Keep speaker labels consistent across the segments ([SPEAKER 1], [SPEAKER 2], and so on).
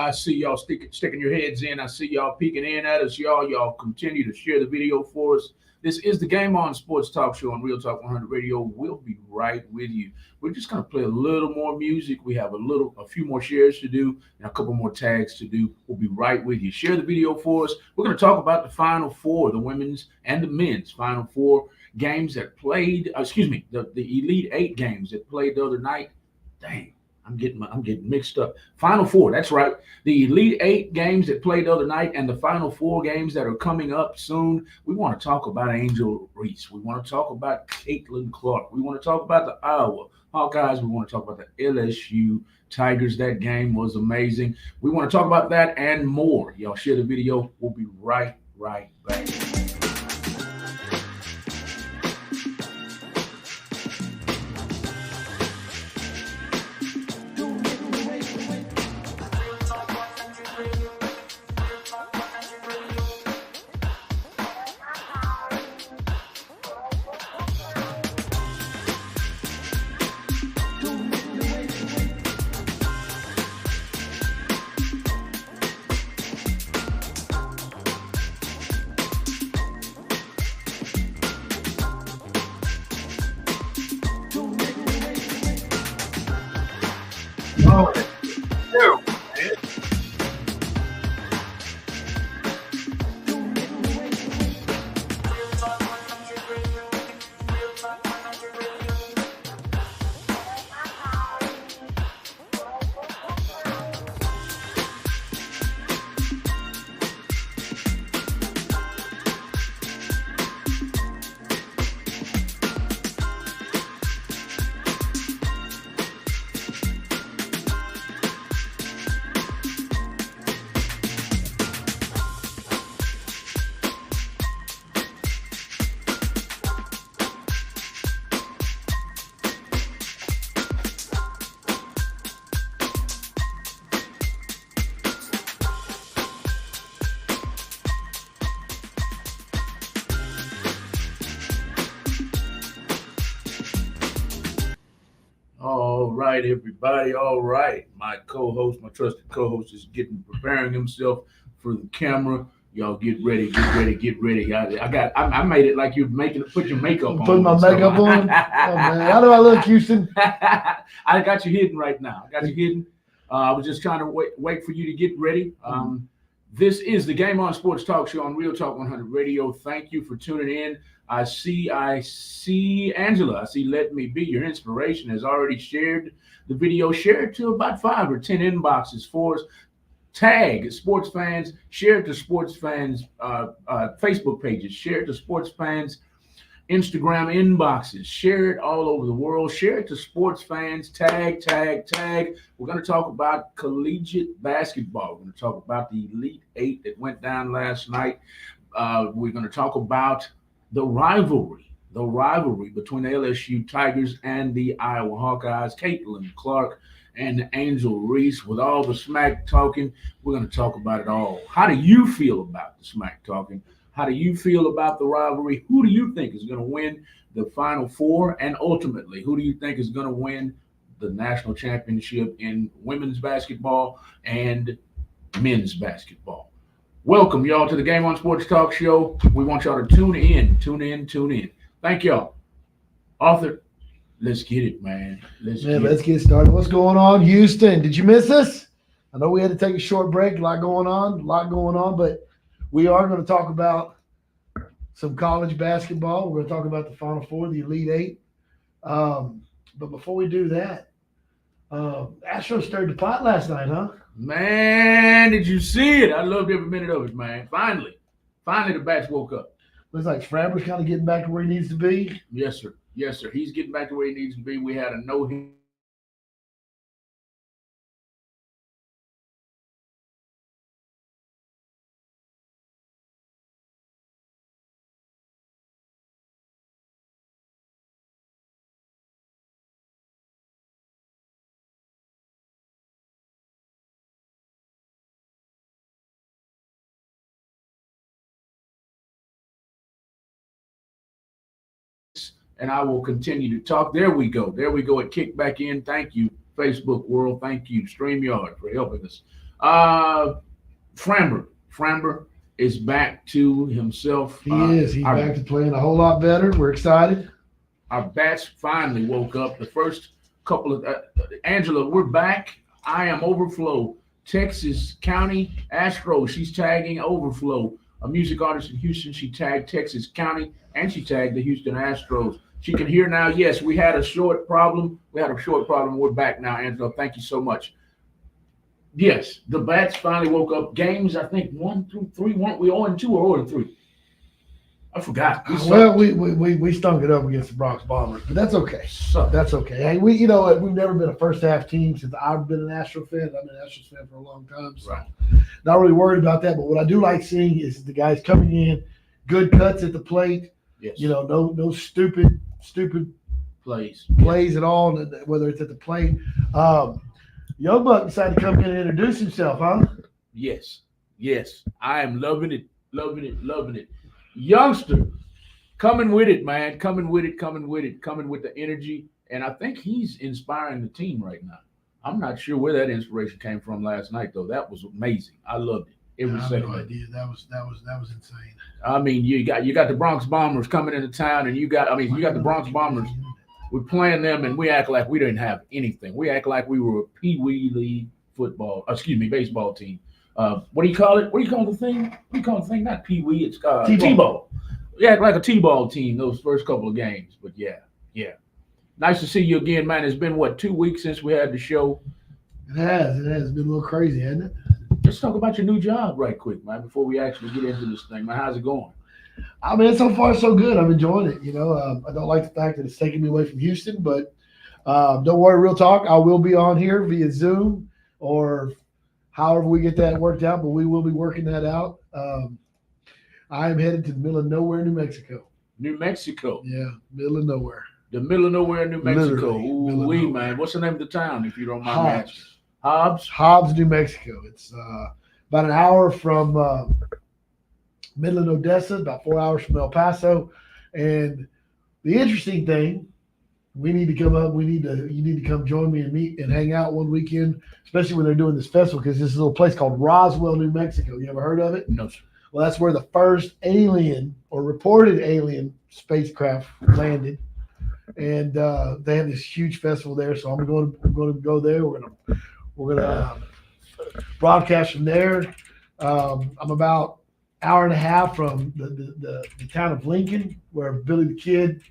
[SPEAKER 1] I see y'all sticking your heads in. I see y'all peeking in at us. Y'all continue to share the video for us. This is the Game On Sports Talk Show on Real Talk 100 Radio. We'll be right with you. We're just gonna play a little more music. We have a few more shares to do, and a couple more tags to do. We'll be right with you. Share the video for us. We're gonna talk about the Final Four, the women's and the men's Final Four games that played. The Elite Eight games that played the other night. Dang. I'm getting mixed up. Final Four, that's right. The Elite Eight games that played the other night and the Final Four games that are coming up soon. We want to talk about Angel Reese. We want to talk about Caitlin Clark. We want to talk about the Iowa Hawkeyes. We want to talk about the LSU Tigers. That game was amazing. We want to talk about that and more. Y'all share the video. We'll be right back. All right, everybody. All right. My co-host, my trusted co-host, is preparing himself for the camera. Y'all get ready. I made it like you're put your makeup on.
[SPEAKER 2] Put my makeup on? Oh, man. How do I look, Houston?
[SPEAKER 1] I got you hidden right now. I was just trying to wait for you to get ready. This is the Game On Sports Talk Show on Real Talk 100 Radio. Thank you for tuning in. I see Angela. I see Let Me Be. Your inspiration has already shared the video. Share it to about 5 or 10 inboxes for us. Tag sports fans. Share it to sports fans Facebook pages. Share it to sports fans Instagram inboxes. Share it all over the world. Share it to sports fans. Tag. We're going to talk about collegiate basketball. We're going to talk about the Elite Eight that went down last night. We're going to talk about the rivalry between the LSU Tigers and the Iowa Hawkeyes, Caitlin Clark and Angel Reese. With all the smack talking, we're going to talk about it all. How do you feel about the smack talking? How do you feel about the rivalry? Who do you think is going to win the Final Four? And ultimately, who do you think is going to win the national championship in women's basketball and men's basketball? Welcome, y'all, to the Game On Sports Talk Show. We want y'all to tune in. Thank y'all. Arthur, let's get it, man.
[SPEAKER 2] Let's get started. What's going on, Houston? Did you miss us? I know we had to take a short break. A lot going on, but we are going to talk about some college basketball. We're going to talk about the Final Four, the Elite Eight. But before we do that, Astros stirred the pot last night, huh?
[SPEAKER 1] Man, did you see it? I loved every minute of it, man. Finally, the bats woke up.
[SPEAKER 2] Looks like Framber's kind of getting back to where he needs to be.
[SPEAKER 1] Yes, sir. He's getting back to where he needs to be. We had a no-hit. And I will continue to talk. There we go. It kicked back in. Thank you, Facebook world. Thank you, StreamYard, for helping us. Framber is back to himself.
[SPEAKER 2] He is. He's
[SPEAKER 1] our,
[SPEAKER 2] back to playing a whole lot better. We're excited.
[SPEAKER 1] our bats finally woke up. The first couple of Angela, we're back. I am Overflow. Texas County Astros. She's tagging Overflow. A music artist in Houston. She tagged Texas County and she tagged the Houston Astros. She can hear now. Yes, we had a short problem. We're back now, Angela. Thank you so much. Yes, the bats finally woke up. Games, I think 1 through 3. Weren't we 0-2 or 0-3? I forgot.
[SPEAKER 2] We stunk it up against the Bronx Bombers, but that's okay. That's okay. Hey, we've never been a first half team since I've been an Astros fan. I've been an Astros fan for a long time, so
[SPEAKER 1] Right.
[SPEAKER 2] not really worried about that. But what I do like seeing is the guys coming in, good cuts at the plate.
[SPEAKER 1] Yes.
[SPEAKER 2] No stupid plays at all, whether it's at the plate. Young Buck decided to come in and introduce himself, huh?
[SPEAKER 1] Yes. I am loving it. Youngster, coming with it, man. Coming with the energy. And I think he's inspiring the team right now. I'm not sure where that inspiration came from last night, though. That was amazing. I loved it. Every
[SPEAKER 2] I have
[SPEAKER 1] second.
[SPEAKER 2] no idea. That was insane.
[SPEAKER 1] I mean, you got the Bronx Bombers coming into town, and you got the Bronx Bombers. We're playing them, and we act like we didn't have anything. We act like we were a Pee-wee League baseball team. What do you call it? What do you call the thing? What do you call the thing? Not Pee-wee, it's T-ball. We act like a T-ball team those first couple of games. But yeah. Nice to see you again, man. It's been, 2 weeks since we had the show?
[SPEAKER 2] It has. It's been a little crazy, hasn't it?
[SPEAKER 1] Let's talk about your new job right quick, man, before we actually get into this thing, man. How's it going?
[SPEAKER 2] I mean, so far so good. I'm enjoying it. I don't like the fact that it's taking me away from Houston, but don't worry, real talk. I will be on here via Zoom or however we get that worked out, but we will be working that out. I am headed to the middle of nowhere, New Mexico.
[SPEAKER 1] New Mexico.
[SPEAKER 2] Yeah, middle of nowhere.
[SPEAKER 1] The middle of nowhere, New Mexico.
[SPEAKER 2] Literally,
[SPEAKER 1] Ooh, man. What's the name of the town, if you don't mind me asking?
[SPEAKER 2] Hobbs, New Mexico. It's about an hour from Midland, Odessa, about 4 hours from El Paso. And the interesting thing, we need to come up. You need to come join me and meet and hang out one weekend, especially when they're doing this festival, because this is a little place called Roswell, New Mexico. You ever heard of it?
[SPEAKER 1] No, sir.
[SPEAKER 2] Well, that's where the first alien or reported alien spacecraft landed. And they have this huge festival there. So I'm going to go there. We're gonna broadcast from there. I'm about hour and a half from the town of Lincoln, where Billy the Kid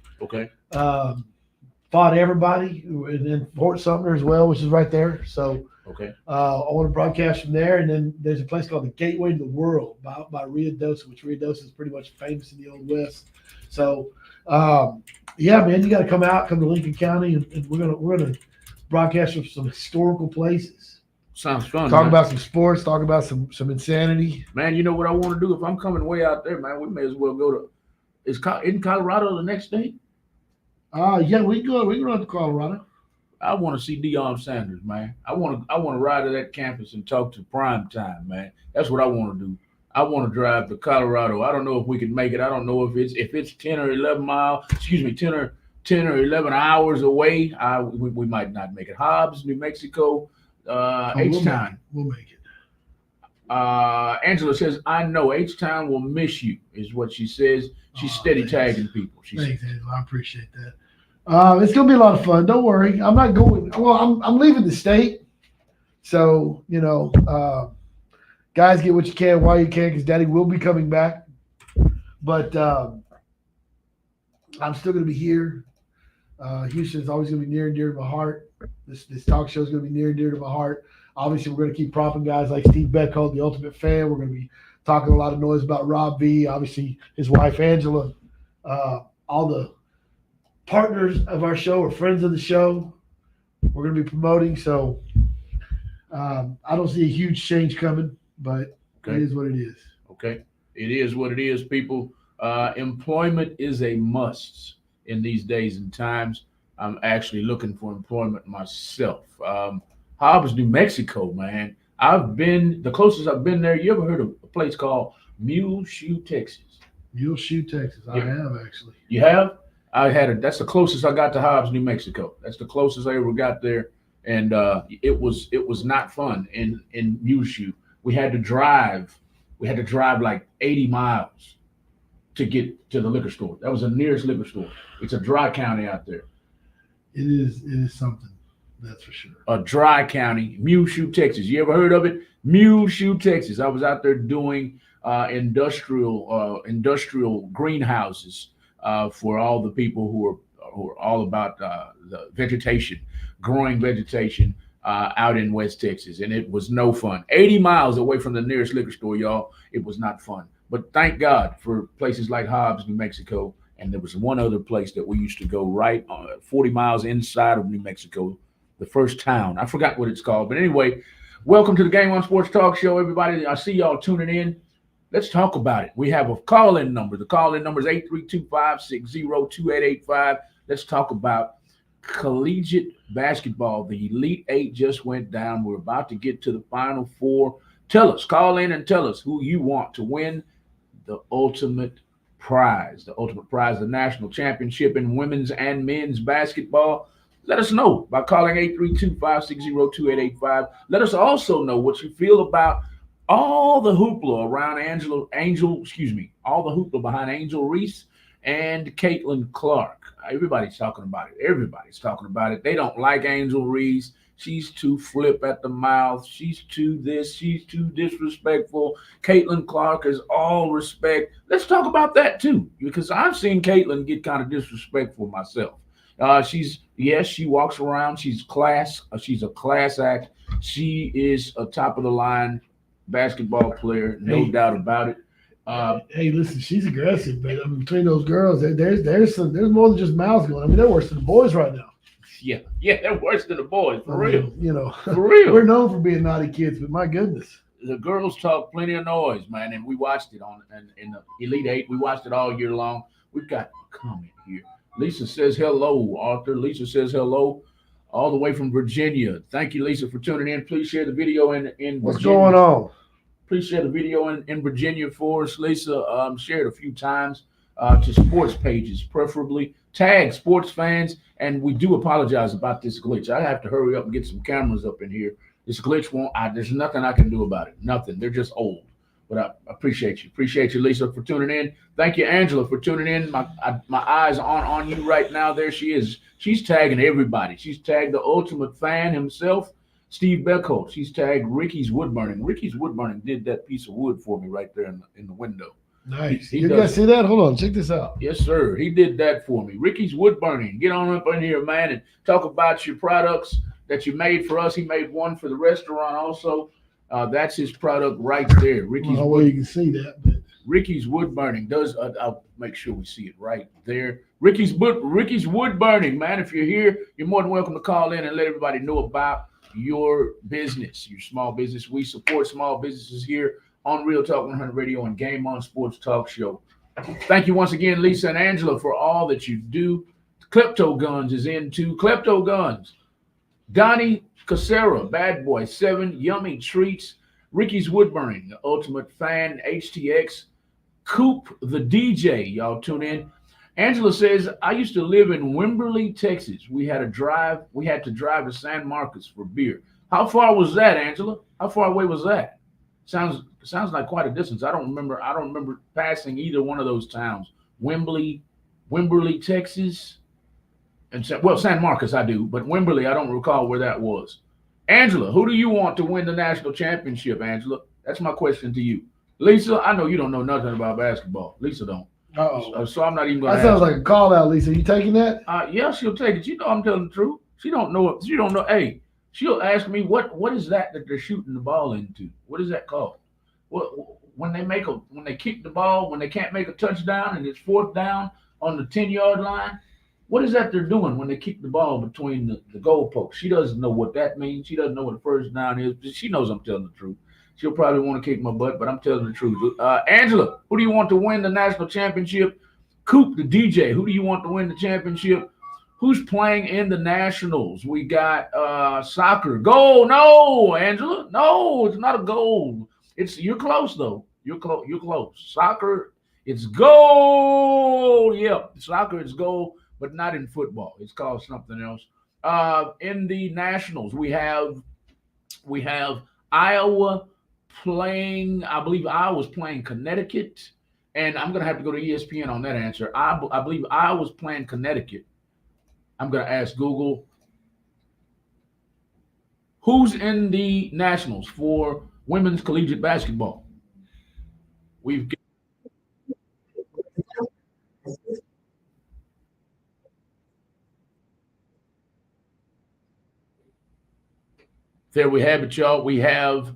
[SPEAKER 2] fought everybody, and then Fort Sumter as well, which is right there. So I want to broadcast from there. And then there's a place called the Gateway to the World by Ruidoso, which Ruidoso is pretty much famous in the Old West. So yeah, man, you got to come to Lincoln County, and we're gonna broadcast from some historical places.
[SPEAKER 1] Sounds fun.
[SPEAKER 2] Talk about some sports. Talk about some insanity.
[SPEAKER 1] Man, you know what I want to do? If I'm coming way out there, man, we may as well go to. Isn't Colorado the next state?
[SPEAKER 2] Yeah, we can go to Colorado.
[SPEAKER 1] I want to see Deion Sanders, man. I want to ride to that campus and talk to Prime Time, man. That's what I want to do. I want to drive to Colorado. I don't know if we can make it. I don't know if it's 10 or 11 miles. 10 or 11 hours away. We might not make it. Hobbs, New Mexico. H-Town.
[SPEAKER 2] We'll make it.
[SPEAKER 1] Angela says, I know H-Town will miss you, is what she says. She's steady tagging people.
[SPEAKER 2] Thanks, Angela. I appreciate that. It's gonna be a lot of fun. Don't worry. I'm not going. Well, I'm leaving the state. So, guys, get what you can while you can, because Daddy will be coming back. But I'm still gonna be here. Houston is always gonna be near and dear to my heart. This talk show is going to be near and dear to my heart. Obviously, we're going to keep propping guys like Steve Becko, the Ultimate Fan. We're going to be talking a lot of noise about Rob V, obviously his wife Angela, all the partners of our show or friends of the show. We're going to be promoting. So I don't see a huge change coming, but It is what it is.
[SPEAKER 1] Okay, it is what it is, people. Employment is a must in these days and times. I'm actually looking for employment myself. Hobbs, New Mexico, man. The closest I've been there. You ever heard of a place called Muleshoe, Texas?
[SPEAKER 2] Muleshoe, Texas. I have, actually.
[SPEAKER 1] You have? That's the closest I got to Hobbs, New Mexico. That's the closest I ever got there. and it was not fun. In Mushu, we had to drive. We had to drive like 80 miles to get to the liquor store. That was the nearest liquor store. It's a dry county out there.
[SPEAKER 2] It is something, that's for sure.
[SPEAKER 1] A dry county, Mushu, Texas. You ever heard of it? Mushu, Texas. I was out there doing industrial greenhouses for all the people who are all about the vegetation, growing vegetation out in West Texas, and it was no fun. 80 miles away from the nearest liquor store, y'all. It was not fun. But thank God for places like Hobbs, New Mexico, and there was one other place that we used to go right 40 miles inside of New Mexico, the first town. I forgot what it's called. But anyway, welcome to the Game On Sports Talk Show, everybody. I see y'all tuning in. Let's talk about it. We have a call-in number. The call-in number is 832-560-2885. Let's talk about collegiate basketball. The Elite Eight just went down. We're about to get to the Final Four. Tell us, call in and tell us who you want to win the ultimate prize, the national championship in women's and men's basketball. Let us know by calling 832-560-2885. Let us also know what you feel about all the hoopla around all the hoopla behind Angel Reese and Caitlin Clark. Everybody's talking about it. They don't like Angel Reese. She's too flip at the mouth. She's too this. She's too disrespectful. Caitlin Clark is all respect. Let's talk about that too, because I've seen Caitlin get kind of disrespectful myself. She walks around. She's class. She's a class act. She is a top of the line basketball player, no doubt about it.
[SPEAKER 2] Hey, listen, she's aggressive, but between those girls, there's more than just mouths going. I mean, they're worse than the boys right now.
[SPEAKER 1] Yeah, they're worse than the boys, for real.
[SPEAKER 2] For
[SPEAKER 1] real.
[SPEAKER 2] We're known for being naughty kids, but my goodness.
[SPEAKER 1] The girls talk plenty of noise, man, and we watched it in the Elite Eight. We watched it all year long. We've got a comment here. Lisa says hello, Arthur. Lisa says hello all the way from Virginia. Thank you, Lisa, for tuning in. Please share the video in Virginia.
[SPEAKER 2] What's going on?
[SPEAKER 1] Please share the video in Virginia for us, Lisa. Share it a few times to sports pages, preferably. Tag sports fans, and we do apologize about this glitch. I have to hurry up and get some cameras up in here. This glitch there's nothing I can do about it. Nothing. They're just old. But I appreciate you. Appreciate you, Lisa, for tuning in. Thank you, Angela, for tuning in. My eyes are on you right now. There she is. She's tagging everybody. She's tagged the ultimate fan himself, Steve Beckholt. She's tagged Ricky's Woodburning. Ricky's Woodburning did that piece of wood for me right there in the window.
[SPEAKER 2] Nice. You guys see that? Hold on. Check this out.
[SPEAKER 1] Yes, sir. He did that for me. Ricky's Woodburning. Get on up in here, man, and talk about your products that you made for us. He made one for the restaurant also. That's his product right there.
[SPEAKER 2] Ricky's. Well, you can see that. But
[SPEAKER 1] Ricky's Woodburning does. I'll make sure we see it right there. Ricky's Woodburning, man. If you're here, you're more than welcome to call in and let everybody know about your business, your small business. We support small businesses here on Real Talk 100 Radio and Game On Sports Talk Show. Thank you once again, Lisa and Angela, for all that you do. Klepto Guns is in too. Klepto Guns. Donnie Casera, Bad Boy 7, Yummy Treats, Ricky's Woodburning, the Ultimate Fan, HTX, Coop the DJ. Y'all tune in. Angela says, I used to live in Wimberley, Texas. We had to drive to San Marcos for beer. How far was that, Angela? How far away was that? Sounds like quite a distance. I don't remember passing either one of those towns. Wimberley, Texas, and San Marcos I do, but Wimberley I don't recall where that was. Angela, who do you want to win the national championship, Angela? That's my question to you. Lisa, I know you don't know nothing about basketball. Lisa don't. So I'm not even going to.
[SPEAKER 2] That sounds like a call out, Lisa. You taking that?
[SPEAKER 1] Yeah, she'll take it. You know I'm telling the truth. She don't know it. She don't know. Hey, she'll ask me what is that they're shooting the ball into? What is that called? When they kick the ball, when they can't make a touchdown and it's fourth down on the 10-yard line, what is that they're doing when they kick the ball between the goalposts? She doesn't know what that means. She doesn't know what a first down is. She knows I'm telling the truth. She'll probably want to kick my butt, but I'm telling the truth. Angela, who do you want to win the national championship? Coop, the DJ, who do you want to win the championship? Who's playing in the nationals? We got soccer. Goal. No, Angela. No, it's not a goal. You're close, though. You're close. Soccer, it's goal. Yep, soccer, it's goal, but not in football. It's called something else. In the Nationals, we have Iowa playing. I believe Iowa's playing Connecticut, and I'm gonna have to go to ESPN on that answer. I believe Iowa's playing Connecticut. I'm gonna ask Google who's in the Nationals for women's collegiate basketball. We've There we have it, y'all. We have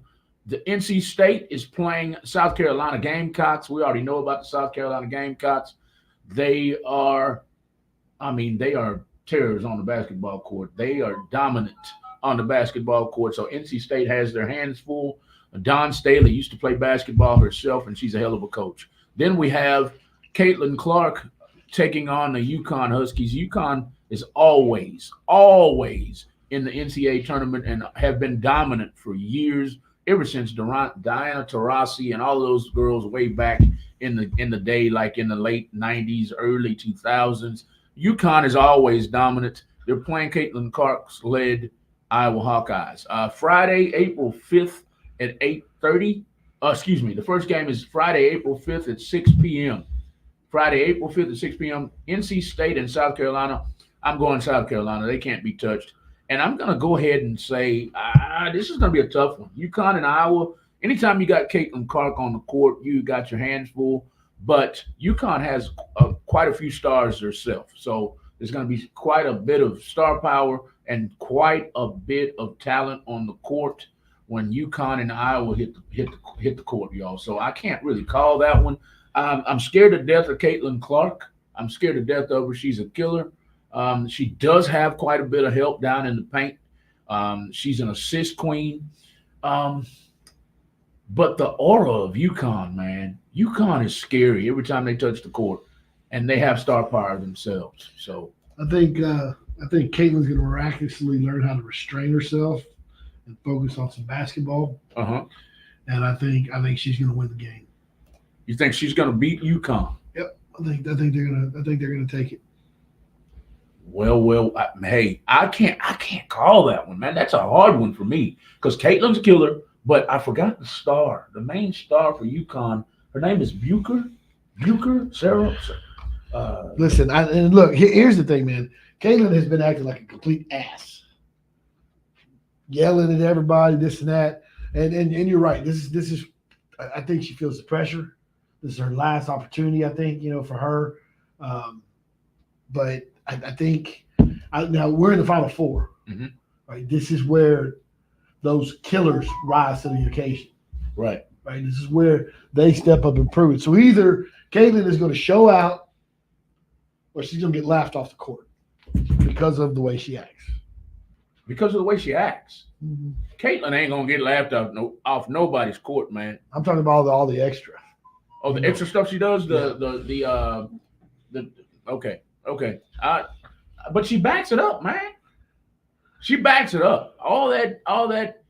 [SPEAKER 1] the NC State is playing South Carolina Gamecocks. We already know about the South Carolina Gamecocks. They are, I mean, they are terrors on the basketball court. They are dominant on the basketball court. So NC State has their hands full. Don Staley used to play basketball herself, and she's a hell of a coach. Then we have Caitlin Clark taking on the UConn Huskies. UConn is always in the NCAA tournament and have been dominant for years, ever since Diana Taurasi and all of those girls way back in the day, like in the late 90s, early 2000s. UConn is always dominant. They're playing Caitlin Clark's led Iowa Hawkeyes. Friday, April 5th at 8:30. Excuse me. The first game is Friday, April 5th at 6 p.m. Friday, April 5th at 6 p.m. NC State and South Carolina. I'm going South Carolina. They can't be touched. And I'm going to go ahead and say this is going to be a tough one. UConn and Iowa, anytime you got Caitlin Clark on the court, you got your hands full. But UConn has quite a few stars herself. So there's going to be quite a bit of star power and quite a bit of talent on the court when UConn and Iowa hit the court, y'all. So I can't really call that one. I'm scared to death of Caitlin Clark. I'm scared to death of her. She's a killer. She does have quite a bit of help down in the paint. She's an assist queen. But the aura of UConn, man, UConn is scary every time they touch the court, and they have star power themselves. So
[SPEAKER 2] I think Caitlin's going to miraculously learn how to restrain herself and focus on some basketball. And I think she's going to win the game.
[SPEAKER 1] You think she's going to beat UConn?
[SPEAKER 2] Yep. I think they're going to take it.
[SPEAKER 1] Well, hey, I can't call that one, man. That's a hard one for me because Caitlin's a killer, but I forgot the main star for UConn. Her name is Bucher, Sarah.
[SPEAKER 2] Listen, and look, here's the thing, man. Caitlin has been acting like a complete ass, yelling at everybody, this and that, and you're right. This is. I think she feels the pressure. This is her last opportunity, I think, for her. But I think now we're in the Final Four.
[SPEAKER 1] Mm-hmm.
[SPEAKER 2] Right? This is where those killers rise to the occasion.
[SPEAKER 1] Right.
[SPEAKER 2] This is where they step up and prove it. So either Caitlin is going to show out or she's going to get laughed off the court because of the way she acts.
[SPEAKER 1] Because of the way she acts.
[SPEAKER 2] Mm-hmm.
[SPEAKER 1] Caitlin ain't going to get laughed off nobody's court, man.
[SPEAKER 2] I'm talking about all the extra.
[SPEAKER 1] Oh, the extra stuff she does? Okay. But she backs it up, man. She backs it up. All that,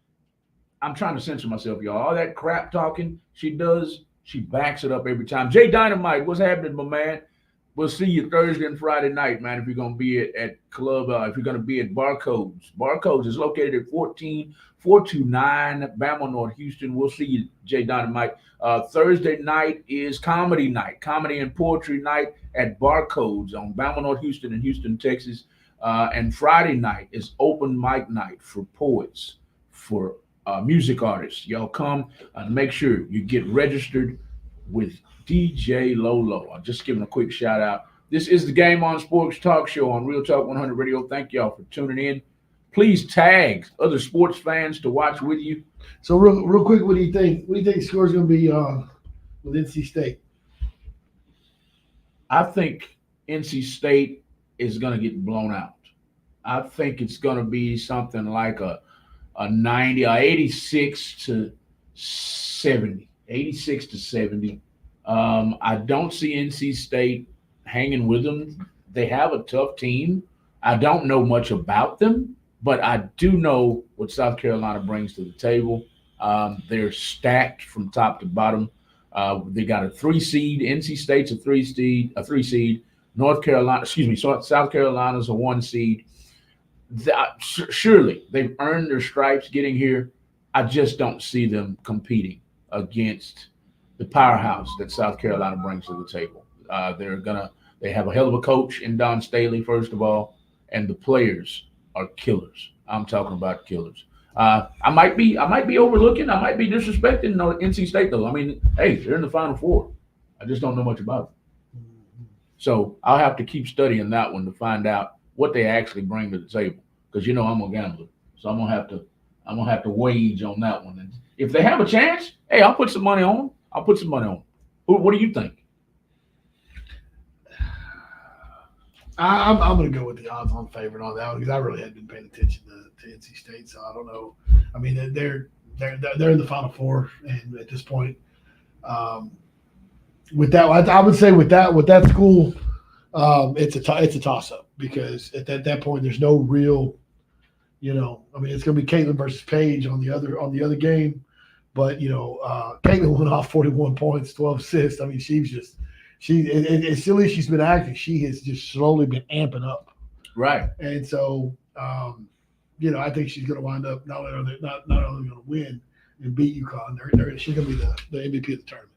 [SPEAKER 1] I'm trying to censor myself, y'all. All that crap talking she does, she backs it up every time. Jay Dynamite, what's happening, my man? We'll see you Thursday and Friday night, man, if you're going to be at Club, if you're going to be at Barcodes. Barcodes is located at 14429 Bama North Houston. We'll see you, Jay Dynamite. Thursday night is comedy night, comedy and poetry night at Barcodes on Bama North Houston in Houston, Texas. And Friday night is open mic night for poets, for music artists. Y'all come and make sure you get registered with DJ Lolo. I'll just give him a quick shout out. This is the Game On Sports Talk Show on Real Talk 100 Radio. Thank y'all for tuning in. Please tag other sports fans to watch with you.
[SPEAKER 2] So real quick, what do you think? What do you think the score is going to be with NC State?
[SPEAKER 1] I think NC State is going to get blown out. I think it's going to be something like a 90 or 86 to 70. 86 to 70. I don't see NC State hanging with them. They have a tough team. I don't know much about them, but I do know what South Carolina brings to the table. They're stacked from top to bottom. They got a 3 seed. NC State's a 3 seed. South Carolina's a 1 seed. Surely they've earned their stripes getting here. I just don't see them competing against the powerhouse that South Carolina brings to the table. They have a hell of a coach in Don Staley, first of all, and the players are killers. I'm talking about killers. I might be overlooking, I might be disrespecting NC State though. I mean, hey, they're in the Final Four. I just don't know much about them. So I'll have to keep studying that one to find out what they actually bring to the table. Because I'm a gambler, so I'm gonna have to wage on that one. And if they have a chance, hey, I'll put some money on them. I'll put some money on them. What do you think?
[SPEAKER 2] I'm going to go with the odds-on favorite on that one because I really hadn't been paying attention to NC State, so I don't know. I mean, they're in the Final Four, and at this point, with that, I would say with that school, it's a toss-up because at that point, there's no real. I mean, it's going to be Caitlin versus Paige on the other game, but Caitlin went off 41 points, 12 assists. I mean, as silly as she's been acting, she has just slowly been amping up.
[SPEAKER 1] Right.
[SPEAKER 2] And so, I think she's going to wind up not only going to win and beat UConn, she's going to be the MVP of the tournament.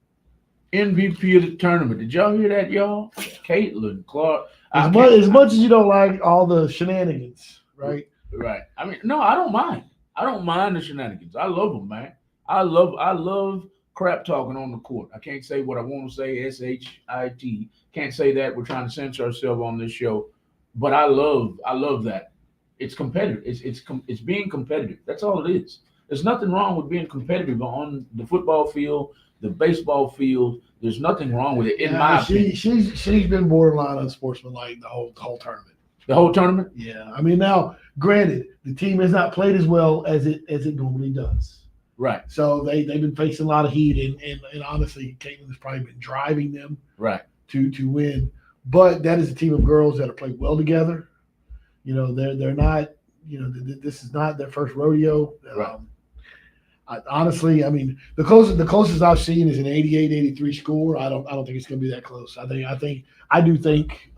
[SPEAKER 1] MVP of the tournament. Did y'all hear that, y'all? Caitlin Clark.
[SPEAKER 2] As much as you don't like all the shenanigans, right?
[SPEAKER 1] Right. I mean, no, I don't mind. I don't mind the shenanigans. I love them, man. I love crap talking on the court. I can't say what I want to say. SHIT. Can't say that. We're trying to censor ourselves on this show, but I love that. It's competitive. It's being competitive. That's all it is. There's nothing wrong with being competitive on the football field, the baseball field. There's nothing wrong with it. In my opinion,
[SPEAKER 2] she's been borderline unsportsmanlike the whole tournament.
[SPEAKER 1] The whole tournament?
[SPEAKER 2] Yeah. I mean, now, granted, the team has not played as well as it normally does.
[SPEAKER 1] Right.
[SPEAKER 2] So they've been facing a lot of heat, and honestly, Caitlin has probably been driving them to win. But that is a team of girls that are played well together. They're not. This is not their first rodeo.
[SPEAKER 1] Right.
[SPEAKER 2] Honestly, I mean, the closest I've seen is an 88-83 score. I don't think it's going to be that close. I do think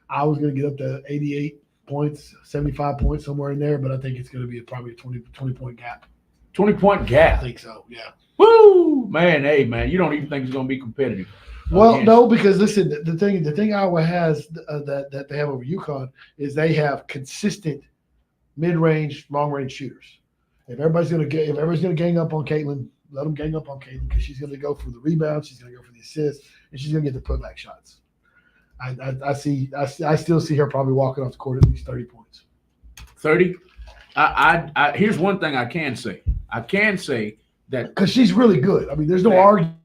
[SPEAKER 2] I was going to get up to 88 points, 75 points, somewhere in there, but I think it's going to be probably a 20-point gap.
[SPEAKER 1] 20-point gap.
[SPEAKER 2] I think so, yeah.
[SPEAKER 1] Woo! Man, hey, man, you don't even think it's going to be competitive.
[SPEAKER 2] Well, no, because listen, the thing Iowa has that they have over UConn is they have consistent mid-range, long-range shooters. If everybody's going to gang up on Caitlin, let them gang up on Caitlin because she's going to go for the rebound, she's going to go for the assist, and she's going to get the putback shots. I still see her probably walking off the court at least 30 points.
[SPEAKER 1] 30? Here's one thing I can say. I can say that
[SPEAKER 2] because she's really good. I mean, there's no argument.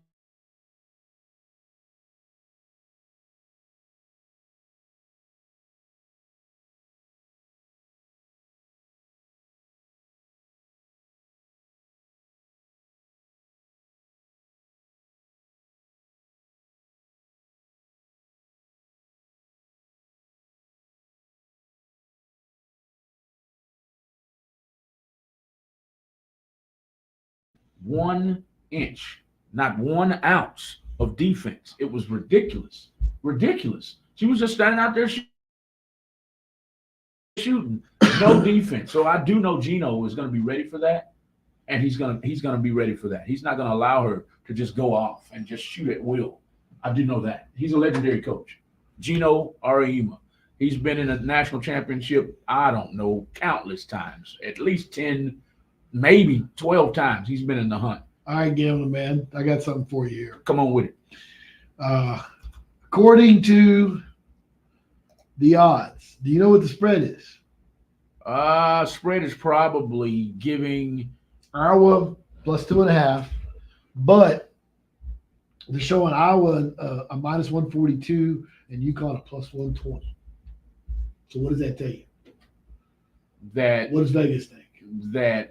[SPEAKER 1] .1 inch, not 1 ounce of defense. It was ridiculous. Ridiculous. She was just standing out there shooting. No defense. So I do know Gino is going to be ready for that, and he's going to be ready for that. He's not going to allow her to just go off and just shoot at will. I do know that. He's a legendary coach. Gino Auriemma. He's been in a national championship, I don't know, countless times, at least 10, maybe 12 times he's been in the hunt.
[SPEAKER 2] All right, Gambler man, I got something for you here.
[SPEAKER 1] Come on with it.
[SPEAKER 2] According to the odds, do you know what the spread is?
[SPEAKER 1] Spread is probably giving
[SPEAKER 2] Iowa plus 2.5, but they're showing Iowa a minus 142 and UConn a plus 120. So what does that tell you? What does Vegas think?
[SPEAKER 1] That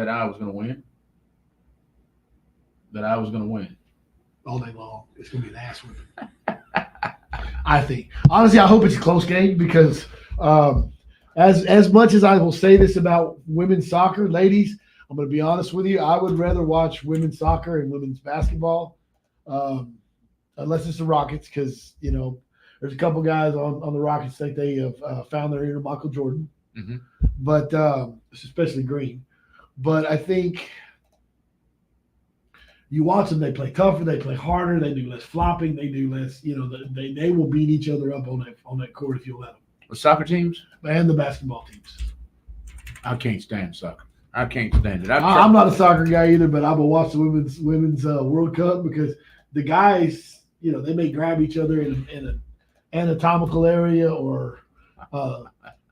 [SPEAKER 1] I was gonna win. That I was gonna win.
[SPEAKER 2] All day long. It's gonna be an ass whipping. I think. Honestly, I hope it's a close game because as much as I will say this about women's soccer, ladies, I'm gonna be honest with you, I would rather watch women's soccer and women's basketball, unless it's the Rockets, because There's a couple guys on the Rockets think they have found their inner Michael Jordan, but especially Green. But I think you watch them; they play tougher, they play harder, they do less flopping, they do less. They will beat each other up on that court if you let them.
[SPEAKER 1] The soccer teams
[SPEAKER 2] And the basketball teams.
[SPEAKER 1] I can't stand soccer. I can't stand it.
[SPEAKER 2] I'm not a soccer guy either, but I will watch the women's World Cup because the guys, they may grab each other in an anatomical area or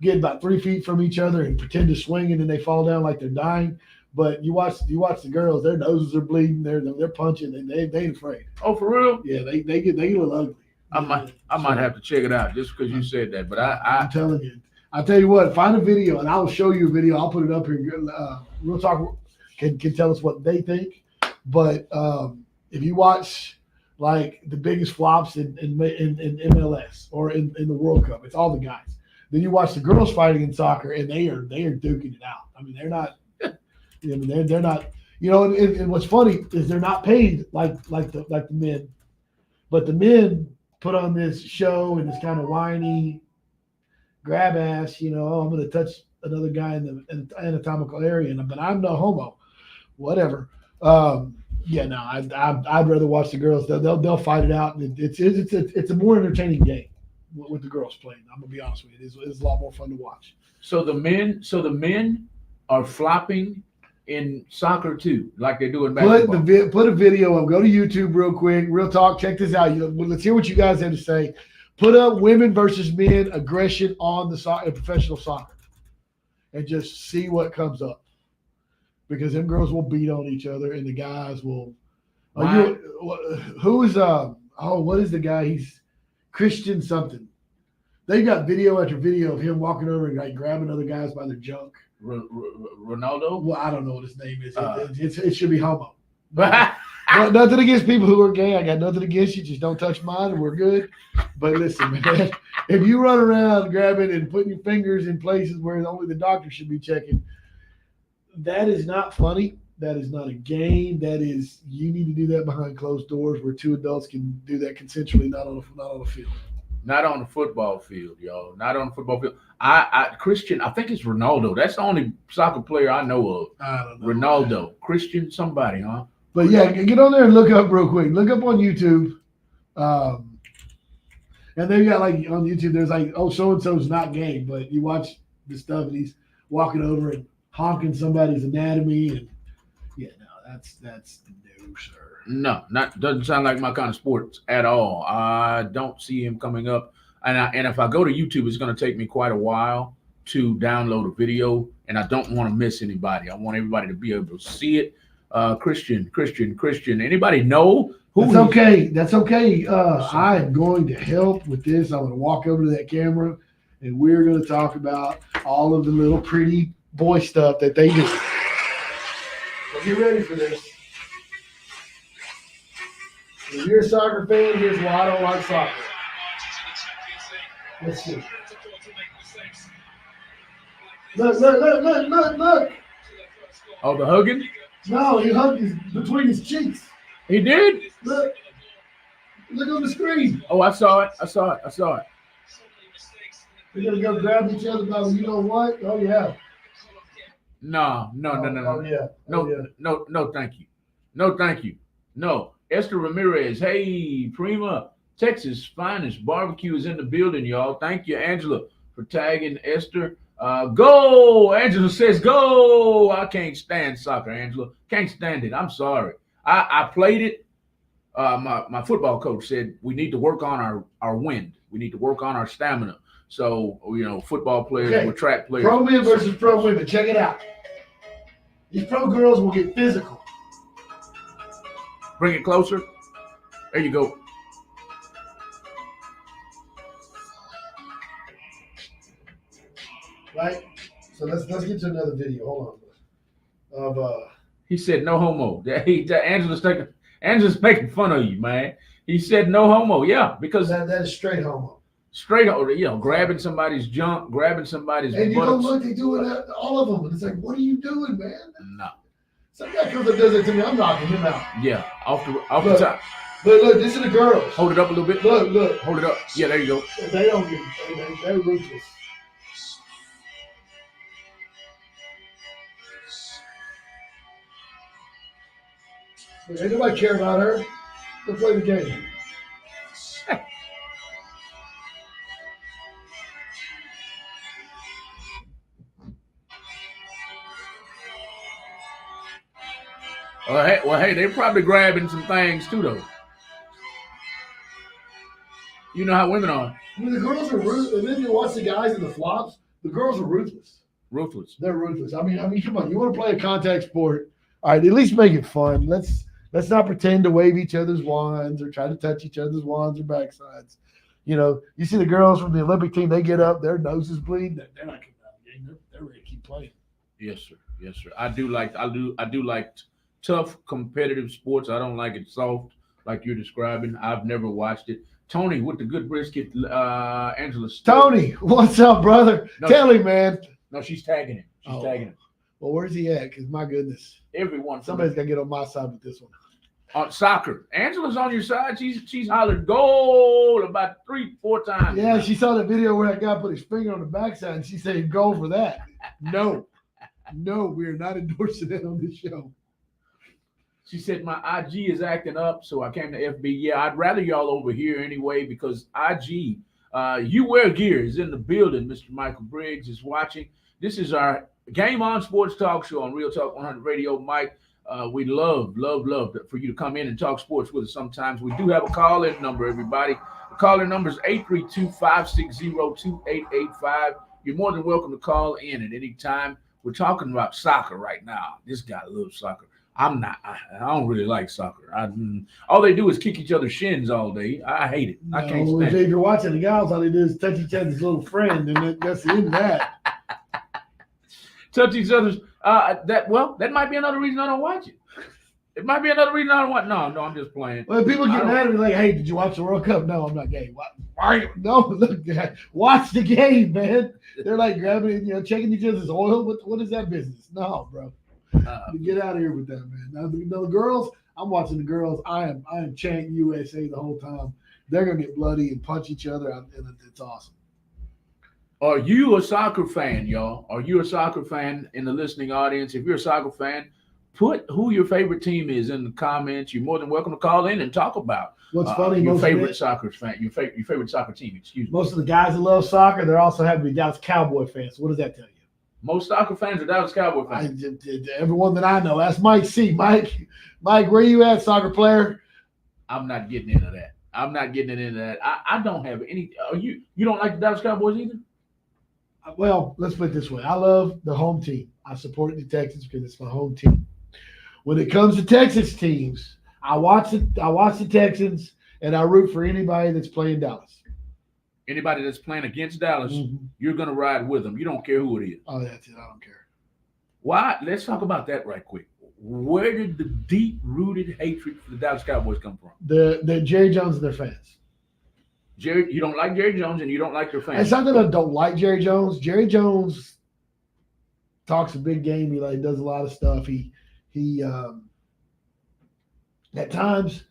[SPEAKER 2] get about 3 feet from each other and pretend to swing, and then they fall down like they're dying. But you watch the girls; their noses are bleeding, they're punching, and they ain't afraid.
[SPEAKER 1] Oh, for real?
[SPEAKER 2] Yeah, they get a little ugly.
[SPEAKER 1] I might have to check it out just because you said that. But
[SPEAKER 2] I'm telling you. I'll tell you what, find a video and I will show you a video. I'll put it up here. Real Talk can tell us what they think. But if you watch like the biggest flops in MLS or in the World Cup, it's all the guys. Then you watch the girls fighting in soccer and they are duking it out. I mean, they're not. They're not. And what's funny is they're not paid like the men, but the men put on this show and this kind of whiny, grab ass, I'm going to touch another guy in the anatomical area, but I'm no homo, whatever. I'd rather watch the girls. They'll fight it out. It's a more entertaining game with the girls playing. I'm gonna be honest with you. It's a lot more fun to watch.
[SPEAKER 1] So the men are flopping in soccer too, like they do in basketball.
[SPEAKER 2] Put a video up. Go to YouTube real quick. Real Talk. Check this out. Let's hear what you guys have to say. Put up women versus men aggression on the professional soccer, and just see what comes up. Because them girls will beat on each other, and the guys will. What is the guy? He's Christian something. They got video after video of him walking over and like grabbing other guys by their junk.
[SPEAKER 1] Ronaldo?
[SPEAKER 2] Well, I don't know what his name is. It should be homo. Nothing against people who are gay. I got nothing against you. Just don't touch mine and we're good. But listen, man, if you run around grabbing and putting your fingers in places where only the doctor should be checking, that is not funny. That is not a game. You need to do that behind closed doors where two adults can do that consensually, not on the field.
[SPEAKER 1] Not on the football field, y'all. Not on the football field. Christian, I think it's Ronaldo. That's the only soccer player I know of.
[SPEAKER 2] I don't know.
[SPEAKER 1] Ronaldo. Christian somebody, huh?
[SPEAKER 2] But yeah, get on there and look up real quick. Look up on YouTube. And they've got like on YouTube, there's like, oh, so-and-so's not gay, but you watch the stuff and he's walking over and honking somebody's anatomy. And yeah, no, that's no, sir.
[SPEAKER 1] No, doesn't sound like my kind of sports at all. I don't see him coming up. And if I go to YouTube, it's going to take me quite a while to download a video, and I don't want to miss anybody. I want everybody to be able to see it. Christian. Anybody know who?
[SPEAKER 2] That's okay. I'm going to help with this. I'm going to walk over to that camera, and we're going to talk about all of the little pretty boy stuff that they do. So get ready for this. If you're a soccer fan, here's why I don't like soccer. Let's see. Look.
[SPEAKER 1] Oh, the hugging?
[SPEAKER 2] No, he hugged between his cheeks.
[SPEAKER 1] He did?
[SPEAKER 2] Look on the screen.
[SPEAKER 1] Oh, I saw it.
[SPEAKER 2] They're going to go grab each other by, you know what? Oh, yeah.
[SPEAKER 1] No.
[SPEAKER 2] Oh, yeah.
[SPEAKER 1] No, thank you. No, thank you. No. Esther Ramirez. Hey, Prima. Texas finest barbecue is in the building, y'all. Thank you, Angela, for tagging Esther. Go! Angela says go! I can't stand soccer, Angela. Can't stand it. I'm sorry. I played it. My football coach said we need to work on our wind. We need to work on our stamina. So, football players with track players.
[SPEAKER 2] Pro men versus pro women. Check it out. These pro girls will get physical.
[SPEAKER 1] Bring it closer. There you go.
[SPEAKER 2] Right? So let's get to another video. Hold on.
[SPEAKER 1] He said no homo. Angela's making fun of you, man. He said no homo. Yeah, because
[SPEAKER 2] that is straight homo.
[SPEAKER 1] Straight, grabbing somebody's junk, grabbing somebody's
[SPEAKER 2] and
[SPEAKER 1] buttocks.
[SPEAKER 2] Look, they do it, all of them. And it's like, what are you doing, man?
[SPEAKER 1] No.
[SPEAKER 2] Some guy comes and does it to me. I'm knocking him out.
[SPEAKER 1] Yeah, off the top.
[SPEAKER 2] Look, these are the girls.
[SPEAKER 1] Hold it up a little bit.
[SPEAKER 2] Look.
[SPEAKER 1] Hold it up. Yeah, there you go.
[SPEAKER 2] They don't get. They're ruthless. Look, ain't nobody care about her. Go play the game.
[SPEAKER 1] Hey, they're probably grabbing some things too, though. You know how women are.
[SPEAKER 2] I mean, the girls are ruthless. And then you watch the guys in the flops. The girls are ruthless.
[SPEAKER 1] Ruthless.
[SPEAKER 2] They're ruthless. I mean, come on. You want to play a contact sport? All right, at least make it fun. Let's not pretend to wave each other's wands or try to touch each other's wands or backsides. You know, you see the girls from the Olympic team. They get up, their noses bleed. They're not coming out of the game. They're ready to keep playing.
[SPEAKER 1] Yes, sir. Yes, sir. I do like tough competitive sports. I don't like it soft like you're describing. I've never watched it. Tony with the good brisket, Angela.
[SPEAKER 2] Tony, what's up, brother?
[SPEAKER 1] No,
[SPEAKER 2] Tell him, man.
[SPEAKER 1] No, she's tagging him. She's tagging him.
[SPEAKER 2] Well, where's he at? Because my goodness,
[SPEAKER 1] Everyone.
[SPEAKER 2] somebody's got to get on my side with this one.
[SPEAKER 1] On soccer, Angela's on your side. She's hollered goal about 3-4 times.
[SPEAKER 2] Yeah, she saw the video where that guy put his finger on the backside, and she said, "Go for that." No, we are not endorsing that on this show.
[SPEAKER 1] She said my IG is acting up, so I came to FB. Yeah, I'd rather y'all over here anyway because IG, you wear gear is in the building. Mr. Michael Briggs is watching. This is our Game On Sports Talk Show on Real Talk 100 Radio. Mike, we love for you to come in and talk sports with us sometimes. We do have a call-in number, everybody. The call-in number is 832-560-2885. You're more than welcome to call in at any time. We're talking about soccer right now. This guy loves soccer. I'm not. I don't really like soccer. All they do is kick each other's shins all day. I hate it. I can't stand it.
[SPEAKER 2] If you're watching the gals, all they do is touch each other's little friend, and that's the end of that.
[SPEAKER 1] Touch each other's. That might be another reason I don't watch it. It might be another reason I don't watch. No, I'm just playing.
[SPEAKER 2] Well, people get mad at me like, "Hey, did you watch the World Cup?" No, I'm not gay. Why? No, look, watch the game, man. They're like grabbing, checking each other's oil. What is that business? No, bro. Get out of here with that, man. Now, the girls, I'm watching the girls. I am chanting USA the whole time. They're gonna get bloody and punch each other, and it's awesome.
[SPEAKER 1] Are you a soccer fan, y'all? Are you a soccer fan in the listening audience? If you're a soccer fan, put who your favorite team is in the comments. You're more than welcome to call in and talk about
[SPEAKER 2] what's funny.
[SPEAKER 1] Your favorite soccer fan, your favorite soccer team. Excuse me.
[SPEAKER 2] Most of the guys that love soccer, they're also happen to be Dallas Cowboy fans. What does that tell you?
[SPEAKER 1] Most soccer fans are Dallas Cowboy fans.
[SPEAKER 2] Everyone that I know. That's Mike C. Mike, where you at, soccer player?
[SPEAKER 1] I'm not getting into that. I'm not getting into that. I don't have any. You don't like the Dallas Cowboys either?
[SPEAKER 2] Well, let's put it this way. I love the home team. I support the Texans because it's my home team. When it comes to Texas teams, I watch the Texans, and I root for anybody that's playing Dallas.
[SPEAKER 1] Anybody that's playing against Dallas, you're going to ride with them. You don't care who it is.
[SPEAKER 2] Oh, that's it. I don't care.
[SPEAKER 1] Why? Let's talk about that right quick. Where did the deep-rooted hatred for the Dallas Cowboys come from?
[SPEAKER 2] The Jerry Jones and their fans.
[SPEAKER 1] You don't like Jerry Jones, and you don't like their fans.
[SPEAKER 2] It's not that I don't like Jerry Jones. Jerry Jones talks a big game. He does a lot of stuff. He at times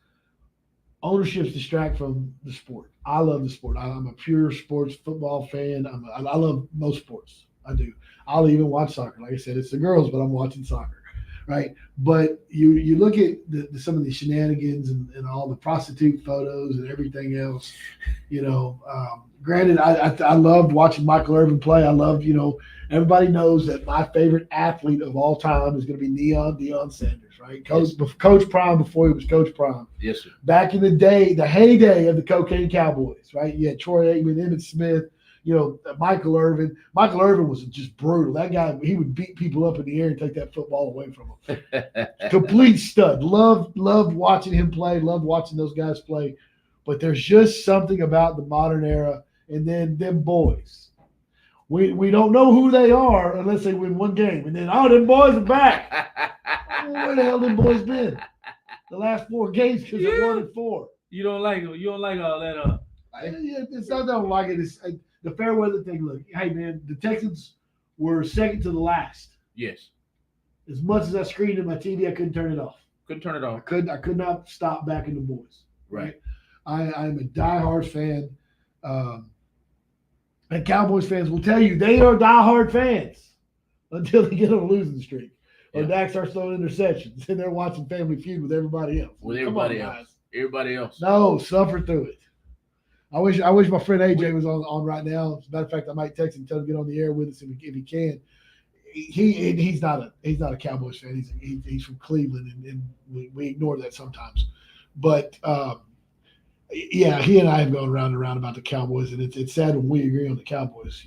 [SPEAKER 2] ownerships distract from the sport. I love the sport. I'm a pure sports football fan. I love most sports. I do. I'll even watch soccer. Like I said, it's the girls, but I'm watching soccer, right? But you look at some of the shenanigans and all the prostitute photos and everything else. Granted, I loved watching Michael Irvin play. I loved, everybody knows that my favorite athlete of all time is going to be Deion Sanders, right? Coach Prime before he was Coach Prime.
[SPEAKER 1] Yes, sir.
[SPEAKER 2] Back in the day, the heyday of the Cocaine Cowboys, right? You had Troy Aikman, Emmitt Smith, Michael Irvin. Michael Irvin was just brutal. That guy, he would beat people up in the air and take that football away from them. Complete stud. Loved watching him play. Loved watching those guys play. But there's just something about the modern era. And then them boys. We don't know who they are unless they win one game. And then, them boys are back. Where the hell them boys been? The last 4 games because they won at 4.
[SPEAKER 1] You don't like them. You don't like all that.
[SPEAKER 2] It's not that I don't like it. It's the fair weather thing. Look, hey, man, the Texans were second to the last.
[SPEAKER 1] Yes.
[SPEAKER 2] As much as I screened at my TV, I couldn't turn it off.
[SPEAKER 1] Couldn't turn it off.
[SPEAKER 2] I could not stop backing the boys.
[SPEAKER 1] Right.
[SPEAKER 2] I'm a diehard fan. And Cowboys fans will tell you they are diehard fans until they get on a losing streak. Or
[SPEAKER 1] Yeah.
[SPEAKER 2] Dak starts throwing interceptions and they're watching Family Feud with everybody else.
[SPEAKER 1] With
[SPEAKER 2] Come
[SPEAKER 1] everybody
[SPEAKER 2] on,
[SPEAKER 1] else.
[SPEAKER 2] guys.
[SPEAKER 1] Everybody else.
[SPEAKER 2] No, suffer through it. I wish my friend AJ was on right now. As a matter of fact, I might text him, tell him to get on the air with us if he can. He's not a Cowboys fan. He's from Cleveland, and we ignore that sometimes. But yeah, he and I have gone round and round about the Cowboys, and it's sad when we agree on the Cowboys.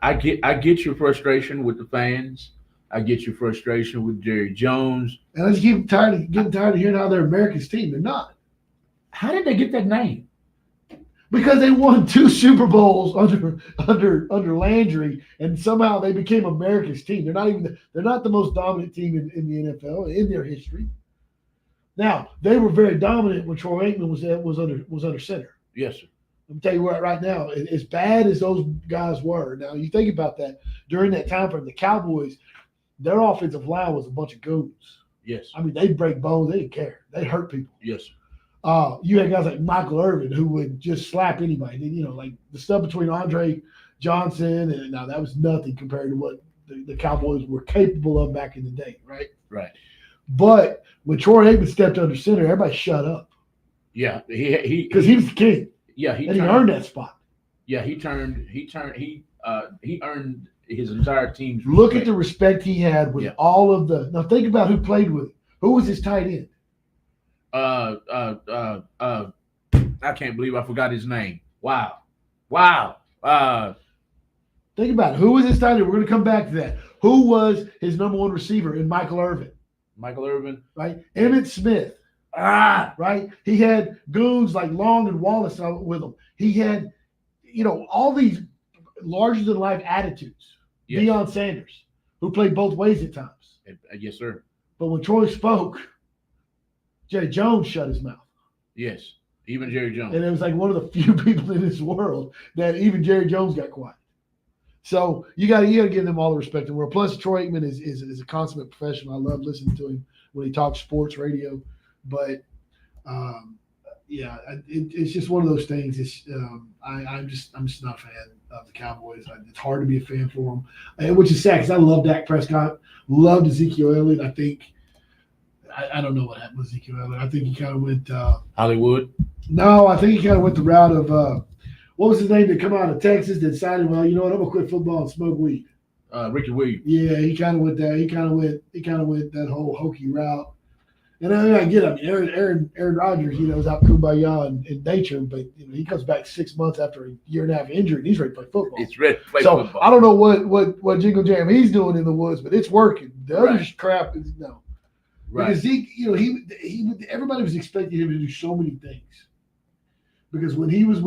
[SPEAKER 1] I get your frustration with the fans. I get your frustration with Jerry Jones.
[SPEAKER 2] And I just getting tired of hearing how they're America's team. They're not.
[SPEAKER 1] How did they get that name?
[SPEAKER 2] Because they won 2 Super Bowls under Landry, and somehow they became America's team. They're not the most dominant team in the NFL in their history. Now they were very dominant when Troy Aikman was under center.
[SPEAKER 1] Yes, sir.
[SPEAKER 2] Let me tell you what, right now, as bad as those guys were, now you think about that during that time frame, the Cowboys, their offensive line was a bunch of goons.
[SPEAKER 1] Yes.
[SPEAKER 2] I mean, they'd break bones. They didn't care. They'd hurt people.
[SPEAKER 1] Yes, sir.
[SPEAKER 2] You had guys like Michael Irvin who would just slap anybody. Like the stuff between Andre Johnson and now that was nothing compared to what the Cowboys were capable of back in the day, right?
[SPEAKER 1] Right.
[SPEAKER 2] But when Troy Aikman stepped under center, everybody shut up.
[SPEAKER 1] Yeah,
[SPEAKER 2] because he was the king.
[SPEAKER 1] Yeah,
[SPEAKER 2] he earned that spot.
[SPEAKER 1] Yeah, he earned his entire team's respect.
[SPEAKER 2] Look at the respect he had with all of the. Now think about who played with him. Who was his tight end?
[SPEAKER 1] I can't believe I forgot his name. Wow.
[SPEAKER 2] Think about it. Who was his tight end? We're going to come back to that. Who was his number 1 receiver in Michael Irvin? Right? Emmitt Smith. Right? He had goons like Long and Wallace with him. He had, all these larger-than-life attitudes.
[SPEAKER 1] Yes.
[SPEAKER 2] Deion Sanders, who played both ways at times.
[SPEAKER 1] Yes, sir.
[SPEAKER 2] But when Troy spoke, Jerry Jones shut his mouth.
[SPEAKER 1] Yes, even Jerry Jones.
[SPEAKER 2] And it was like one of the few people in this world that even Jerry Jones got quiet. So you got to give them all the respect in the world. Plus, Troy Aikman is a consummate professional. I love listening to him when he talks sports radio. But it's just one of those things. It's I'm just not a fan of the Cowboys. It's hard to be a fan for them, which is sad because I love Dak Prescott, loved Ezekiel Elliott. I think I don't know what happened with Ezekiel Elliott. I think he kind of went
[SPEAKER 1] Hollywood.
[SPEAKER 2] No, I think he kind of went the route of what was his name that come out of Texas that decided, well, you know what, I'm gonna quit football and smoke weed.
[SPEAKER 1] Ricky Williams.
[SPEAKER 2] Yeah, he kind of went there. He kind of went that whole hokey route. And I get him. Aaron Rodgers, is out kumbaya in nature, but he comes back 6 months after a year and a half injury, and he's ready to play football.
[SPEAKER 1] It's ready to play football.
[SPEAKER 2] I don't know what Jingle Jam he's doing in the woods, but it's working. The other crap is no. Right. Because he everybody was expecting him to do so many things. Because when he was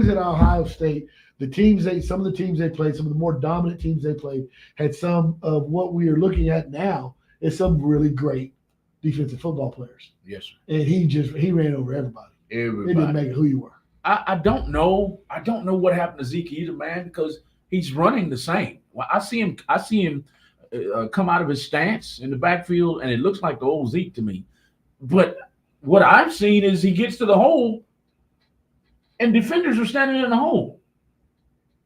[SPEAKER 2] at Ohio State, some of the teams they played, some of the more dominant teams they played, had some of what we are looking at now is some really great defensive football players.
[SPEAKER 1] Yes, sir.
[SPEAKER 2] And he ran over everybody. It didn't make it who you were.
[SPEAKER 1] I don't know. I don't know what happened to Zeke either, man, because he's running the same. Well, I see him come out of his stance in the backfield, and it looks like the old Zeke to me. But what I've seen is he gets to the hole, and defenders are standing in the hole.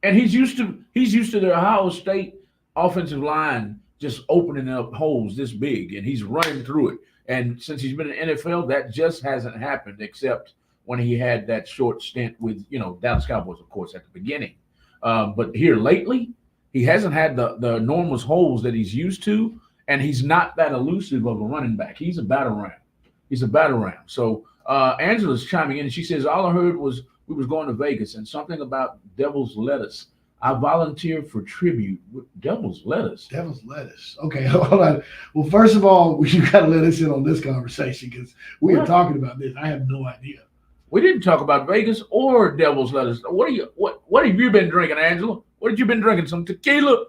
[SPEAKER 1] And he's used to the Ohio State offensive line just opening up holes this big, and he's running through it. And since he's been in the NFL, that just hasn't happened, except when he had that short stint with, Dallas Cowboys, of course, at the beginning. But here lately, he hasn't had the enormous holes that he's used to, and he's not that elusive of a running back. He's a battle-ram. So Angela's chiming in, and she says, all I heard was we was going to Vegas and something about devil's lettuce. I volunteer for tribute with devil's lettuce.
[SPEAKER 2] Devil's lettuce. Okay, hold on. Well, first of all, you got to let us in on this conversation because we are talking about this. I have no idea.
[SPEAKER 1] We didn't talk about Vegas or devil's lettuce. What have you been drinking, Angela? What have you been drinking? Some tequila?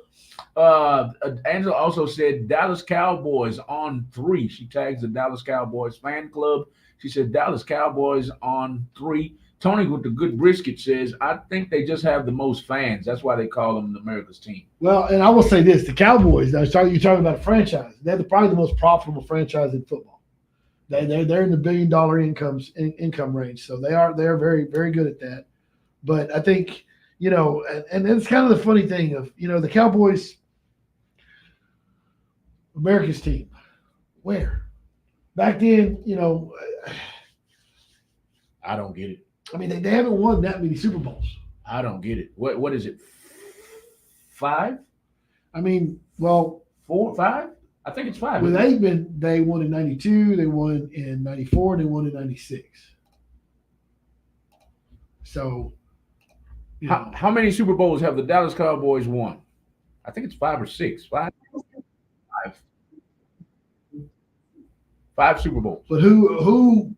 [SPEAKER 1] Angela also said Dallas Cowboys on 3. She tags the Dallas Cowboys fan club. She said Dallas Cowboys on 3. Tony with the good brisket says, I think they just have the most fans. That's why they call them the America's team.
[SPEAKER 2] Well, and I will say this, the Cowboys, you're talking about a franchise. They're probably the most profitable franchise in football. They're in the $1 billion income range, so they're very very good at that. But I think and it's kind of the funny thing of the Cowboys, America's team, where back then
[SPEAKER 1] I don't get it.
[SPEAKER 2] I mean they haven't won that many Super Bowls.
[SPEAKER 1] I don't get it. What is it? 5?
[SPEAKER 2] I mean, well,
[SPEAKER 1] 4, 5? I think it's 5.
[SPEAKER 2] well they won in '92, they won in '94, and they won in '96. So.
[SPEAKER 1] How many Super Bowls have the Dallas Cowboys won? I think it's 5 or 6. 5. 5 Super Bowls.
[SPEAKER 2] But who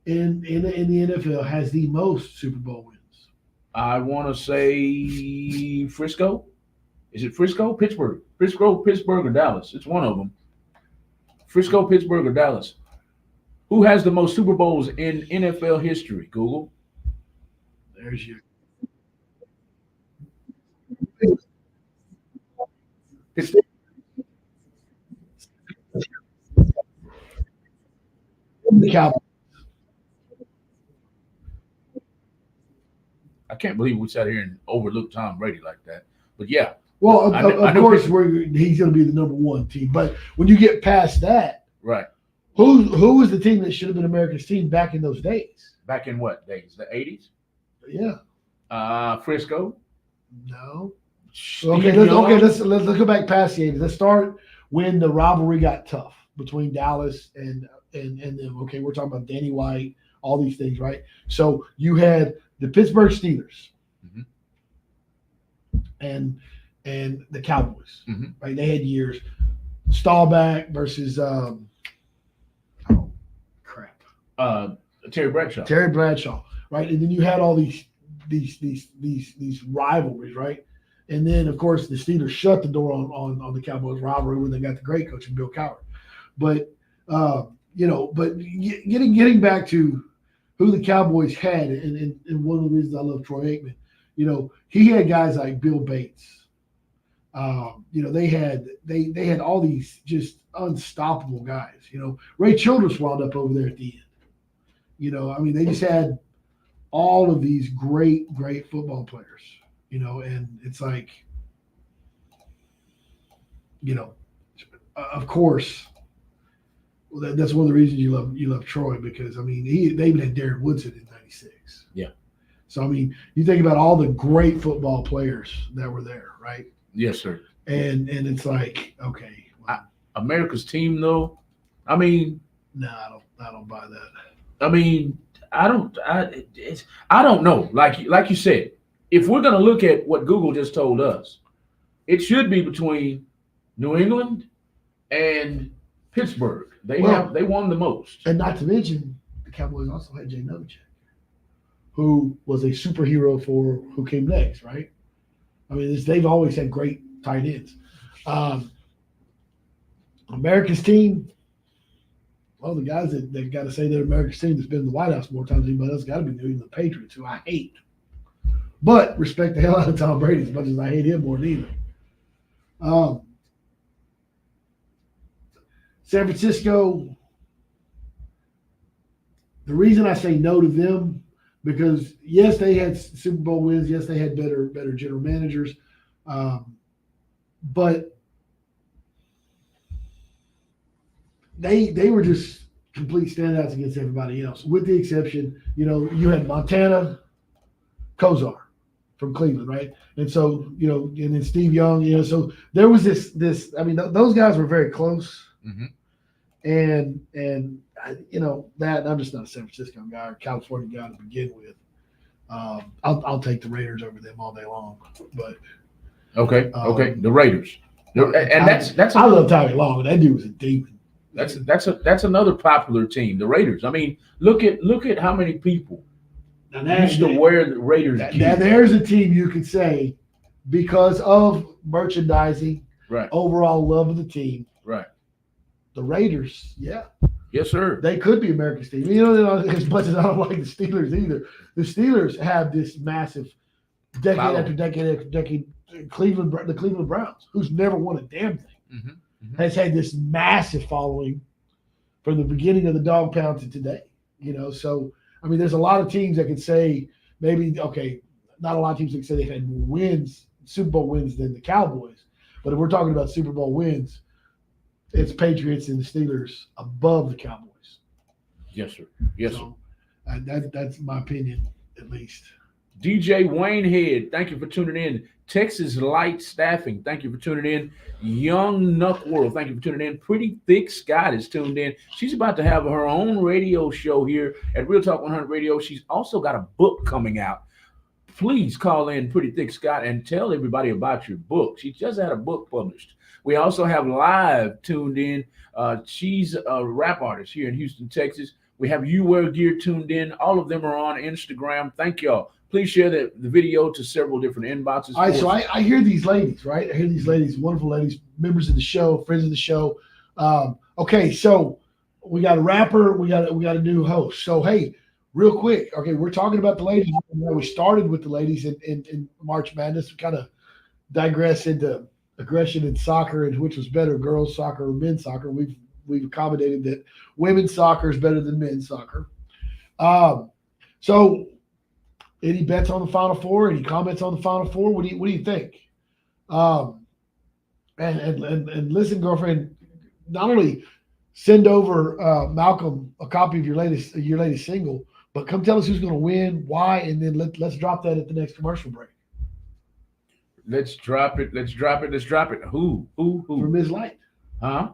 [SPEAKER 2] in the NFL has the most Super Bowl wins?
[SPEAKER 1] I want to say Frisco. Is it Frisco? Pittsburgh, Pittsburgh, or Dallas? It's one of them. Frisco, Pittsburgh, or Dallas. Who has the most Super Bowls in NFL history? Google.
[SPEAKER 2] There's your. The Cowboys.
[SPEAKER 1] I can't believe we sat here and overlooked Tom Brady like that. But yeah.
[SPEAKER 2] Well,
[SPEAKER 1] I
[SPEAKER 2] of
[SPEAKER 1] know
[SPEAKER 2] course, he's going to be the number one team. But when you get past that,
[SPEAKER 1] right?
[SPEAKER 2] Who was the team that should have been America's team back in those days?
[SPEAKER 1] Back in what days? The 80s?
[SPEAKER 2] Yeah.
[SPEAKER 1] Frisco.
[SPEAKER 2] No. Let's go back past the 80s. Let's start when the rivalry got tough between Dallas and them. Okay, we're talking about Danny White, all these things, right? So you had the Pittsburgh Steelers and the Cowboys, right? They had years. Staubach versus
[SPEAKER 1] Terry Bradshaw.
[SPEAKER 2] Terry Bradshaw, right? And then you had all these rivalries, right? And then of course the Steelers shut the door on the Cowboys rivalry when they got the great coach and Bill Cowher. But getting back to who the Cowboys had, and one of the reasons I love Troy Aikman, he had guys like Bill Bates. They had all these just unstoppable guys. Ray Childress wound up over there at the end. They just had all of these great football players. And it's like, of course. Well, that's one of the reasons you love Troy, because they even had Darren Woodson in '96.
[SPEAKER 1] Yeah.
[SPEAKER 2] So you think about all the great football players that were there, right?
[SPEAKER 1] Yes, sir.
[SPEAKER 2] And it's like, okay, well,
[SPEAKER 1] America's team though.
[SPEAKER 2] No, I don't buy that.
[SPEAKER 1] I don't know. Like you said, if we're gonna look at what Google just told us, it should be between New England and Pittsburgh. They won the most.
[SPEAKER 2] And not to mention, the Cowboys also had Jay Novacek, who was a superhero for who came next, right? They've always had great tight ends. America's team, well, the guys that got to say they're America's team that's been in the White House more times than anybody else got to be New England Patriots, who I hate. But respect the hell out of Tom Brady as much as I hate him more than either. San Francisco, the reason I say no to them, because yes, they had Super Bowl wins. Yes, they had better general managers. But they were just complete standouts against everybody else, with the exception, you had Montana Kosar from Cleveland, right? And so, and then Steve Young, so there was this, those guys were very close.
[SPEAKER 1] Mm-hmm.
[SPEAKER 2] And that I'm just not a San Francisco guy or California guy to begin with. I'll take the Raiders over them all day long. But
[SPEAKER 1] okay, the Raiders, and that's
[SPEAKER 2] I love Tommy Long. That dude was a demon.
[SPEAKER 1] That's another popular team, the Raiders. Look at how many people used to wear the Raiders.
[SPEAKER 2] Now there's a team you could say, because of merchandising,
[SPEAKER 1] right?
[SPEAKER 2] Overall love of the team,
[SPEAKER 1] right?
[SPEAKER 2] The Raiders, yeah.
[SPEAKER 1] Yes, sir.
[SPEAKER 2] They could be America's team. As much as I don't like the Steelers either, the Steelers have this massive decade after decade after decade. The Cleveland Browns, who's never won a damn thing, has had this massive following from the beginning of the dog pound to today. So I mean, there's a lot of teams that could say maybe okay, not a lot of teams that can say they've had more wins, Super Bowl wins than the Cowboys. But if we're talking about Super Bowl wins, it's Patriots and the Steelers above the Cowboys.
[SPEAKER 1] Yes, sir. Yes, sir.
[SPEAKER 2] That's my opinion, at least.
[SPEAKER 1] DJ Wayne Head, thank you for tuning in. Texas Light Staffing, thank you for tuning in. Young Nuck World, thank you for tuning in. Pretty Thick Scott is tuned in. She's about to have her own radio show here at Real Talk 100 Radio. She's also got a book coming out. Please call in Pretty Thick Scott and tell everybody about your book. She just had a book published. We also have Live tuned in. She's a rap artist here in Houston, Texas. We have You Wear Gear tuned in. All of them are on Instagram. Thank y'all. Please share the video to several different inboxes.
[SPEAKER 2] All right, so I hear these ladies, right? I hear these ladies, wonderful ladies, members of the show, friends of the show. Okay, so we got a rapper, we got a new host. So hey, real quick, okay, we're talking about the ladies. We started with the ladies in March Madness. We kind of digress into aggression in soccer and which was better, girls soccer or men's soccer. We've accommodated that women's soccer is better than men's soccer. So any bets on the Final Four? Any comments on the Final Four? What do you think? And listen, girlfriend, not only send over Malcolm a copy of your latest single, but come tell us who's going to win, why, and then let's drop that at the next commercial break.
[SPEAKER 1] Let's drop it. Who?
[SPEAKER 2] For Ms. Light.
[SPEAKER 1] Huh?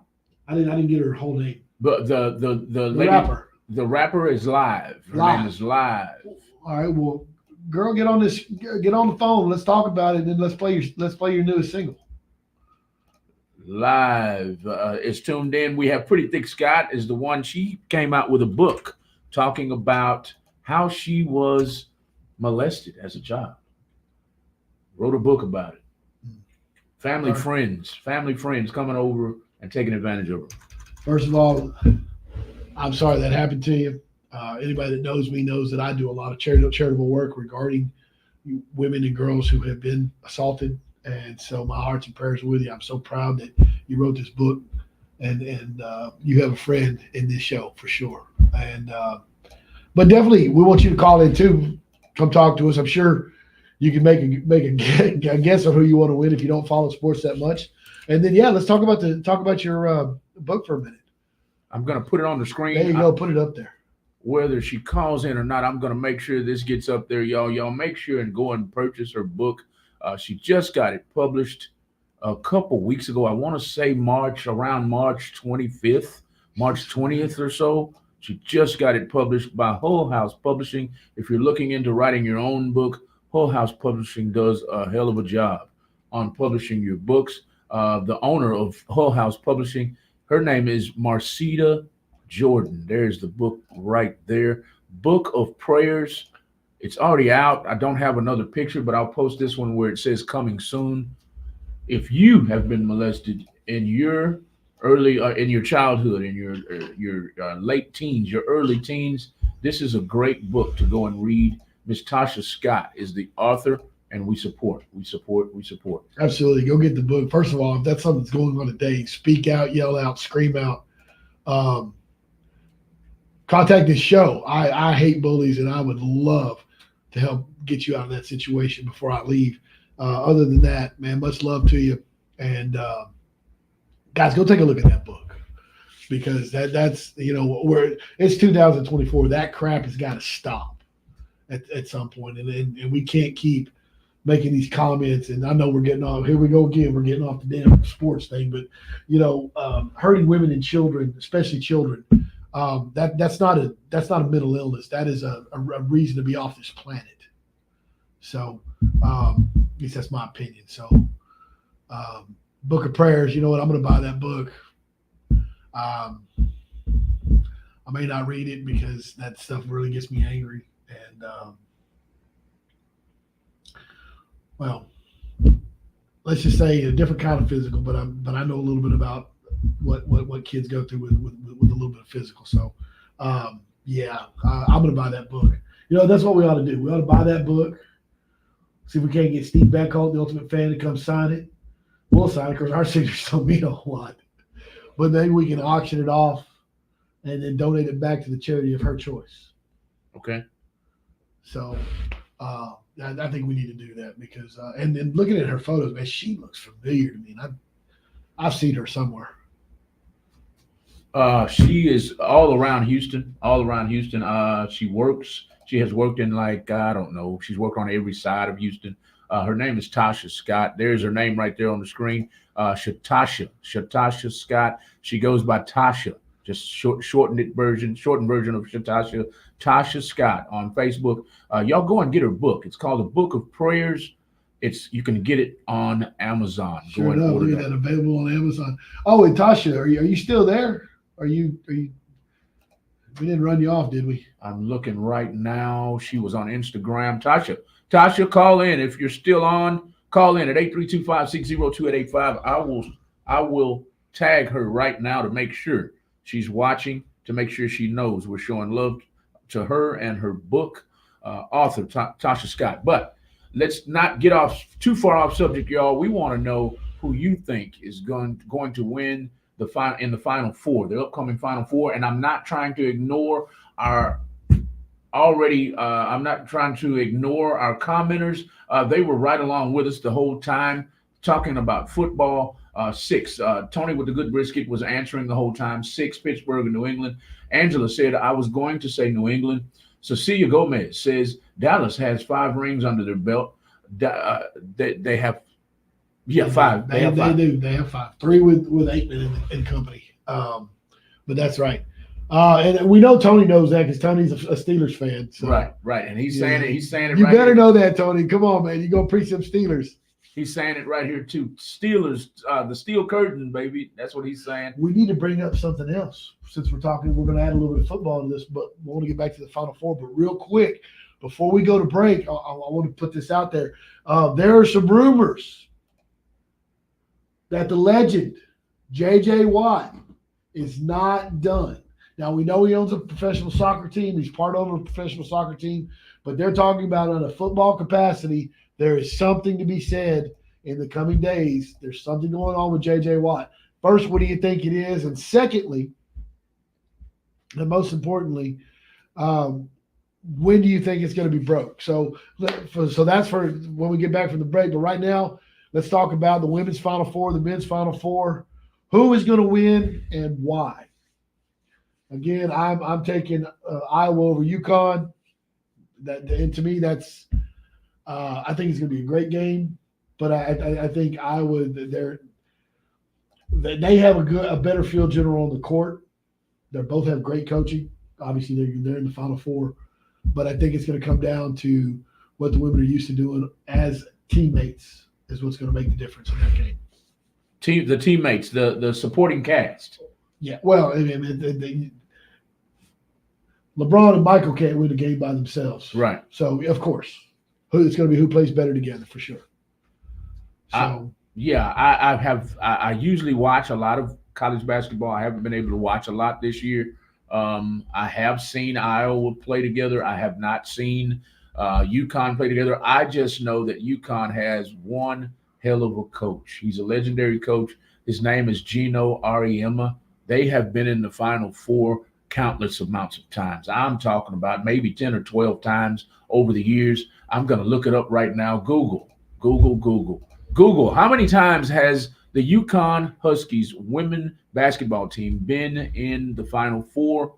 [SPEAKER 2] I didn't get her whole name.
[SPEAKER 1] But the lady,
[SPEAKER 2] rapper.
[SPEAKER 1] The rapper is Live. Her name is Live.
[SPEAKER 2] All right. Well, girl, get on the phone. Let's talk about it, and then let's play your newest single.
[SPEAKER 1] Live is tuned in. We have Pretty Thick Scott is the one. She came out with a book talking about how she was molested as a child. Wrote a book about it. Family friends coming over and taking advantage of her.
[SPEAKER 2] First of all, I'm sorry that happened to you. Anybody that knows me knows that I do a lot of charitable work regarding women and girls who have been assaulted. And so my hearts and prayers are with you. I'm so proud that you wrote this book and you have a friend in this show for sure. And but definitely we want you to call in too. Come talk to us. I'm sure you can make a guess on who you want to win if you don't follow sports that much. And then let's talk about your book for a minute.
[SPEAKER 1] I'm gonna put it on the screen.
[SPEAKER 2] There you go. Put it up there.
[SPEAKER 1] Whether she calls in or not, I'm gonna make sure this gets up there, y'all. Y'all make sure and go and purchase her book. She just got it published a couple weeks ago. I want to say around March 25th, March 20th or so. She just got it published by Hull House Publishing. If you're looking into writing your own book, Hull House Publishing does a hell of a job on publishing your books. The owner of Hull House Publishing, her name is Marcita Jordan. There's the book right there. Book of Prayers. It's already out. I don't have another picture, but I'll post this one where it says coming soon. If you have been molested in your in your childhood, in your late teens, your early teens, this is a great book to go and read. Miss Tasha Scott is the author, and we support.
[SPEAKER 2] Absolutely. Go get the book. First of all, if that's something that's going on today, speak out, yell out, scream out. Contact this show. I hate bullies, and I would love to help get you out of that situation before I leave. Other than that, man, much love to you. And guys, go take a look at that book because that's where it's 2024. That crap has got to stop at some point, and we can't keep making these comments. And I know we're getting off. Here we go again. We're getting off the damn sports thing, but hurting women and children, especially children. That's not a mental illness. That is a reason to be off this planet. So at least that's my opinion. So Book of Prayers, you know what? I'm going to buy that book. I may not read it because that stuff really gets me angry. And well, let's just say a different kind of physical, but I know a little bit about what kids go through with a little bit of physical. So I'm going to buy that book. That's what we ought to do. We ought to buy that book. See if we can't get Steve Beckholt, the Ultimate Fan, to come sign it. We'll sign it because our signatures don't mean a whole lot. But maybe we can auction it off and then donate it back to the charity of her choice.
[SPEAKER 1] Okay.
[SPEAKER 2] So I think we need to do that because and then looking at her photos, man, she looks familiar to me. And I've seen her somewhere.
[SPEAKER 1] She is all around Houston. All around Houston. She works. She has worked in like I don't know. She's worked on every side of Houston. Her name is Tasha Scott. There's her name right there on the screen. Shatasha Scott. She goes by Tasha. Just shortened version of Shatasha. Tasha Scott on Facebook. Y'all go and get her book. It's called The Book of Prayers. You can get it on Amazon.
[SPEAKER 2] Sure
[SPEAKER 1] go and
[SPEAKER 2] enough,
[SPEAKER 1] order
[SPEAKER 2] look at that available on Amazon. Oh, and Tasha, are you still there? Are you? We didn't run you off, did we?
[SPEAKER 1] I'm looking right now. She was on Instagram. Tasha, call in if you're still on. Call in at 832-560-2885. I will tag her right now to make sure she's watching, to make sure she knows we're showing love to her and her book author, Tasha Scott. But let's not get off too far off subject, y'all. We want to know who you think is going to win the final four, the upcoming final four. And I'm not trying to ignore our commenters. They were right along with us the whole time talking about football. 6, Tony with the good brisket was answering the whole time. 6, Pittsburgh and New England. Angela said, I was going to say New England. Cecilia Gomez says Dallas has 5 rings under their belt. They have 5.
[SPEAKER 2] They do. They have 5. 3 with Aikman and company. But that's right. And we know Tony knows that because Tony's a Steelers fan. So.
[SPEAKER 1] Right. And he's saying it. He's saying it.
[SPEAKER 2] You
[SPEAKER 1] right
[SPEAKER 2] better
[SPEAKER 1] here.
[SPEAKER 2] know that, Tony. Come on, man. You gonna preach some Steelers?
[SPEAKER 1] He's saying it right here too. Steelers, the steel curtain, baby. That's what he's saying.
[SPEAKER 2] We need to bring up something else since we're talking. We're going to add a little bit of football to this, but we want to get back to the Final Four. But real quick, before we go to break, I want to put this out there. There are some rumors that the legend J.J. Watt is not done. Now, we know he owns a professional soccer team. He's part of a professional soccer team. But they're talking about on a football capacity, there is something to be said in the coming days. There's something going on with J.J. Watt. First, what do you think it is? And secondly, and most importantly, when do you think it's going to be broke? So that's for when we get back from the break. But right now, let's talk about the women's Final Four, the men's Final Four. Who is going to win and why? Again, I'm taking Iowa over UConn. And to me, that's I think it's going to be a great game. But I think Iowa, they have a better field general on the court. They both have great coaching. Obviously, they're in the Final Four. But I think it's going to come down to what the women are used to doing as teammates is what's going to make the difference in that game.
[SPEAKER 1] The teammates, the supporting cast.
[SPEAKER 2] Yeah, well, LeBron and Michael can't win a game by themselves.
[SPEAKER 1] Right.
[SPEAKER 2] So, of course, it's going to be who plays better together for sure. So,
[SPEAKER 1] I usually watch a lot of college basketball. I haven't been able to watch a lot this year. I have seen Iowa play together. I have not seen UConn play together. I just know that UConn has one hell of a coach. He's a legendary coach. His name is Gino Auriemma. They have been in the Final Four countless amounts of times. I'm talking about maybe 10 or 12 times over the years. I'm going to look it up right now. Google. How many times has the UConn Huskies women basketball team been in the Final Four?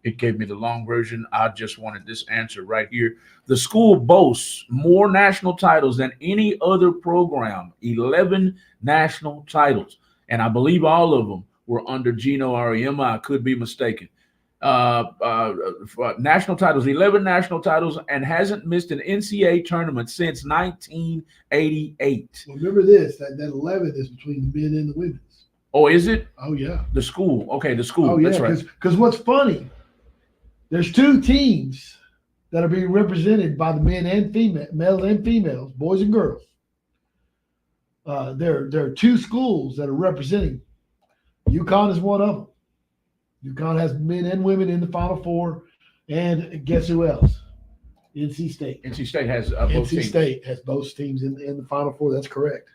[SPEAKER 1] It gave me the long version. I just wanted this answer right here. The school boasts more national titles than any other program, 11 national titles. And I believe all of them were under Gino Auriemma. I could be mistaken. National titles, 11 national titles, and hasn't missed an NCAA tournament since 1988.
[SPEAKER 2] Well, remember this, that 11 is between the men and the women's.
[SPEAKER 1] Oh, is it?
[SPEAKER 2] Oh, yeah.
[SPEAKER 1] The school. Okay, the school.
[SPEAKER 2] Oh, yeah,
[SPEAKER 1] that's right.
[SPEAKER 2] Because what's funny, there's 2 teams that are being represented by the men and female, males and females, boys and girls. there are two schools that are representing. UConn is one of them. UConn has men and women in the Final Four, and guess who else? NC State.
[SPEAKER 1] NC State has both
[SPEAKER 2] NC
[SPEAKER 1] teams.
[SPEAKER 2] State has both teams in the Final Four. That's correct.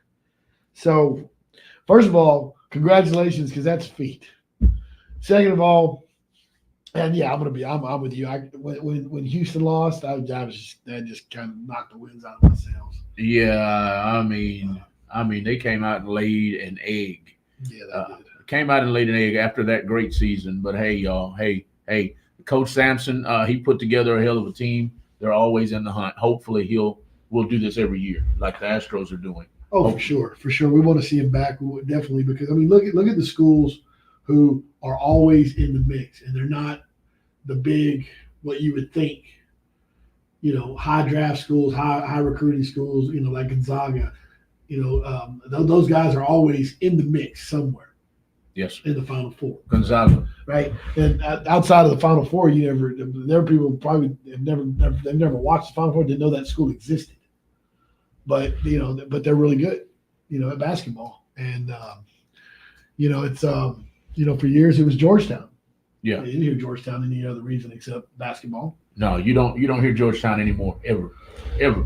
[SPEAKER 2] So, first of all, congratulations, because that's a feat. Second of all, and yeah, I'm with you. When Houston lost, that just kind of knocked the winds out of my sails.
[SPEAKER 1] Yeah, I mean, they came out and laid an egg.
[SPEAKER 2] Yeah, that did.
[SPEAKER 1] Came out and laid an egg after that great season. But hey, y'all, hey, Coach Sampson, he put together a hell of a team. They're always in the hunt. Hopefully, we'll do this every year, like the Astros are doing.
[SPEAKER 2] Oh, for sure. We want to see him back, definitely, because I mean, look at the schools who are always in the mix, and they're not the big, what you would think, high draft schools, high recruiting schools, like Gonzaga. Those guys are always in the mix somewhere.
[SPEAKER 1] Yes.
[SPEAKER 2] In the Final Four.
[SPEAKER 1] Gonzaga.
[SPEAKER 2] Right. And outside of the Final Four, there are people who probably they've never watched the Final Four, didn't know that school existed. But they're really good, at basketball. And it's for years it was Georgetown.
[SPEAKER 1] Yeah.
[SPEAKER 2] You didn't hear Georgetown any other reason except basketball.
[SPEAKER 1] No, you don't hear Georgetown anymore, ever. Ever.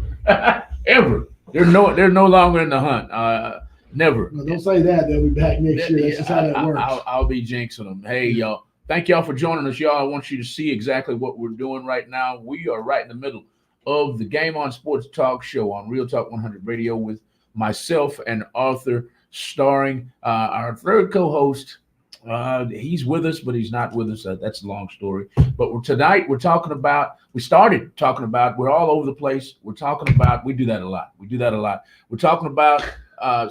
[SPEAKER 1] They're no longer in the hunt. Never.
[SPEAKER 2] No, don't say that. They'll be back next year. That's just how that works.
[SPEAKER 1] I'll be jinxing them. Hey, y'all. Thank y'all for joining us, y'all. I want you to see exactly what we're doing right now. We are right in the middle of the Game On Sports Talk Show on Real Talk 100 Radio with myself and Arthur, starring our third co-host. He's with us, but he's not with us. That's a long story. But tonight we're talking about. We started talking about. We're all over the place. We're talking about. We do that a lot. We're talking about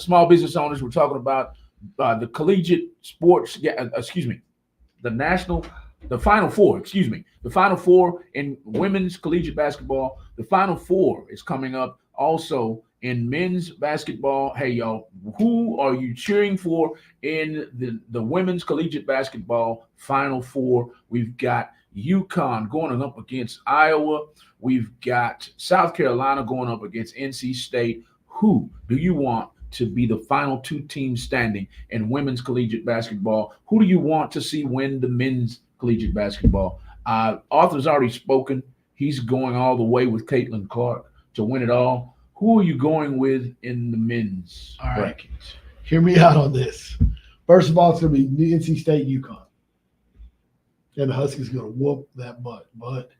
[SPEAKER 1] small business owners. We're talking about the collegiate sports. The Final Four. The Final Four in women's collegiate basketball. The Final Four is coming up also in men's basketball. Hey, y'all, who are you cheering for in the women's collegiate basketball Final Four? We've got UConn going up against Iowa. We've got South Carolina going up against NC State. Who do you want to be the final two teams standing in women's collegiate basketball? Who do you want to see win the men's collegiate basketball? Arthur's already spoken. He's going all the way with Caitlin Clark to win it all. Who are you going with in the men's bracket?
[SPEAKER 2] Hear me out on this. First of all, it's going to be NC State, UConn. And the Huskies going to whoop that butt. But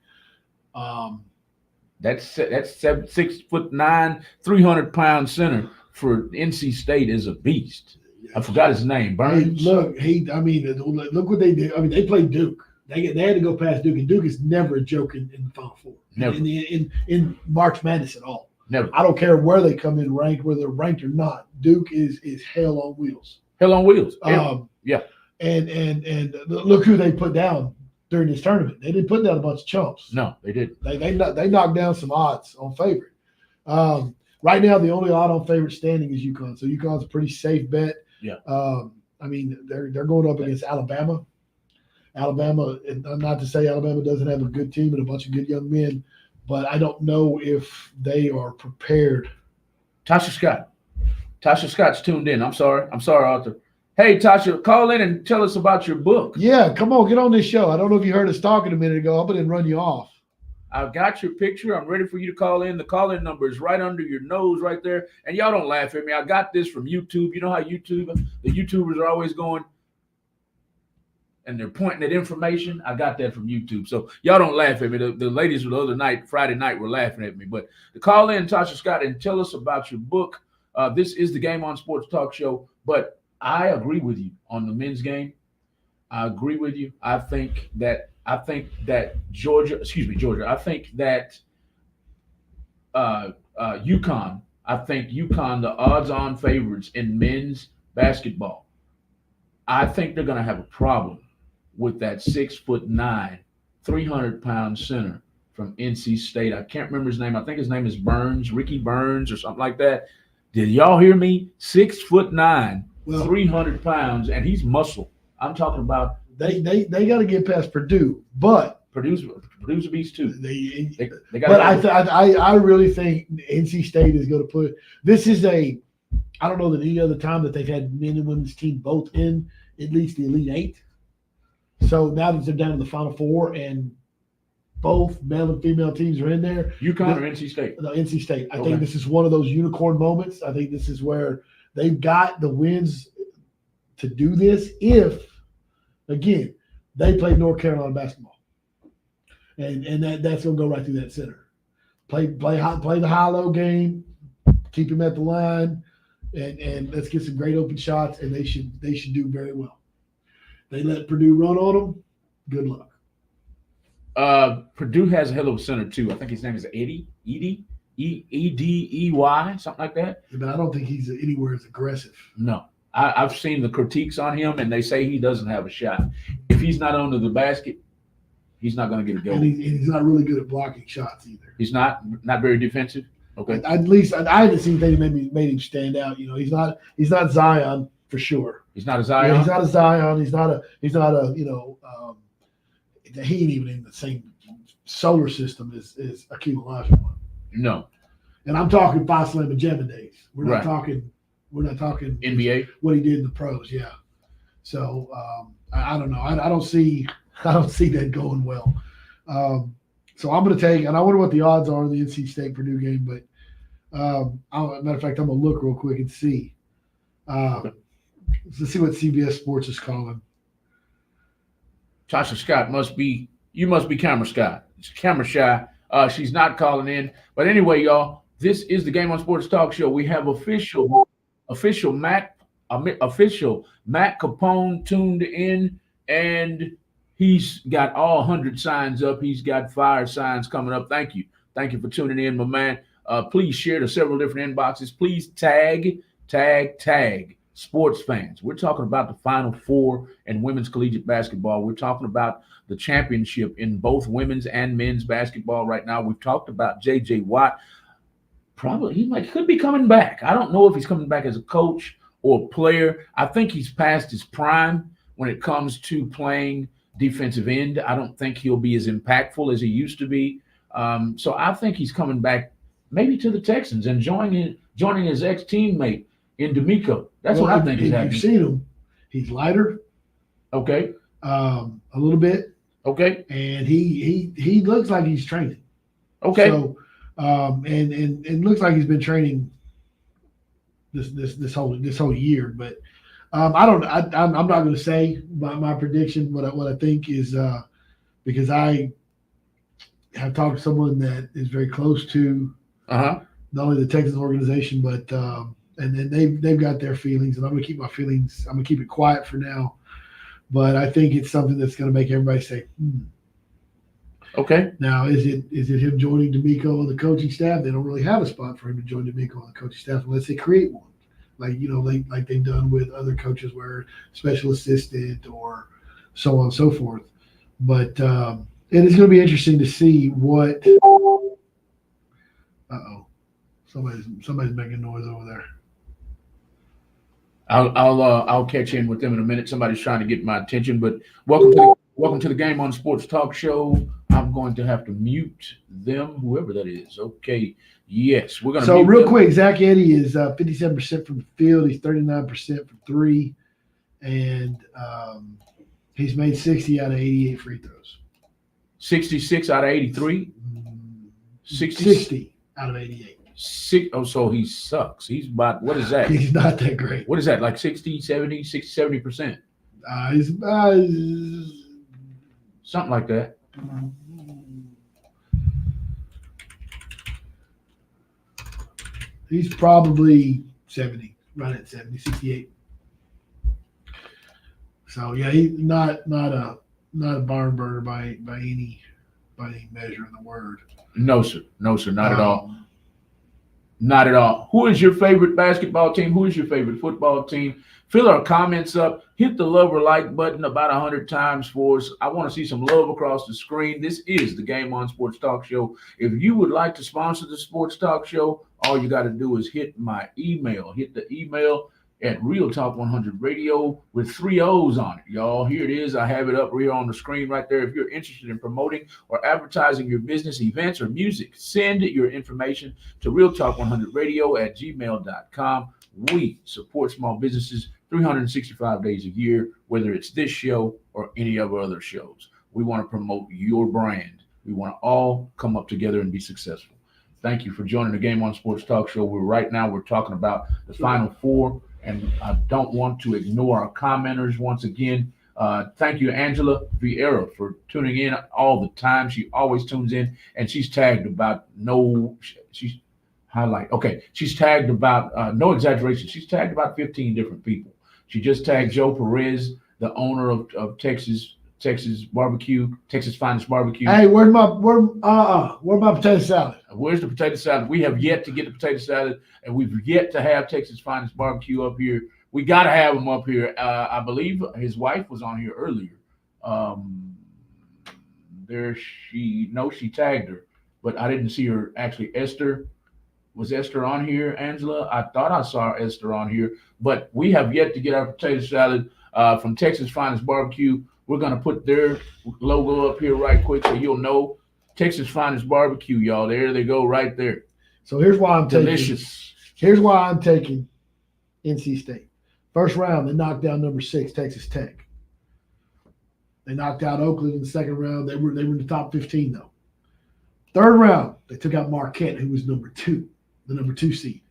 [SPEAKER 1] that's 6'9", 300-pound center for NC State is a beast. I forgot his name. Burns.
[SPEAKER 2] Look what they did. I mean, they played Duke. They had to go past Duke, and Duke is never a joke in the Final Four.
[SPEAKER 1] Never.
[SPEAKER 2] In March Madness at all.
[SPEAKER 1] Never.
[SPEAKER 2] I don't care where they come in ranked, whether they're ranked or not. Duke is hell on wheels.
[SPEAKER 1] Hell on wheels.
[SPEAKER 2] Yeah. And look who they put down during this tournament. They didn't put down a bunch of chumps.
[SPEAKER 1] No, they didn't.
[SPEAKER 2] They knocked down some odds on favorite. Right now, the only odd on favorite standing is UConn. So UConn's a pretty safe bet.
[SPEAKER 1] Yeah.
[SPEAKER 2] They're going up against Alabama. Alabama, and not to say Alabama doesn't have a good team and a bunch of good young men, but I don't know if they are prepared.
[SPEAKER 1] Tasha Scott's tuned in. I'm sorry, Arthur. Hey, Tasha, call in and tell us about your book.
[SPEAKER 2] Yeah, come on, get on this show. I don't know if you heard us talking a minute ago, but I didn't run you off.
[SPEAKER 1] I've got your picture. I'm ready for you to call in. The call-in number is right under your nose right there. And y'all don't laugh at me. I got this from YouTube. You know how the YouTubers are always going and they're pointing at information? I got that from YouTube. So y'all don't laugh at me. The ladies the other night, Friday night, were laughing at me. But to call in, Tasha Scott, and tell us about your book. This is the Game On Sports Talk Show. But I agree with you on the men's game. I agree with you. I think that Georgia. I think that UConn. I think UConn, the odds-on favorites in men's basketball. I think they're going to have a problem with that 6'9", 300-pound center from NC State. I can't remember his name. I think his name is Burns, Ricky Burns, or something like that. Did y'all hear me? 6'9", 300 pounds, and he's muscle. I'm talking about.
[SPEAKER 2] They got to get past Purdue, but
[SPEAKER 1] Purdue's a beast too. They got.
[SPEAKER 2] But I really think NC State is going to put. This is a I don't know that any other time that they've had men and women's team both in at least the Elite Eight. So now that they're down in the Final Four and both male and female teams are in there.
[SPEAKER 1] UConn or NC State?
[SPEAKER 2] No, NC State. I
[SPEAKER 1] Okay.
[SPEAKER 2] think this is one of those unicorn moments. I think this is where they've got the wins to do this if, again, they play North Carolina basketball. And that's going to go right through that center. Play the high-low game, keep him at the line, and let's get some great open shots, and they should do very well. They let Purdue run on them, good luck.
[SPEAKER 1] Purdue has a hell of a center too. I think his name is Edey, E-D-E-Y, something like that.
[SPEAKER 2] But I don't think he's anywhere as aggressive.
[SPEAKER 1] No, I've seen the critiques on him, and they say he doesn't have a shot. If he's not under the basket, he's not going to get a goal.
[SPEAKER 2] And he's not really good at blocking shots either.
[SPEAKER 1] He's not very defensive. Okay.
[SPEAKER 2] At least I haven't seen anything that made him stand out. You know, he's not Zion for sure.
[SPEAKER 1] He's not a Zion.
[SPEAKER 2] Yeah, he's not a Zion. He's not a he ain't even in the same solar system as Akeem Olajuwon.
[SPEAKER 1] No.
[SPEAKER 2] And I'm talking Five Slam and Gemma days. We're not
[SPEAKER 1] Right.
[SPEAKER 2] talking
[SPEAKER 1] NBA.
[SPEAKER 2] what he did in the pros. Yeah. So I don't know. I don't see that going well. So I'm going to take, and I wonder what the odds are in the NC State Purdue game. But matter of fact, I'm going to look real quick and see. Let's see what CBS Sports is calling.
[SPEAKER 1] Tasha Scott must be camera shy. It's camera shy. She's not calling in. But anyway, y'all, this is the Game on Sports Talk Show. We have official Matt Capone tuned in, and he's got all 100 signs up. He's got fire signs coming up. Thank you for tuning in, my man. Please share to several different inboxes. Please tag sports fans. We're talking about the Final Four in women's collegiate basketball. We're talking about the championship in both women's and men's basketball right now. We've talked about J.J. Watt. Probably he could be coming back. I don't know if he's coming back as a coach or a player. I think he's past his prime when it comes to playing defensive end. I don't think he'll be as impactful as he used to be. So I think he's coming back maybe to the Texans and joining his ex-teammate in D'Amico. That's what I think is happening.
[SPEAKER 2] You've seen him. He's lighter.
[SPEAKER 1] Okay.
[SPEAKER 2] A little bit.
[SPEAKER 1] Okay.
[SPEAKER 2] And he looks like he's training.
[SPEAKER 1] Okay.
[SPEAKER 2] So and looks like he's been training this whole year. But I'm not going to say my prediction. What I think is because I have talked to someone that is very close to not only the Texas organization, but and then they've got their feelings, and I'm going to keep my feelings. I'm going to keep it quiet for now. But I think it's something that's going to make everybody say,
[SPEAKER 1] Okay.
[SPEAKER 2] Now, is it him joining D'Amico on the coaching staff? They don't really have a spot for him to join D'Amico on the coaching staff unless they create one, like they've done with other coaches, where special assistant or so on and so forth. But it is going to be interesting to see what. Somebody's making noise over there.
[SPEAKER 1] I'll catch in with them in a minute. Somebody's trying to get my attention, but welcome to the Game on Sports Talk Show. I'm going to have to mute them, whoever that is. Okay. Yes, we're going to.
[SPEAKER 2] So real quick, Zach Edey is 57% from the field. He's 39% from three, and he's made 60 out of 88 free throws.
[SPEAKER 1] 66 out of 83.
[SPEAKER 2] 60 out of 88.
[SPEAKER 1] So he sucks. He's about, what is that?
[SPEAKER 2] He's not that great.
[SPEAKER 1] What is that, like 60, 70%? Something like that.
[SPEAKER 2] He's probably 70, right at 70, 68. So yeah, he's not a barn burner by any measure in the word.
[SPEAKER 1] No, sir, not at all. Not at all. Who is your favorite basketball team? Who is your favorite football team? Fill our comments up. Hit the love or like button about 100 times for us. I want to see some love across the screen. This is the Game on Sports Talk Show. If you would like to sponsor the Sports Talk Show, all you got to do is hit my email. Hit the email at Real Talk 100 Radio with 3 O's on it, y'all. Here it is. I have it up here on the screen right there. If you're interested in promoting or advertising your business, events, or music, send your information to realtalk100radio@gmail.com. we support small businesses 365 days a year, whether it's this show or any of our other shows. We want to promote your brand. We want to all come up together and be successful. Thank you for joining the Game On Sports Talk Show. We're talking about the Final Four, and I don't want to ignore our commenters once again. Thank you, Angela Vieira, for tuning in all the time. She always tunes in, and she's tagged about she's tagged about, no exaggeration, she's tagged about 15 different people. She just tagged Joe Perez, the owner of Texas Barbecue, Texas Finest Barbecue.
[SPEAKER 2] Hey, where's my potato salad?
[SPEAKER 1] Where's the potato salad? We have yet to get the potato salad, and we've yet to have Texas Finest Barbecue up here. We got to have him up here. I believe his wife was on here earlier. She tagged her, but I didn't see her. Actually, was Esther on here, Angela? I thought I saw Esther on here, but we have yet to get our potato salad from Texas Finest Barbecue. We're going to put their logo up here right quick so you'll know. Texas Finest Barbecue, y'all. There they go right there.
[SPEAKER 2] So here's why I'm
[SPEAKER 1] delicious.
[SPEAKER 2] Here's why I'm taking NC State. First round, they knocked down number 6, Texas Tech. They knocked out Oakland in the second round. They were in the top 15, though. Third round, they took out Marquette, who was number 2, the number 2 seed.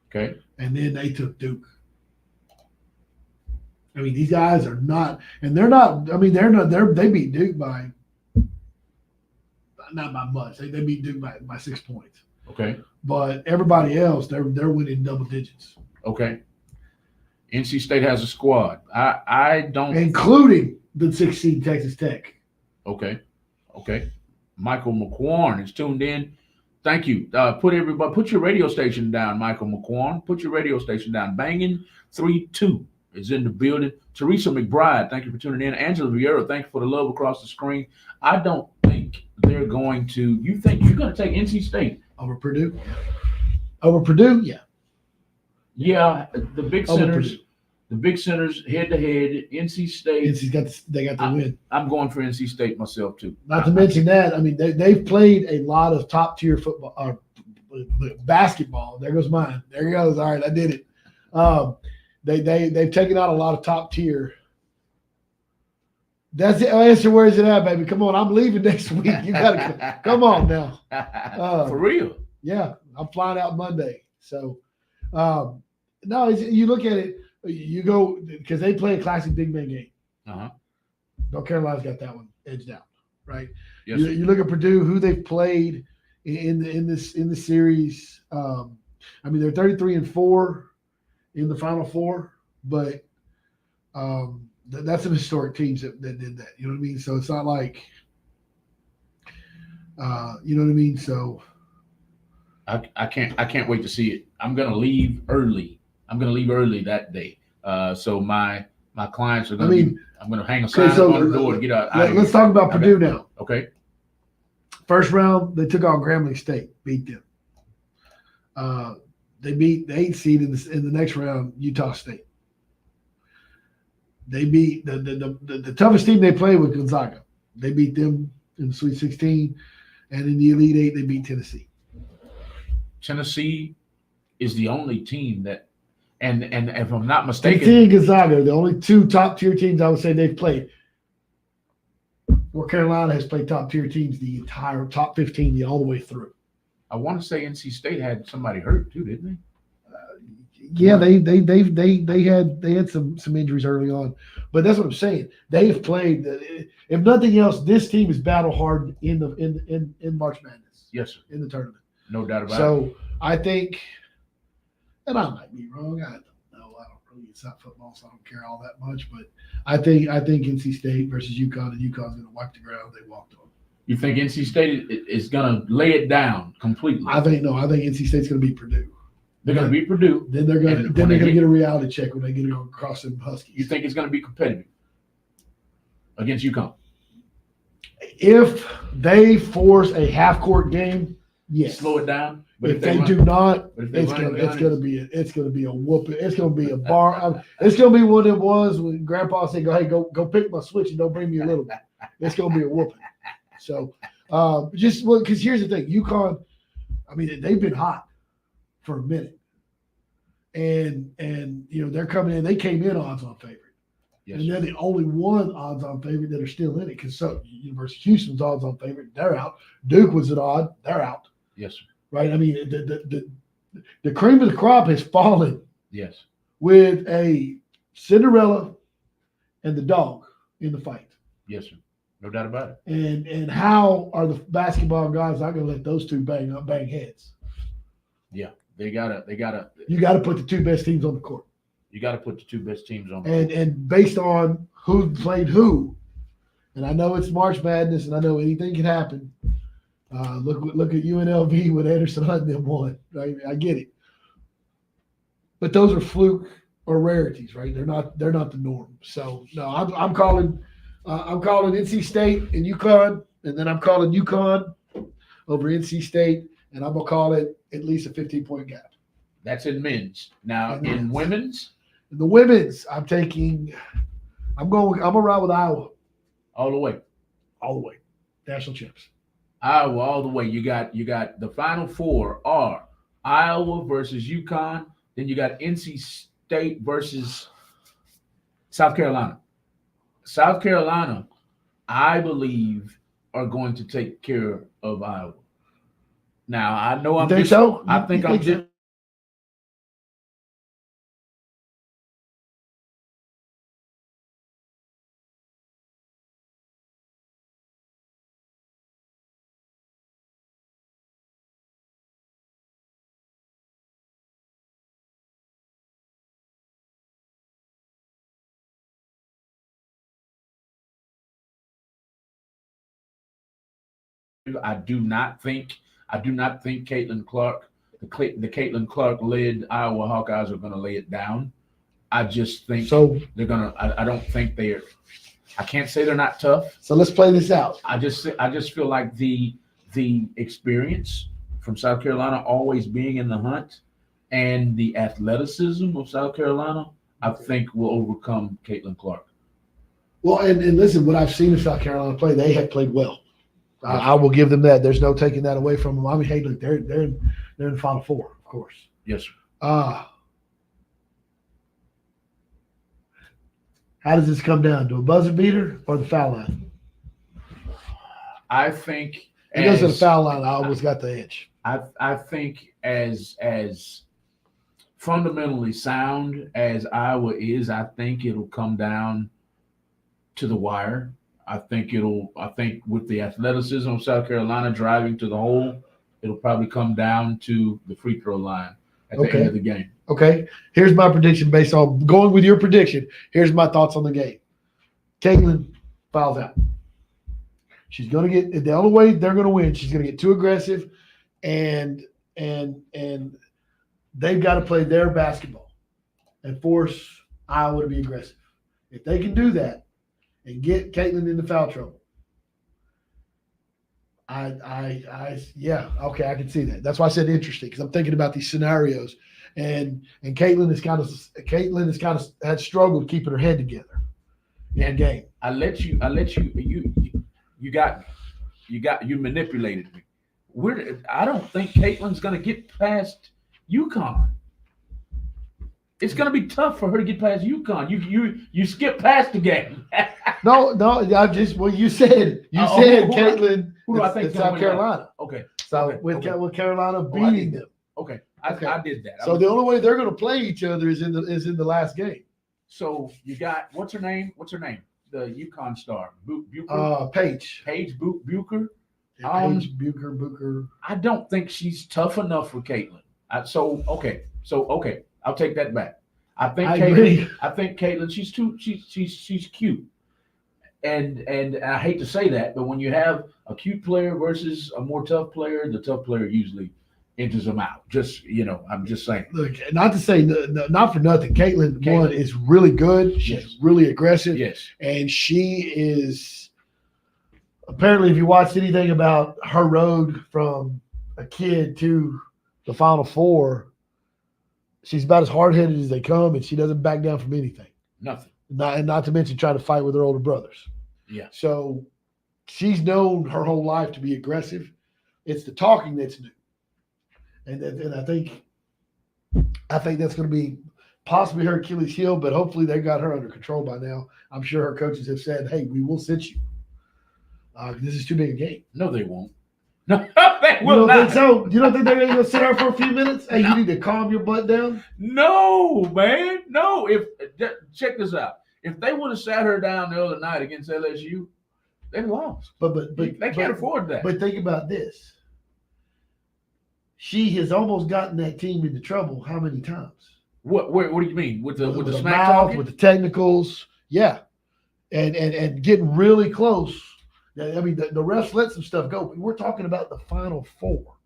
[SPEAKER 1] Okay.
[SPEAKER 2] And then they took Duke. I mean, these guys are not, and they're not, I mean, they beat Duke by, not by much. They beat Duke by 6 points.
[SPEAKER 1] Okay.
[SPEAKER 2] But everybody else, they're winning double digits.
[SPEAKER 1] Okay. NC State has a squad. I don't,
[SPEAKER 2] including the 6 seed Texas Tech.
[SPEAKER 1] Okay. Michael McQuarn is tuned in. Thank you. Put your radio station down, Michael McQuarn. Put your radio station down. Banging 3-2 is in the building. Teresa McBride, thank you for tuning in. Angela Vieira, thank you for the love across the screen. I don't think they're going to. You think you're going to take NC State
[SPEAKER 2] over Purdue? Over Purdue, yeah.
[SPEAKER 1] Yeah, the big centers head to head. NC State.
[SPEAKER 2] They got the win.
[SPEAKER 1] I'm going for NC State myself too.
[SPEAKER 2] Not to mention that, I mean, they've played a lot of top tier football, basketball. There goes mine. There he goes. All right, I did it. They've taken out a lot of top tier. That's the answer. Where is it at, baby? Come on, I'm leaving next week. You gotta come on now.
[SPEAKER 1] For real?
[SPEAKER 2] Yeah, I'm flying out Monday. So. No, you look at it, you go because they play a classic big man game. North Carolina's got that one edged out, right?
[SPEAKER 1] Yes.
[SPEAKER 2] You look at Purdue, who they've played in the series. I mean, they're 33-4 in the Final Four, but that's some historic teams that did that. You know what I mean? So it's not like, you know what I mean? So.
[SPEAKER 1] I can't wait to see it. I'm gonna leave early. That day. So my clients are gonna. I'm gonna hang a sign on the door to get out.
[SPEAKER 2] Let's talk about Purdue now.
[SPEAKER 1] Okay.
[SPEAKER 2] First round, they took on Grambling State, beat them. They beat the 8th seed in the next round, Utah State. They beat the toughest team they played with Gonzaga. They beat them in the Sweet 16, and in the Elite 8, they beat Tennessee.
[SPEAKER 1] Tennessee is the only team that, and if I'm not mistaken,
[SPEAKER 2] Tennessee and Gonzaga are the only 2 top tier teams I would say they've played. North Carolina has played top tier teams the entire top 15 all the way through.
[SPEAKER 1] I want to say NC State had somebody hurt too, didn't they?
[SPEAKER 2] Yeah, they had some injuries early on, but that's what I'm saying. They've played. If nothing else, this team is battle hard in March Madness.
[SPEAKER 1] Yes, sir.
[SPEAKER 2] In the tournament.
[SPEAKER 1] No doubt about it.
[SPEAKER 2] So I think, and I might be wrong. I don't know. I don't really. It's not football, so I don't care all that much. But I think NC State versus UConn, and UConn's going to wipe the ground they walked on.
[SPEAKER 1] You think NC State is going to lay it down completely?
[SPEAKER 2] I think NC State's going to beat Purdue.
[SPEAKER 1] They're going to beat Purdue.
[SPEAKER 2] Then they're going to get a reality check when they get across them Huskies.
[SPEAKER 1] You think it's going to be competitive against UConn?
[SPEAKER 2] If they force a half-court game, yes.
[SPEAKER 1] Slow it down.
[SPEAKER 2] But if they do not, it's going to be a whooping. It's going to be a bar. It's going to be what it was when Grandpa said, "Go pick my switch and don't bring me a little bit." It's going to be a whooping. So, because here's the thing, UConn. I mean, they've been hot for a minute. and they're coming in. They came in odds-on favorite.
[SPEAKER 1] Yes,
[SPEAKER 2] And they're the only one odds-on favorite that are still in it because University of Houston's odds-on favorite. They're out. Duke was an odd. They're out.
[SPEAKER 1] yes, sir.
[SPEAKER 2] Right? I mean, the cream of the crop has fallen
[SPEAKER 1] Yes,
[SPEAKER 2] with a Cinderella and the dog in the fight.
[SPEAKER 1] yes, sir. No doubt about it.
[SPEAKER 2] And how are the basketball guys not going to let those two bang heads?
[SPEAKER 1] Yeah, they gotta.
[SPEAKER 2] You got to put the two best teams on the court.
[SPEAKER 1] You got to put the two best teams on.
[SPEAKER 2] And based on who played who, and I know it's March Madness, and I know anything can happen. Look at UNLV with Anderson Hunt and them won. Right? I get it, but those are fluke or rarities, right? They're not the norm. So no, I'm calling NC State and UConn, and then I'm calling UConn over NC State, and I'm gonna call it at least a 15-point gap.
[SPEAKER 1] That's in men's. Now in women's,
[SPEAKER 2] In the women's, I'm gonna ride with Iowa
[SPEAKER 1] all the way.
[SPEAKER 2] all the way. National champs.
[SPEAKER 1] Iowa all the way. You got the final four are Iowa versus UConn. Then you got NC State versus South Carolina. South Carolina, I believe, are going to take care of Iowa. Now I know I'm
[SPEAKER 2] You think
[SPEAKER 1] just.
[SPEAKER 2] so?
[SPEAKER 1] I think
[SPEAKER 2] You
[SPEAKER 1] I'm
[SPEAKER 2] think
[SPEAKER 1] just. I do not think Caitlin Clark, the Caitlin Clark led Iowa Hawkeyes are going to lay it down. I just think
[SPEAKER 2] So
[SPEAKER 1] they're going to. I don't think they're. I can't say they're not tough.
[SPEAKER 2] so let's play this out.
[SPEAKER 1] I just feel like the experience from South Carolina always being in the hunt and the athleticism of South Carolina, I think will overcome Caitlin Clark.
[SPEAKER 2] Well, and listen, what I've seen of South Carolina play, they have played well. I will give them that. There's no taking that away from them. I mean, hey, look, they're in the Final Four, of course.
[SPEAKER 1] Yes, sir.
[SPEAKER 2] How does this come down to a buzzer beater or the foul line?
[SPEAKER 1] I think
[SPEAKER 2] It goes to the foul line. I always got the edge.
[SPEAKER 1] I think as fundamentally sound as Iowa is, I think it'll come down to the wire. I think with the athleticism of South Carolina driving to the hole, it'll probably come down to the free throw line at the end of the game.
[SPEAKER 2] Okay. Here's my prediction based on going with your prediction. Here's my thoughts on the game. Caitlin fouls out. She's going to get – the only way they're going to win, she's going to get too aggressive, and they've got to play their basketball and force Iowa to be aggressive. If they can do that and get Caitlin into foul trouble, yeah, okay, I can see that. That's why I said interesting, because I'm thinking about these scenarios, and Caitlin has kind of had struggled keeping her head together in game.
[SPEAKER 1] You manipulated me. I don't think Caitlin's going to get past UConn. It's going to be tough for her to get past UConn. You skip past the game.
[SPEAKER 2] No, I just you said Caitlin.
[SPEAKER 1] Who do I think
[SPEAKER 2] South Carolina?
[SPEAKER 1] Okay.
[SPEAKER 2] So
[SPEAKER 1] okay.
[SPEAKER 2] with Carolina
[SPEAKER 1] I
[SPEAKER 2] beating them.
[SPEAKER 1] Okay.
[SPEAKER 2] Okay.
[SPEAKER 1] I did that.
[SPEAKER 2] So the only way they're going to play each other is in the last game.
[SPEAKER 1] So you got what's her name? The UConn star, Bucher.
[SPEAKER 2] Paige.
[SPEAKER 1] Paige Bucher.
[SPEAKER 2] Yeah, Paige Bucher.
[SPEAKER 1] I don't think she's tough enough for Caitlin. Okay. I'll take that back. I think Caitlin. She's cute, and I hate to say that, but when you have a cute player versus a more tough player, the tough player usually enters them out. I'm just saying.
[SPEAKER 2] Look, not to say not for nothing. Caitlin one is really good. She's really aggressive.
[SPEAKER 1] Yes,
[SPEAKER 2] and she is apparently. If you watched anything about her road from a kid to the Final Four, she's about as hard-headed as they come, and she doesn't back down from anything.
[SPEAKER 1] Nothing.
[SPEAKER 2] Not to mention trying to fight with her older brothers.
[SPEAKER 1] Yeah.
[SPEAKER 2] So she's known her whole life to be aggressive. It's the talking that's new. And I think I think that's going to be possibly her Achilles heel, but hopefully they got her under control by now. I'm sure her coaches have said, "Hey, we will sit you. This is too big a game."
[SPEAKER 1] No, they won't. No, they
[SPEAKER 2] You
[SPEAKER 1] will
[SPEAKER 2] don't think
[SPEAKER 1] not.
[SPEAKER 2] so? You don't think they're going to sit her for a few minutes? Hey, you need to calm your butt down.
[SPEAKER 1] No, man. No. Check this out. If they would have sat her down the other night against LSU, they lost.
[SPEAKER 2] But
[SPEAKER 1] They can't afford that.
[SPEAKER 2] But think about this. She has almost gotten that team into trouble how many times?
[SPEAKER 1] What do you mean with the smack
[SPEAKER 2] mouth,
[SPEAKER 1] talking?
[SPEAKER 2] with the technicals, yeah, and getting really close. I mean, the refs let some stuff go. But we're talking about the Final Four.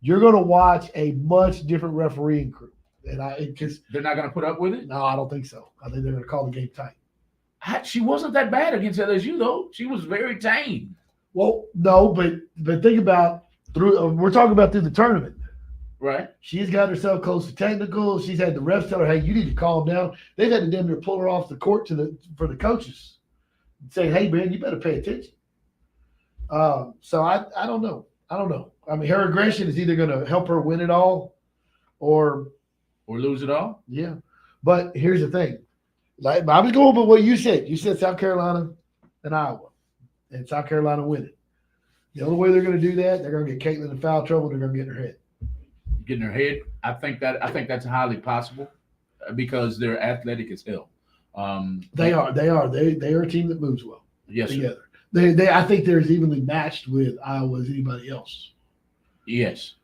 [SPEAKER 2] You're going to watch a much different refereeing crew, and because
[SPEAKER 1] they're not going to put up with it.
[SPEAKER 2] No, I don't think so. I think they're going to call the game tight.
[SPEAKER 1] She wasn't that bad against LSU though. She was very tame.
[SPEAKER 2] Well, no, but think about we're talking about through the tournament.
[SPEAKER 1] Right.
[SPEAKER 2] She's got herself close to technical. She's had the refs tell her, "Hey, you need to calm down." They've had to damn near pull her off the court for the coaches, saying, "Hey, man, you better pay attention." So I don't know. I mean, her aggression is either going to help her win it all, or
[SPEAKER 1] lose it all.
[SPEAKER 2] Yeah, but here's the thing. Like I was going with what you said. You said South Carolina and Iowa, and South Carolina win it. The only way they're going to do that, they're going to get Caitlin in foul trouble. They're going to get in her head.
[SPEAKER 1] Get in her head. I think that's highly possible because they're athletic as hell.
[SPEAKER 2] They are. They are a team that moves well.
[SPEAKER 1] Yes,
[SPEAKER 2] together. They I think they're as evenly matched with Iowa as anybody else.
[SPEAKER 1] Yes.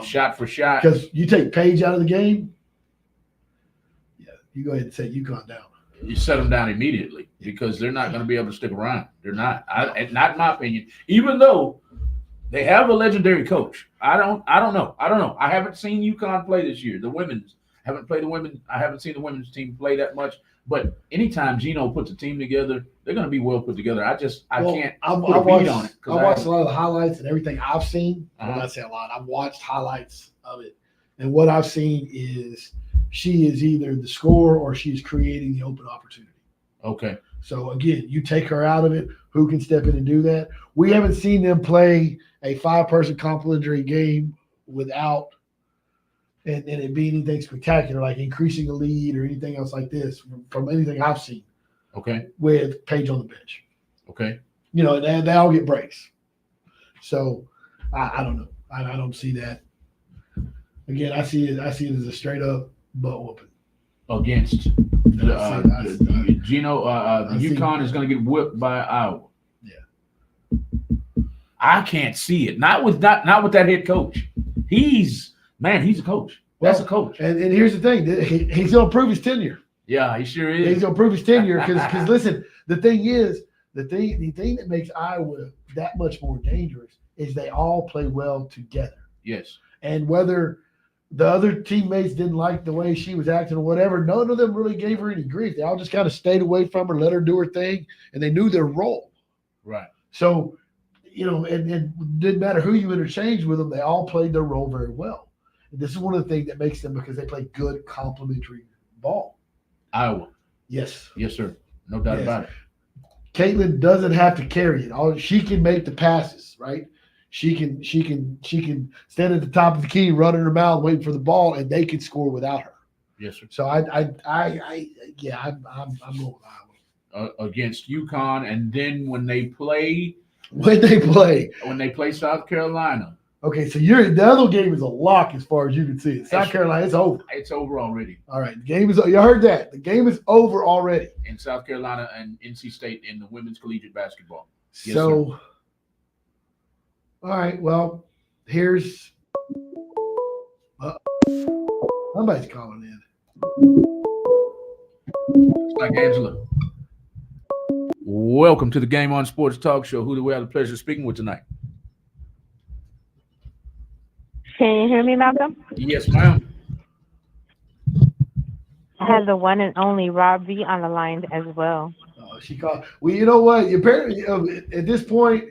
[SPEAKER 1] Shot for shot.
[SPEAKER 2] Because you take Paige out of the game, yeah, you go ahead and set UConn down.
[SPEAKER 1] You set them down immediately because they're not going to be able to stick around. They're not. Not in my opinion. Even though they have a legendary coach, I don't know. I haven't seen UConn play this year. The women's haven't played the women. I haven't seen the women's team play that much. But anytime Gino puts a team together, they're going to be well put together. I can't put a beat on it.
[SPEAKER 2] I watched a lot of the highlights and everything I've seen.
[SPEAKER 1] Uh-huh.
[SPEAKER 2] I'm not saying a lot. I've watched highlights of it, and what I've seen is she is either the scorer or she's creating the open opportunity.
[SPEAKER 1] Okay.
[SPEAKER 2] So again, you take her out of it. Who can step in and do that? We haven't seen them play a 5-person complementary game without and it be anything spectacular, like increasing a lead or anything else like this from anything I've seen.
[SPEAKER 1] Okay.
[SPEAKER 2] With Paige on the bench.
[SPEAKER 1] Okay.
[SPEAKER 2] You know, they all get breaks. So I don't know. I don't see that. Again, I see it as a straight up butt whooping.
[SPEAKER 1] Against Gino, UConn is going to get whipped by Iowa.
[SPEAKER 2] Yeah.
[SPEAKER 1] I can't see it. Not with that head coach. He's a coach. That's a coach.
[SPEAKER 2] And here's the thing. He's going to prove his tenure.
[SPEAKER 1] Yeah, he sure is.
[SPEAKER 2] He's going to prove his tenure because listen, the thing that makes Iowa that much more dangerous is they all play well together.
[SPEAKER 1] Yes.
[SPEAKER 2] And whether the other teammates didn't like the way she was acting or whatever, none of them really gave her any grief. They all just kind of stayed away from her, let her do her thing, and they knew their role.
[SPEAKER 1] Right.
[SPEAKER 2] So, you know, and it didn't matter who you interchanged with them, they all played their role very well. And this is one of the things that makes them because they play good complementary ball.
[SPEAKER 1] Iowa.
[SPEAKER 2] Yes.
[SPEAKER 1] Yes, sir. No doubt about it.
[SPEAKER 2] Caitlin doesn't have to carry it. She can make the passes, right? She can stand at the top of the key, running her mouth, waiting for the ball, and they can score without her.
[SPEAKER 1] Yes, sir.
[SPEAKER 2] So I'm going with Iowa
[SPEAKER 1] against UConn, and then when they play South Carolina.
[SPEAKER 2] Okay, so the other game is a lock as far as you can see it. South Carolina, it's over.
[SPEAKER 1] It's over already.
[SPEAKER 2] All right, the game is. You heard that? The game is over already.
[SPEAKER 1] In South Carolina and NC State in the women's collegiate basketball. Yes,
[SPEAKER 2] so,
[SPEAKER 1] sir.
[SPEAKER 2] All right. Well, here's somebody's calling in.
[SPEAKER 1] It's like Angela. Welcome to the Game On Sports Talk Show. Who do we have the pleasure of speaking with tonight?
[SPEAKER 3] Can you hear me, Malcolm?
[SPEAKER 1] Yes, ma'am.
[SPEAKER 3] I have the one and only Rob V on the line as well.
[SPEAKER 2] She called. Well, you know what? Apparently, at this point,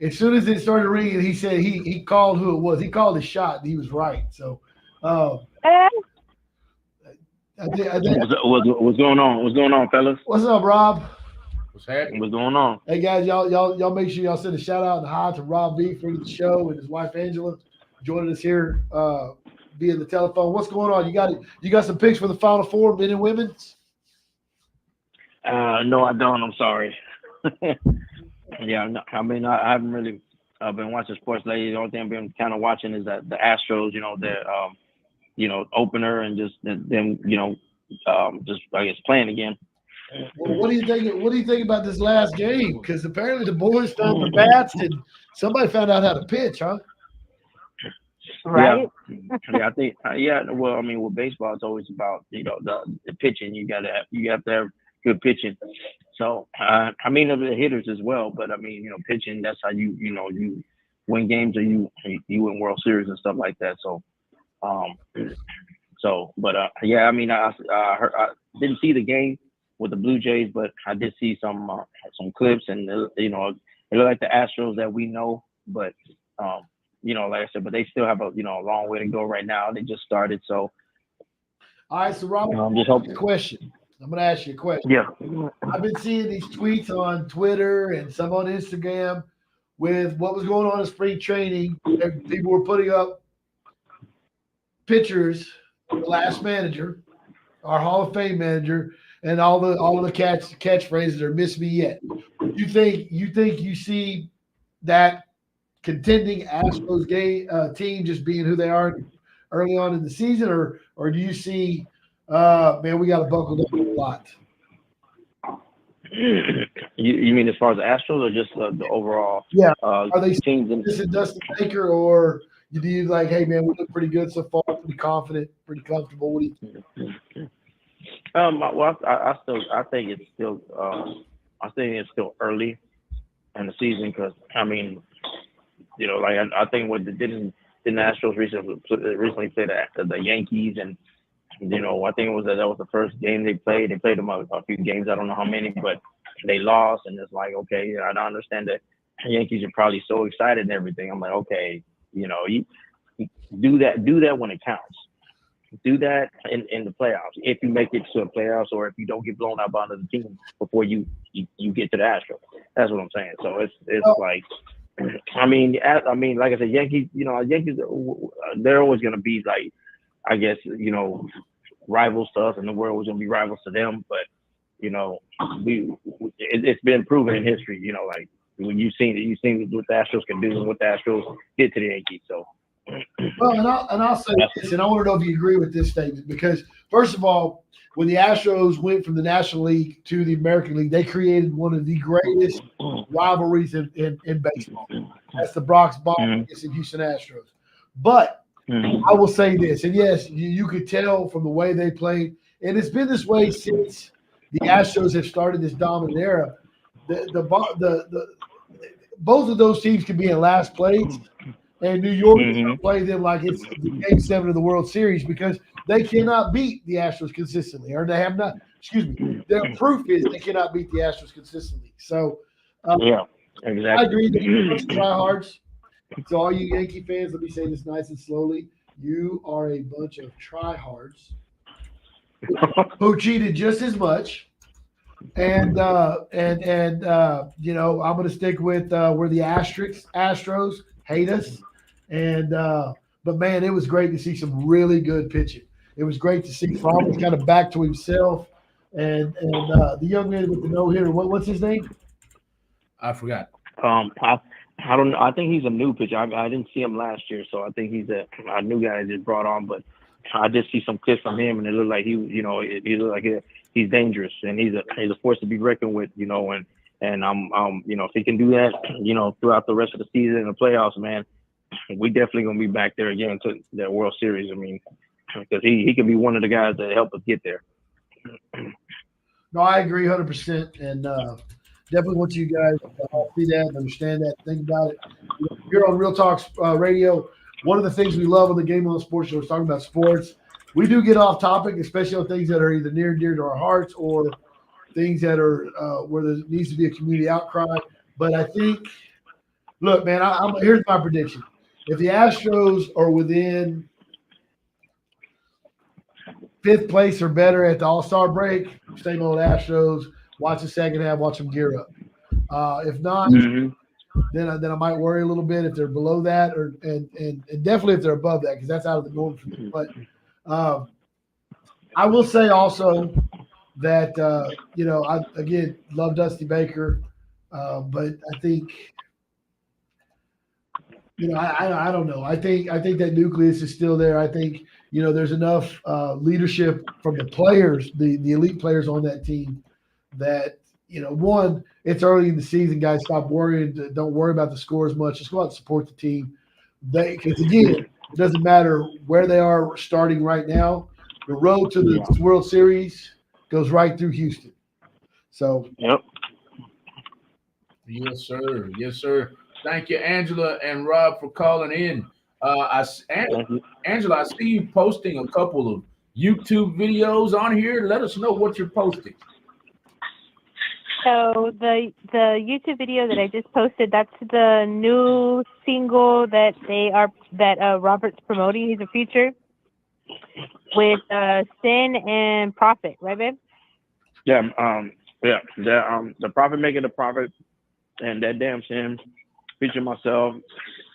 [SPEAKER 2] as soon as it started ringing, he said he called who it was. He called his shot, and he was right. So,
[SPEAKER 4] What's going on? What's going on, fellas?
[SPEAKER 2] What's up, Rob?
[SPEAKER 1] What's happening?
[SPEAKER 4] What's going on?
[SPEAKER 2] Hey guys, y'all make sure y'all send a shout out and hi to Rob V for the show and his wife Angela joining us here via the telephone. What's going on? You got some picks for the Final Four, men and women's?
[SPEAKER 4] No, I don't. I'm sorry. Yeah, no, I mean, I haven't really been watching sports lately. The only thing I've been kind of watching is that the Astros, their opener, and just them, just I guess playing again.
[SPEAKER 2] Well, what do you think? What do you think about this last game? Because apparently the boys found the bats, and somebody found out how to pitch, huh?
[SPEAKER 3] Right?
[SPEAKER 4] Yeah, I think. Well, I mean, with baseball, it's always about the pitching. You have to have good pitching. So I mean, the hitters as well, but I mean, pitching. That's how you win games, or you win World Series and stuff like that. So, yeah, I mean, I didn't see the game with the Blue Jays, but I did see some clips, and it looked like the Astros that we know, but like I said, but they still have a long way to go right now. They just started, so.
[SPEAKER 2] All right, so Robert, I'm going to ask you a question.
[SPEAKER 4] Yeah.
[SPEAKER 2] I've been seeing these tweets on Twitter and some on Instagram with what was going on in spring training. People were putting up pictures of the last manager, our Hall of Fame manager, and all of the catchphrases are "Miss Me Yet." You think you see that contending Astros team just being who they are early on in the season, or do you see, man, we got to buckle up a lot?
[SPEAKER 4] You mean as far as the Astros, or just the overall?
[SPEAKER 2] Yeah. Are they
[SPEAKER 4] teams?
[SPEAKER 2] This is Dusty Baker, or do you like, hey man, we look pretty good so far, pretty confident, pretty comfortable? What do you think?
[SPEAKER 4] Well, I think it's still early in the season, because I mean, I think what didn't the Astros recently played the Yankees, and I think it was that was the first game they played. They played them a few games, I don't know how many, but they lost, and it's like, okay, I don't understand that the Yankees are probably so excited and everything. I'm like, okay, you do that when it counts. Do that in the playoffs. If you make it to the playoffs, or if you don't get blown out by another team before you get to the Astros. That's what I'm saying. So it's like, I mean, like I said, Yankees. Yankees, they're always going to be like, I guess, rivals to us, and the world was going to be rivals to them. But it's been proven in history. Like when you've seen what the Astros can do and what the Astros did to the Yankees. So.
[SPEAKER 2] Well, and I'll say this, and I want to know if you agree with this statement, because first of all, when the Astros went from the National League to the American League, they created one of the greatest rivalries in baseball. That's the Bronx Bombers against the Houston Astros. But I will say this, and yes, you could tell from the way they played, and it's been this way since the Astros have started this dominant era. Both of those teams can be in last place. And New York is going to play them like it's Game 7 of the World Series, because they cannot beat the Astros consistently, or they have not. Excuse me. Their proof is they cannot beat the Astros consistently. So,
[SPEAKER 4] yeah, exactly.
[SPEAKER 2] I agree that you're a bunch of tryhards. To all you Yankee fans, let me say this nice and slowly: you are a bunch of tryhards who cheated just as much. And I'm going to stick with where the Astros hate us. And but man, it was great to see some really good pitching. It was great to see Fromm kind of back to himself, and the young man with the no hitter. What's his name?
[SPEAKER 1] I forgot.
[SPEAKER 4] I don't know. I think he's a new pitcher. I didn't see him last year, so I think he's a new guy I just brought on. But I did see some clips from him, and it looked like he looked like he's dangerous, and he's a force to be reckoned with. And I'm if he can do that, throughout the rest of the season and the playoffs, man, we definitely gonna be back there again to that World Series. I mean, because he can be one of the guys that help us get there.
[SPEAKER 2] No, I agree 100%, and definitely want you guys to see that and understand that. Think about it. Here on Real Talks Radio, one of the things we love on the Game On Sports Show is talking about sports. We do get off topic, especially on things that are either near and dear to our hearts or things that are where there needs to be a community outcry. But I think, look, man, here's my prediction. If the Astros are within 5th place or better at the All-Star break, stay on Astros, watch the second half, watch them gear up. If not, then I might worry a little bit if they're below that, and definitely if they're above that, because that's out of the norm for me. But I will say also that I again love Dusty Baker, but I think I don't know. I think that nucleus is still there. I think there's enough leadership from the players, the elite players on that team, that one, it's early in the season, guys. Stop worrying. Don't worry about the score as much. Just go out and support the team. Because again, it doesn't matter where they are starting right now. The road to the World Series goes right through Houston. So.
[SPEAKER 4] Yep.
[SPEAKER 1] Yes, sir. Yes, sir. Thank you, Angela and Rob, for calling in. Angela, I see you posting a couple of YouTube videos on here. Let us know what you're posting.
[SPEAKER 3] So the YouTube video that I just posted, that's the new single that Robert's promoting. He's a feature with Sin and Prophet, right, babe?
[SPEAKER 4] Yeah. The Prophet making the Prophet and that damn Sin featuring myself.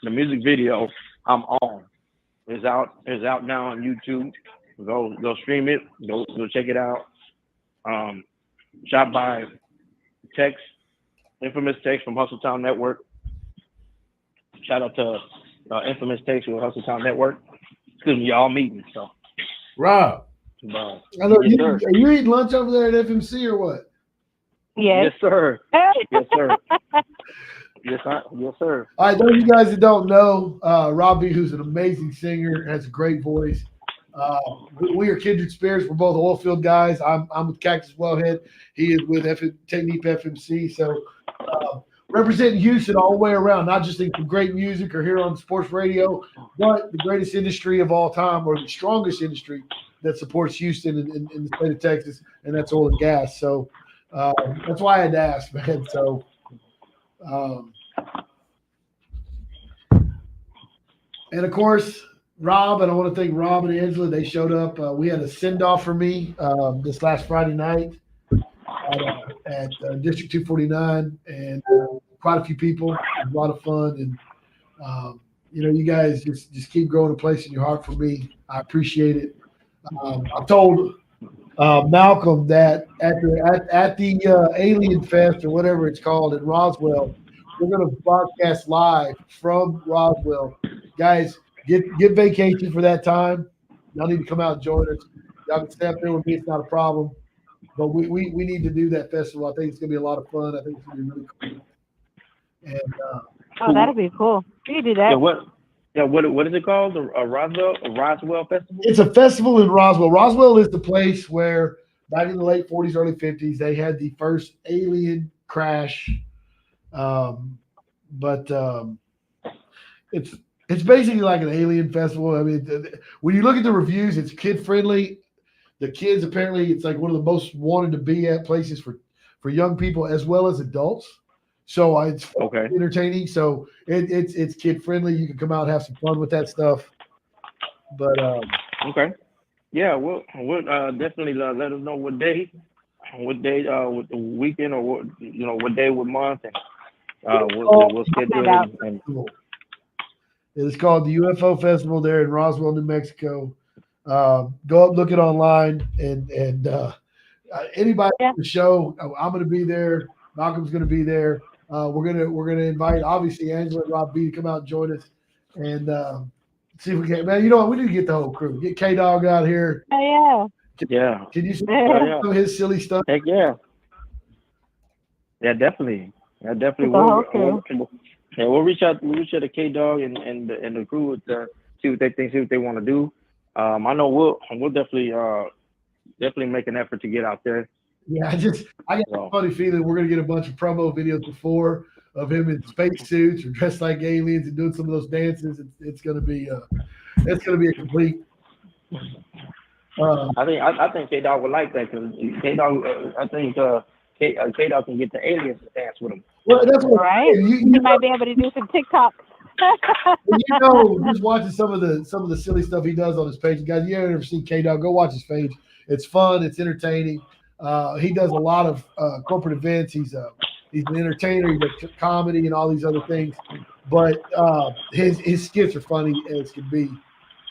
[SPEAKER 4] The music video I'm on is out now on YouTube. Go stream it. Go check it out. Shot by Tex, Infamous Tex from Hustle Town Network. Shout out to Infamous Tex with Hustle Town Network. Excuse me, y'all meeting. So,
[SPEAKER 1] Rob,
[SPEAKER 2] I know are you eating lunch over there at FMC or what?
[SPEAKER 3] Yes,
[SPEAKER 4] sir. Yes, sir. Yes, sir.
[SPEAKER 2] All right, those of you guys that don't know, Robbie, who's an amazing singer, has a great voice. We are kindred spirits. We're both oil field guys. I'm with Cactus Wellhead. He is with Technique FMC. So representing Houston all the way around, not just in great music or here on sports radio, but the greatest industry of all time, or the strongest industry that supports Houston in the state of Texas, and that's oil and gas. So that's why I had to ask, man. So and of course, Rob, and I want to thank Rob and Angela. They showed up. We had a send-off for me this last Friday night at District 249, and quite a few people. It was a lot of fun, and you guys just keep growing a place in your heart for me. I appreciate it. I told Malcolm that at the Alien Fest or whatever it's called in Roswell, we're going to broadcast live from Roswell, guys. Get vacation for that time. Y'all need to come out and join us. Y'all can stay up there with me. It's not a problem. But we need to do that festival. I think it's going to be a lot of fun. I think it's going to be really cool. And
[SPEAKER 3] that'll be cool. You can do that.
[SPEAKER 4] What is it called? A Roswell Festival?
[SPEAKER 2] It's a festival in Roswell. Roswell is the place where back in the late 40s, early 50s, they had the first alien crash. It's basically like an alien festival. I mean, when you look at the reviews, it's kid friendly. The kids, apparently, it's like one of the most wanted to be at places for young people as well as adults. So it's entertaining. So it's kid friendly. You can come out and have some fun with that stuff. But
[SPEAKER 4] okay, yeah, we'll definitely let us know what day, with the weekend, or what day, what month, and we'll schedule it. And
[SPEAKER 2] it's called the UFO Festival there in Roswell, New Mexico. Go up, look it online, and anybody at the show, I'm going to be there. Malcolm's going to be there. We're gonna invite obviously Angela and Rob B to come out and join us, and see if we can. Man, you know what? We need to get the whole crew. Get K Dog out here.
[SPEAKER 3] Oh
[SPEAKER 4] yeah.
[SPEAKER 2] Can you see some of his silly stuff?
[SPEAKER 4] Heck yeah. Yeah, definitely. We'll reach out to K Dog and the crew to see what they think, see what they want to do. I know we'll definitely make an effort to get out there.
[SPEAKER 2] Yeah, I got a funny feeling we're gonna get a bunch of promo videos before of him in spacesuits or dressed like aliens and doing some of those dances. It's gonna be a complete.
[SPEAKER 4] I think K Dog would like that, because K Dog. I think K Dog can get the aliens to dance with him.
[SPEAKER 2] Well, that's what
[SPEAKER 3] right. You might be able to do some TikTok.
[SPEAKER 2] Just watching some of the silly stuff he does on his page. Guys, you haven't ever seen K Dog, go watch his page. It's fun. It's entertaining. He does a lot of corporate events. He's He's an entertainer. He does comedy and all these other things. But his skits are funny as can be.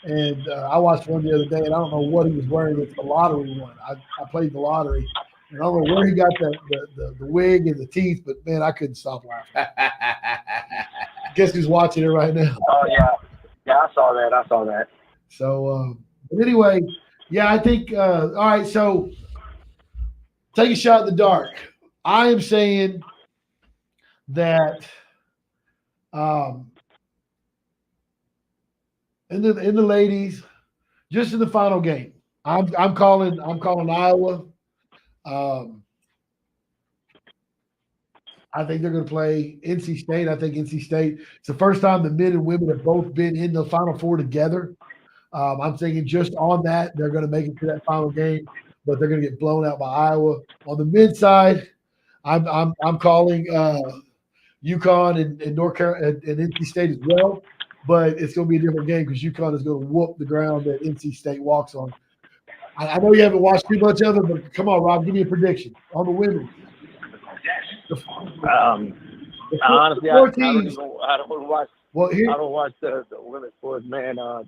[SPEAKER 2] And I watched one the other day, and I don't know what he was wearing. It's the lottery one. I played the lottery, and I don't know where he got the wig and the teeth, but man, I couldn't stop laughing. Guess who's watching it right now?
[SPEAKER 4] Oh yeah, I saw that.
[SPEAKER 2] So, but anyway, yeah, I think. All right, so take a shot in the dark. I am saying that in the ladies, just in the final game, I'm calling Iowa. I think they're going to play NC State. I think NC State. It's the first time the men and women have both been in the Final Four together. I'm thinking just on that they're going to make it to that final game, but they're going to get blown out by Iowa. On the men's side, I'm calling UConn and North Carolina and NC State as well, but it's going to be a different game because UConn is going to whoop the ground that NC State walks on. I know you haven't watched too much of it, but come on, Rob, give me a prediction on the women.
[SPEAKER 4] Honestly, I don't watch.
[SPEAKER 2] Well,
[SPEAKER 4] I don't watch the women's sports, man. I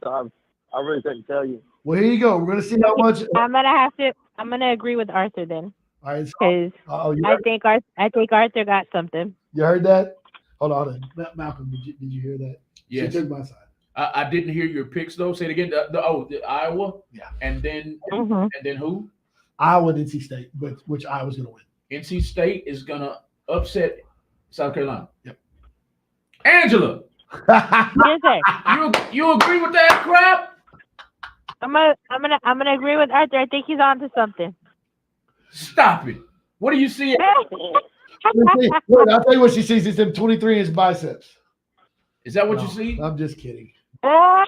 [SPEAKER 4] really couldn't tell you.
[SPEAKER 2] Well, here you go. We're gonna see how much.
[SPEAKER 3] I'm gonna agree with Arthur then,
[SPEAKER 2] All right.
[SPEAKER 3] because I think Arthur got something.
[SPEAKER 2] You heard that? Hold on, Malcolm. Did you hear that?
[SPEAKER 1] Yes.
[SPEAKER 2] She took my side.
[SPEAKER 1] I didn't hear your picks though. Say it again. The Iowa.
[SPEAKER 2] Yeah.
[SPEAKER 1] And then who?
[SPEAKER 2] Iowa and NC State, but which Iowa's gonna win.
[SPEAKER 1] NC State is gonna upset South Carolina.
[SPEAKER 2] Yep.
[SPEAKER 1] Angela,
[SPEAKER 3] Yes, sir.
[SPEAKER 1] you agree with that crap?
[SPEAKER 3] I'm gonna agree with Arthur. I think he's on to something.
[SPEAKER 1] Stop it. What do you see?
[SPEAKER 2] Look, I'll tell you what she sees. It's them 23 inch biceps.
[SPEAKER 1] Is that what
[SPEAKER 2] No,
[SPEAKER 1] you see?
[SPEAKER 2] I'm just kidding. I'm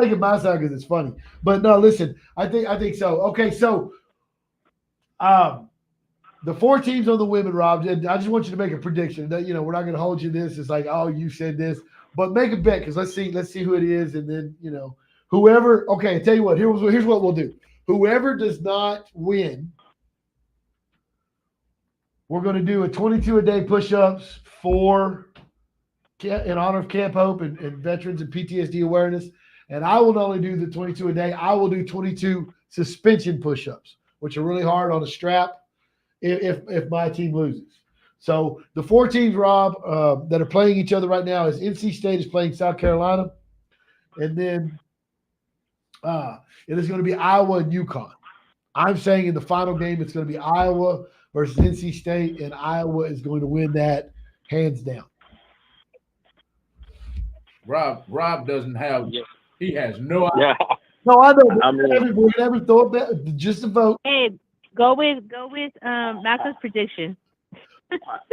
[SPEAKER 2] taking my side because it's funny. But no, listen, I think so. Okay, so the four teams on the women, Rob, and I just want you to make a prediction. That, we're not going to hold you to this. It's like, oh, you said this, but make a bet because let's see who it is, and then whoever. Okay, I tell you what. Here's what we'll do. Whoever does not win, we're going to do a 22-a-day push-ups in honor of Camp Hope and veterans and PTSD awareness. And I will not only do the 22 a day, I will do 22 suspension push-ups, which are really hard on a strap if my team loses. So the four teams, Rob, that are playing each other right now is NC State is playing South Carolina. And then it is going to be Iowa and UConn. I'm saying in the final game, it's going to be Iowa versus NC State, and Iowa is going to win that hands down.
[SPEAKER 1] Rob doesn't have. He has no idea.
[SPEAKER 4] Yeah.
[SPEAKER 2] No, I know.
[SPEAKER 4] I mean-
[SPEAKER 2] We're never throw it back, just a vote.
[SPEAKER 3] Hey, go with Malcolm's prediction.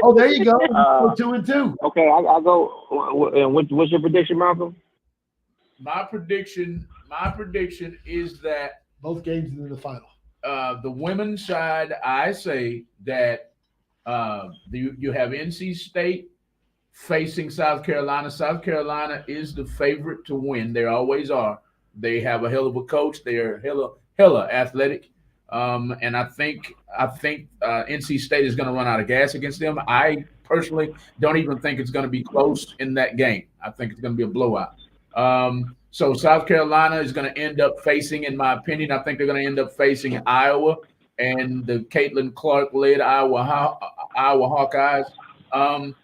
[SPEAKER 2] Oh, there you go.
[SPEAKER 4] Uh,
[SPEAKER 2] 2-2.
[SPEAKER 4] Okay, I'll go. And what's your prediction, Malcolm?
[SPEAKER 1] My prediction is that
[SPEAKER 2] Both games in the final.
[SPEAKER 1] the women's side, I say that you have NC State facing South Carolina. South Carolina is the favorite to win. They always are. They have a hell of a coach. They are hella athletic. And I think NC State is going to run out of gas against them. I personally don't even think it's going to be close in that game. I think it's going to be a blowout. So South Carolina is going to end up facing, in my opinion, I think they're going to end up facing Iowa and the Caitlin Clark-led Iowa Hawkeyes.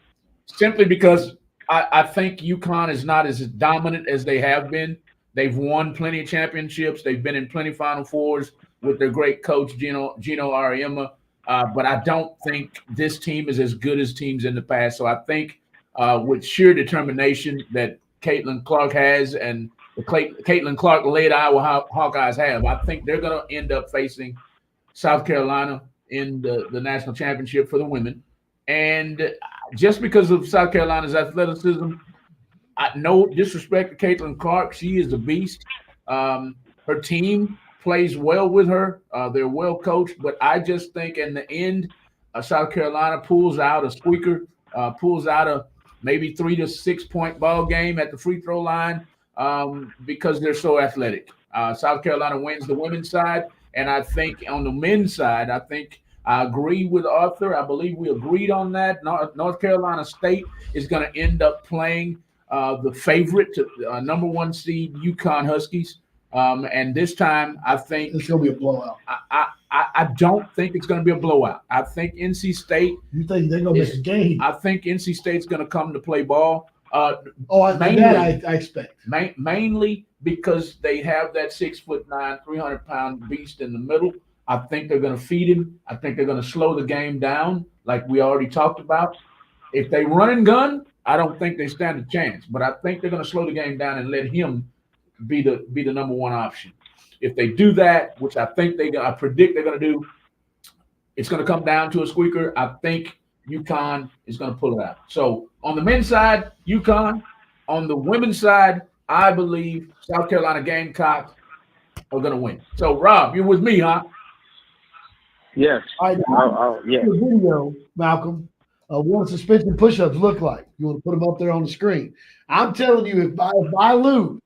[SPEAKER 1] Simply because I think UConn is not as dominant as they have been. They've won plenty of championships. They've been in plenty of Final Fours with their great coach, Gino Auriemma. But I don't think this team is as good as teams in the past. So I think with sheer determination that Caitlin Clark has and the Caitlin Clark-led Iowa Hawkeyes have, I think they're going to end up facing South Carolina in the national championship for the women. And just because of South Carolina's athleticism, no disrespect to Caitlin Clark, she is a beast. Her team plays well with her. They're well coached, but I just think in the end, South Carolina pulls out a squeaker, pulls out a maybe 3 to 6 point ball game at the free throw line because they're so athletic. South Carolina wins the women's side, and I think on the men's side, I I agree with Arthur. I believe we agreed on that. North Carolina State is going to end up playing the favorite, number 1 seed UConn Huskies. And this time, I think
[SPEAKER 2] It's going to be a blowout.
[SPEAKER 1] I don't think it's going to be a blowout. I think NC State.
[SPEAKER 2] You think they're going to miss a game?
[SPEAKER 1] I think NC State's going to come to play ball.
[SPEAKER 2] I expect.
[SPEAKER 1] Mainly because they have that 6'9", 300-pound beast in the middle. I think they're going to feed him. I think they're going to slow the game down, like we already talked about. If they run and gun, I don't think they stand a chance. But I think they're going to slow the game down and let him be the number 1 option. If they do that, which I predict they're going to do, it's going to come down to a squeaker. I think UConn is going to pull it out. So on the men's side, UConn. On the women's side, I believe South Carolina Gamecocks are going to win. So, Rob, you're with me, huh?
[SPEAKER 4] Yes.
[SPEAKER 2] Yeah. Video, Malcolm. What suspension push-ups look like? You want to put them up there on the screen? I'm telling you, if I lose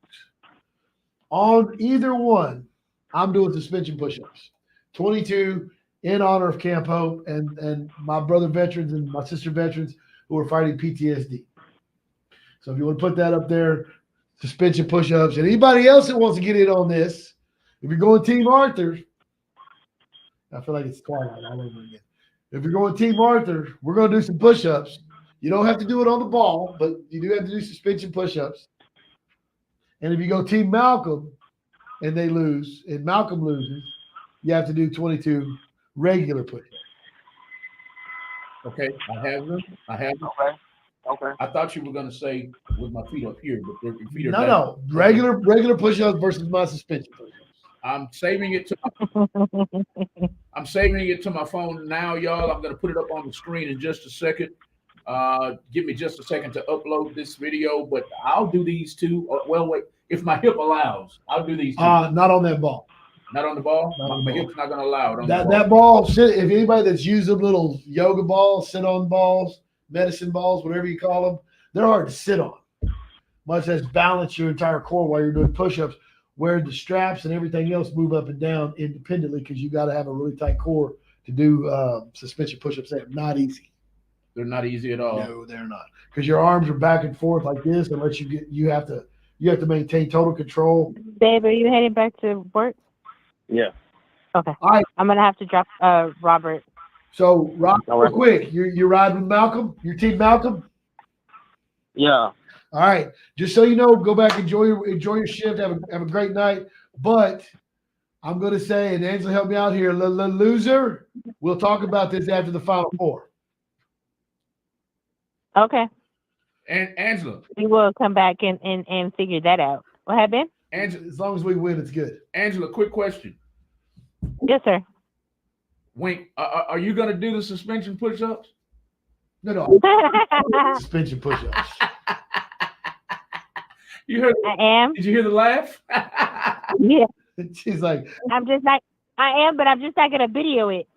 [SPEAKER 2] on either one, I'm doing suspension push-ups. 22 in honor of Camp Hope and my brother veterans and my sister veterans who are fighting PTSD. So if you want to put that up there, suspension push-ups. And anybody else that wants to get in on this, if you're going Team Arthur, I feel like it's Twilight all over again. If you're going Team Arthur, we're going to do some push-ups. You don't have to do it on the ball, but you do have to do suspension push-ups. And if you go Team Malcolm and they lose, and Malcolm loses, you have to do 22 regular push-ups.
[SPEAKER 1] Okay, I have them.
[SPEAKER 4] Okay.
[SPEAKER 1] I thought you were going to say with my feet up here, but your feet are down.
[SPEAKER 2] No. Regular push-ups versus my suspension push-ups.
[SPEAKER 1] I'm saving it to my phone now, y'all. I'm going to put it up on the screen in just a second. Give me just a second to upload this video, but I'll do these two. Well, wait, if my hip allows, I'll do these two.
[SPEAKER 2] Not on that ball.
[SPEAKER 1] Not on the ball?
[SPEAKER 2] Not on
[SPEAKER 1] My
[SPEAKER 2] the ball.
[SPEAKER 1] hip's not going to allow it.
[SPEAKER 2] That ball, if anybody that's used them little yoga balls, sit-on balls, medicine balls, whatever you call them, they're hard to sit on. Much as balance your entire core while you're doing push-ups, where the straps and everything else move up and down independently because you got to have a really tight core to do suspension push-ups. They're not easy.
[SPEAKER 1] They're not easy at all.
[SPEAKER 2] No, they're not, because your arms are back and forth like this. Unless you have to maintain total control.
[SPEAKER 3] Babe, are you heading back to work?
[SPEAKER 4] Yeah.
[SPEAKER 3] Okay.
[SPEAKER 2] All right.
[SPEAKER 3] I'm gonna have to drop Robert.
[SPEAKER 2] So, Rob,
[SPEAKER 4] All
[SPEAKER 2] real
[SPEAKER 4] right.
[SPEAKER 2] quick, you're riding with Malcolm. Your team, Malcolm.
[SPEAKER 4] Yeah.
[SPEAKER 2] All right. Just so you know, go back, enjoy your shift, have a great night. But I'm going to say, and Angela, help me out here, loser. We'll talk about this after the Final Four.
[SPEAKER 3] Okay.
[SPEAKER 1] And Angela,
[SPEAKER 3] We will come back and figure that out. What happened?
[SPEAKER 1] Angela,
[SPEAKER 2] As long as we win, it's good.
[SPEAKER 1] Angela, quick question.
[SPEAKER 3] Yes, sir.
[SPEAKER 1] Wink, are you going to do the suspension push-ups?
[SPEAKER 2] No. Suspension push-ups.
[SPEAKER 1] You heard?
[SPEAKER 3] I am.
[SPEAKER 1] Did you hear the laugh?
[SPEAKER 3] Yeah.
[SPEAKER 2] She's like,
[SPEAKER 3] I'm just like I am, but I'm just not gonna video it.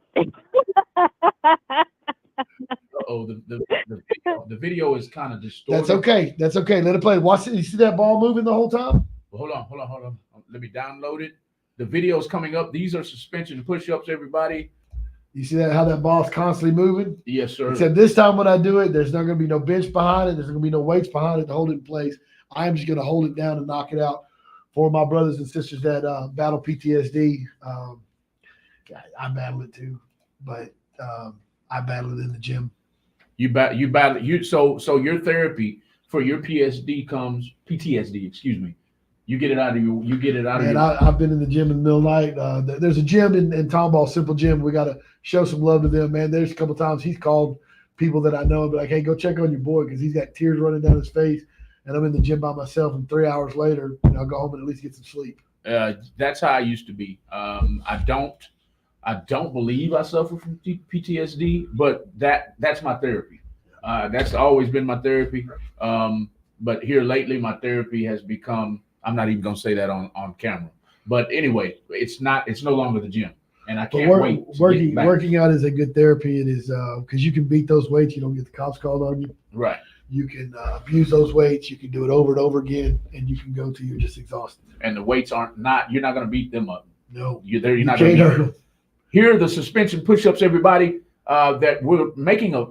[SPEAKER 1] Oh, the video is kind of distorted.
[SPEAKER 2] that's okay. That's okay. Let it play. Watch it. You see that ball moving the whole time?
[SPEAKER 1] Hold on. Let me download it. The video's coming up. These are suspension push-ups, everybody.
[SPEAKER 2] You see that how that ball's constantly moving?
[SPEAKER 1] Yes, sir.
[SPEAKER 2] Except this time when I do it, there's not going to be no bench behind it. There's going to be no weights behind it to hold it in place. I am just going to hold it down and knock it out for my brothers and sisters that battle PTSD. I battle it too, but I battle it in the gym.
[SPEAKER 1] So your therapy for your PTSD, excuse me. You get it out of
[SPEAKER 2] And I've been in the gym in the middle of the night. There's a gym in Tomball, Simple Gym. We got to show some love to them, man. There's a couple times he's called people that I know and be like, hey, go check on your boy because he's got tears running down his face. And I'm in the gym by myself, and 3 hours later, I'll go home and at least get some sleep.
[SPEAKER 1] That's how I used to be. I don't believe I suffer from PTSD, but that's my therapy. That's always been my therapy. But here lately, my therapy has become, I'm not even going to say that on camera. But anyway, it's no longer the gym. And I can't wait.
[SPEAKER 2] Working out is a good therapy. It is because you can beat those weights. You don't get the cops called on you.
[SPEAKER 1] Right.
[SPEAKER 2] You can abuse those weights. You can do it over and over again, and you can go till you're just exhausted.
[SPEAKER 1] And the weights you're not going to beat them up.
[SPEAKER 2] No,
[SPEAKER 1] You're not
[SPEAKER 2] can't
[SPEAKER 1] going
[SPEAKER 2] hurt
[SPEAKER 1] to
[SPEAKER 2] them.
[SPEAKER 1] here are the suspension push-ups, everybody, that we're making a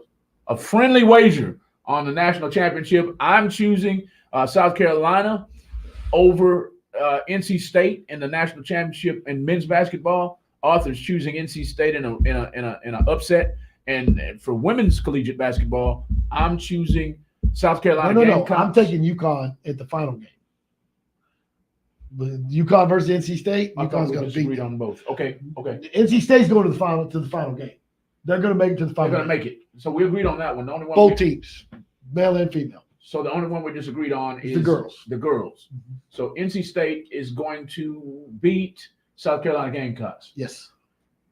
[SPEAKER 1] friendly wager on the national championship. I'm choosing South Carolina over NC State in the national championship in men's basketball. Arthur's choosing NC State in an upset, and for women's collegiate basketball, I'm choosing South Carolina.
[SPEAKER 2] No. I'm taking UConn at the final game. UConn versus NC State. UConn's going to beat them
[SPEAKER 1] on both. Okay.
[SPEAKER 2] NC State's going to the final game. They're going to make it to the final.
[SPEAKER 1] They're going to make it. So we agreed on that one. The only one
[SPEAKER 2] both teams, male and female.
[SPEAKER 1] So the only one we disagreed on is
[SPEAKER 2] the girls.
[SPEAKER 1] The girls. Mm-hmm. So NC State is going to beat South Carolina Gamecocks.
[SPEAKER 2] Yes.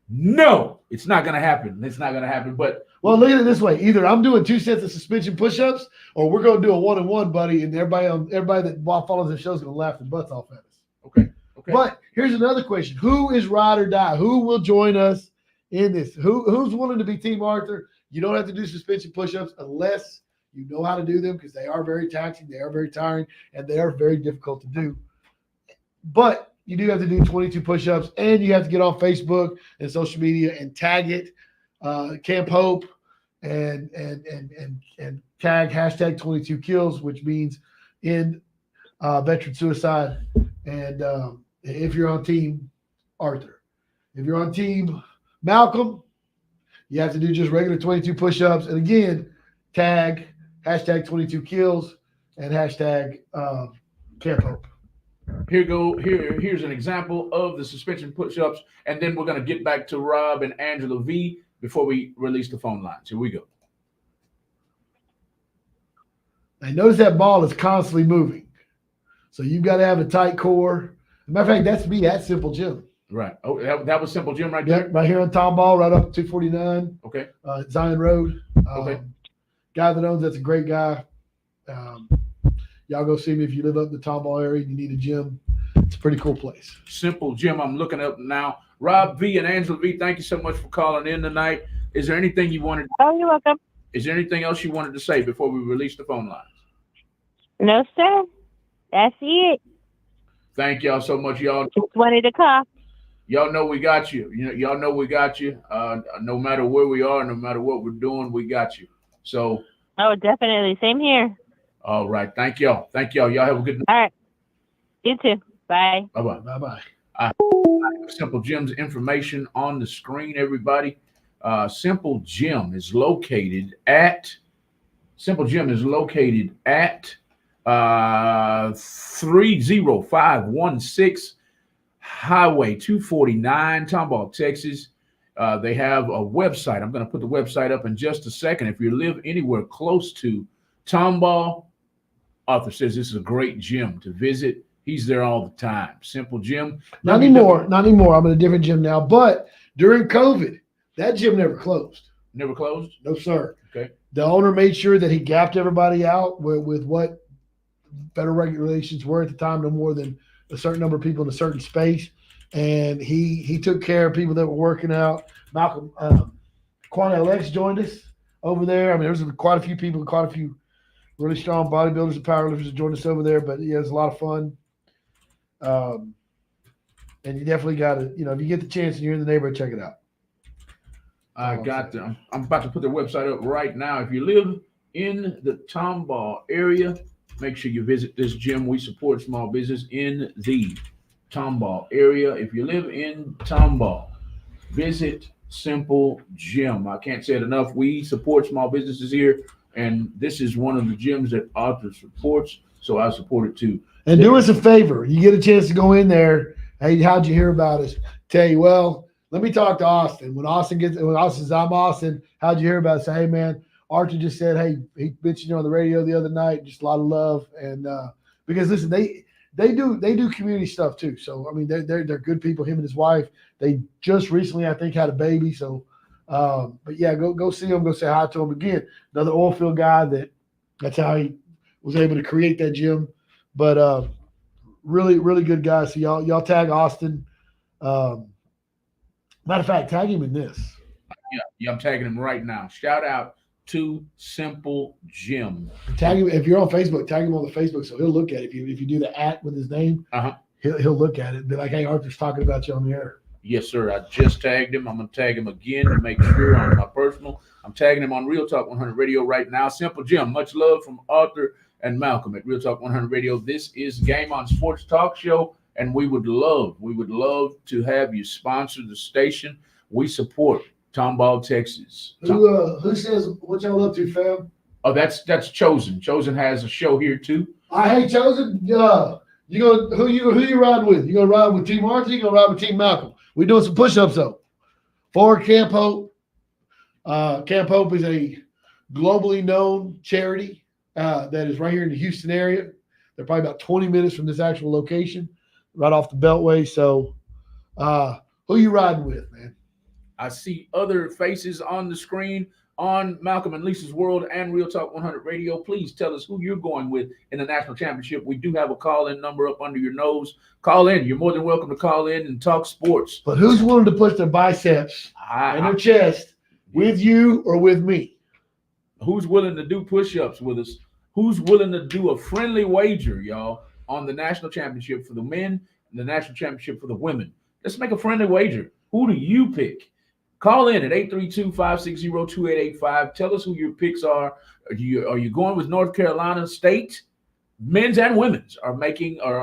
[SPEAKER 1] No, it's not going to happen. It's not going to happen. But
[SPEAKER 2] well, look at it this way: either I'm doing 2 sets of suspension push-ups, or we're going to do a 1-on-1, buddy, and everybody that follows the show is going to laugh their butts off at us.
[SPEAKER 1] Okay.
[SPEAKER 2] But here's another question: who is ride or die? Who will join us in this? Who's willing to be Team Arthur? You don't have to do suspension push-ups unless you know how to do them, because they are very taxing, they are very tiring, and they are very difficult to do. But you do have to do 22 push-ups, and you have to get on Facebook and social media and tag it, Camp Hope, and tag hashtag 22 kills, which means end veteran suicide. And if you're on Team Arthur, if you're on Team Malcolm, you have to do just regular 22 push-ups. And again, tag hashtag 22 kills and hashtag Camp Hope.
[SPEAKER 1] Here's an example of the suspension push-ups, and then we're going to get back to Rob and Angela V before we release the phone lines. Here we go.
[SPEAKER 2] Now notice that ball is constantly moving, so you've got to have a tight core. As a matter of fact, that's me at Simple Gym.
[SPEAKER 1] Right. Oh, that was Simple Gym right there?
[SPEAKER 2] Right here on Tomball, right up 249.
[SPEAKER 1] Okay.
[SPEAKER 2] Zion Road.
[SPEAKER 1] Okay.
[SPEAKER 2] Guy that owns that's a great guy. Y'all go see me if you live up in the Tomball area and you need a gym. It's a pretty cool place.
[SPEAKER 1] Simple Gym. I'm looking up now. Rob V and Angela V, thank you so much for calling in tonight. Is there anything you wanted?
[SPEAKER 3] Oh, you're welcome.
[SPEAKER 1] Is there anything else you wanted to say before we release the phone lines?
[SPEAKER 3] No, sir. That's it.
[SPEAKER 1] Thank y'all so much, y'all.
[SPEAKER 3] Just wanted to call.
[SPEAKER 1] Y'all know we got you. Y'all know we got you. No matter where we are, no matter what we're doing, we got you. So.
[SPEAKER 3] Oh, definitely. Same here.
[SPEAKER 1] All right. Thank y'all. Y'all have a good night.
[SPEAKER 3] All right. You too. Bye.
[SPEAKER 1] Bye-bye.
[SPEAKER 2] Bye-bye.
[SPEAKER 1] Simple Gym's information on the screen, everybody. Simple Gym is located at 30516 Highway 249, Tomball, Texas. They have a website. I'm going to put the website up in just a second. If you live anywhere close to Tomball, Arthur says this is a great gym to visit. He's there all the time. Simple Gym.
[SPEAKER 2] Not anymore. I'm in a different gym now. But during COVID, that gym never closed.
[SPEAKER 1] Never closed?
[SPEAKER 2] No, sir.
[SPEAKER 1] Okay.
[SPEAKER 2] The owner made sure that he gapped everybody out with what federal regulations were at the time, no more than a certain number of people in a certain space. And he took care of people that were working out. Malcolm Quan LX joined us over there. I mean, there was quite a few people, quite a few really strong bodybuilders and powerlifters that joined us over there. But yeah, it was a lot of fun. And you definitely got to, if you get the chance and you're in the neighborhood, check it out.
[SPEAKER 1] I'm about to put their website up right now. If you live in the Tomball area, make sure you visit this gym. We support small business in the Tomball area. If you live in Tomball, visit Simple Gym. I can't say it enough. We support small businesses here, and this is one of the gyms that Arthur supports, so I support it too.
[SPEAKER 2] And do us a favor. You get a chance to go in there. Hey, how'd you hear about us? Tell you, well, let me talk to Austin. When Austin says, I'm Austin, how'd you hear about us? Say, hey, man, Arthur just said, hey, he mentioned you on the radio the other night. Just a lot of love. And because, listen, they do community stuff too. So, I mean, they're good people, him and his wife. They just recently, I think, had a baby. So, but yeah, go see him. Go say hi to him. Again, another oil field guy that's how he was able to create that gym. But really, really good guy. So y'all tag Austin. Matter of fact, tag him in this.
[SPEAKER 1] Yeah, I'm tagging him right now. Shout out to Simple Gym.
[SPEAKER 2] Tag him if you're on Facebook. Tag him on the Facebook, so he'll look at it. If you do the @ with his name, he'll look at it and be like, "Hey, Arthur's talking about you on the air."
[SPEAKER 1] Yes, sir. I just tagged him. I'm going to tag him again to make sure on my personal. I'm tagging him on Real Talk 100 Radio right now. Simple Jim, much love from Arthur and Malcolm at Real Talk 100 Radio. This is Game On Sports Talk Show, and we would love to have you sponsor the station. We support Tomball, Texas.
[SPEAKER 2] Who says what y'all up to, fam?
[SPEAKER 1] Oh, that's Chosen. Chosen has a show here too.
[SPEAKER 2] I hate Chosen. Who you riding with? You gonna ride with Team Arthur? You gonna ride with Team Malcolm? We doing some push-ups though. For Camp Hope. Camp Hope is a globally known charity that is right here in the Houston area. They're probably about 20 minutes from this actual location, right off the Beltway. So, who you riding with, man?
[SPEAKER 1] I see other faces on the screen on Malcolm and Lisa's World and Real Talk 100 Radio. Please tell us who you're going with in the national championship. We do have a call-in number up under your nose. Call in. You're more than welcome to call in and talk sports.
[SPEAKER 2] But who's willing to push their biceps and their chest with you or with me?
[SPEAKER 1] Who's willing to do push-ups with us? Who's willing to do a friendly wager, y'all, on the national championship for the men and the national championship for the women? Let's make a friendly wager. Who do you pick? Call in at 832-560-2885. Tell us who your picks are. Are you going with North Carolina State? Men's and women's are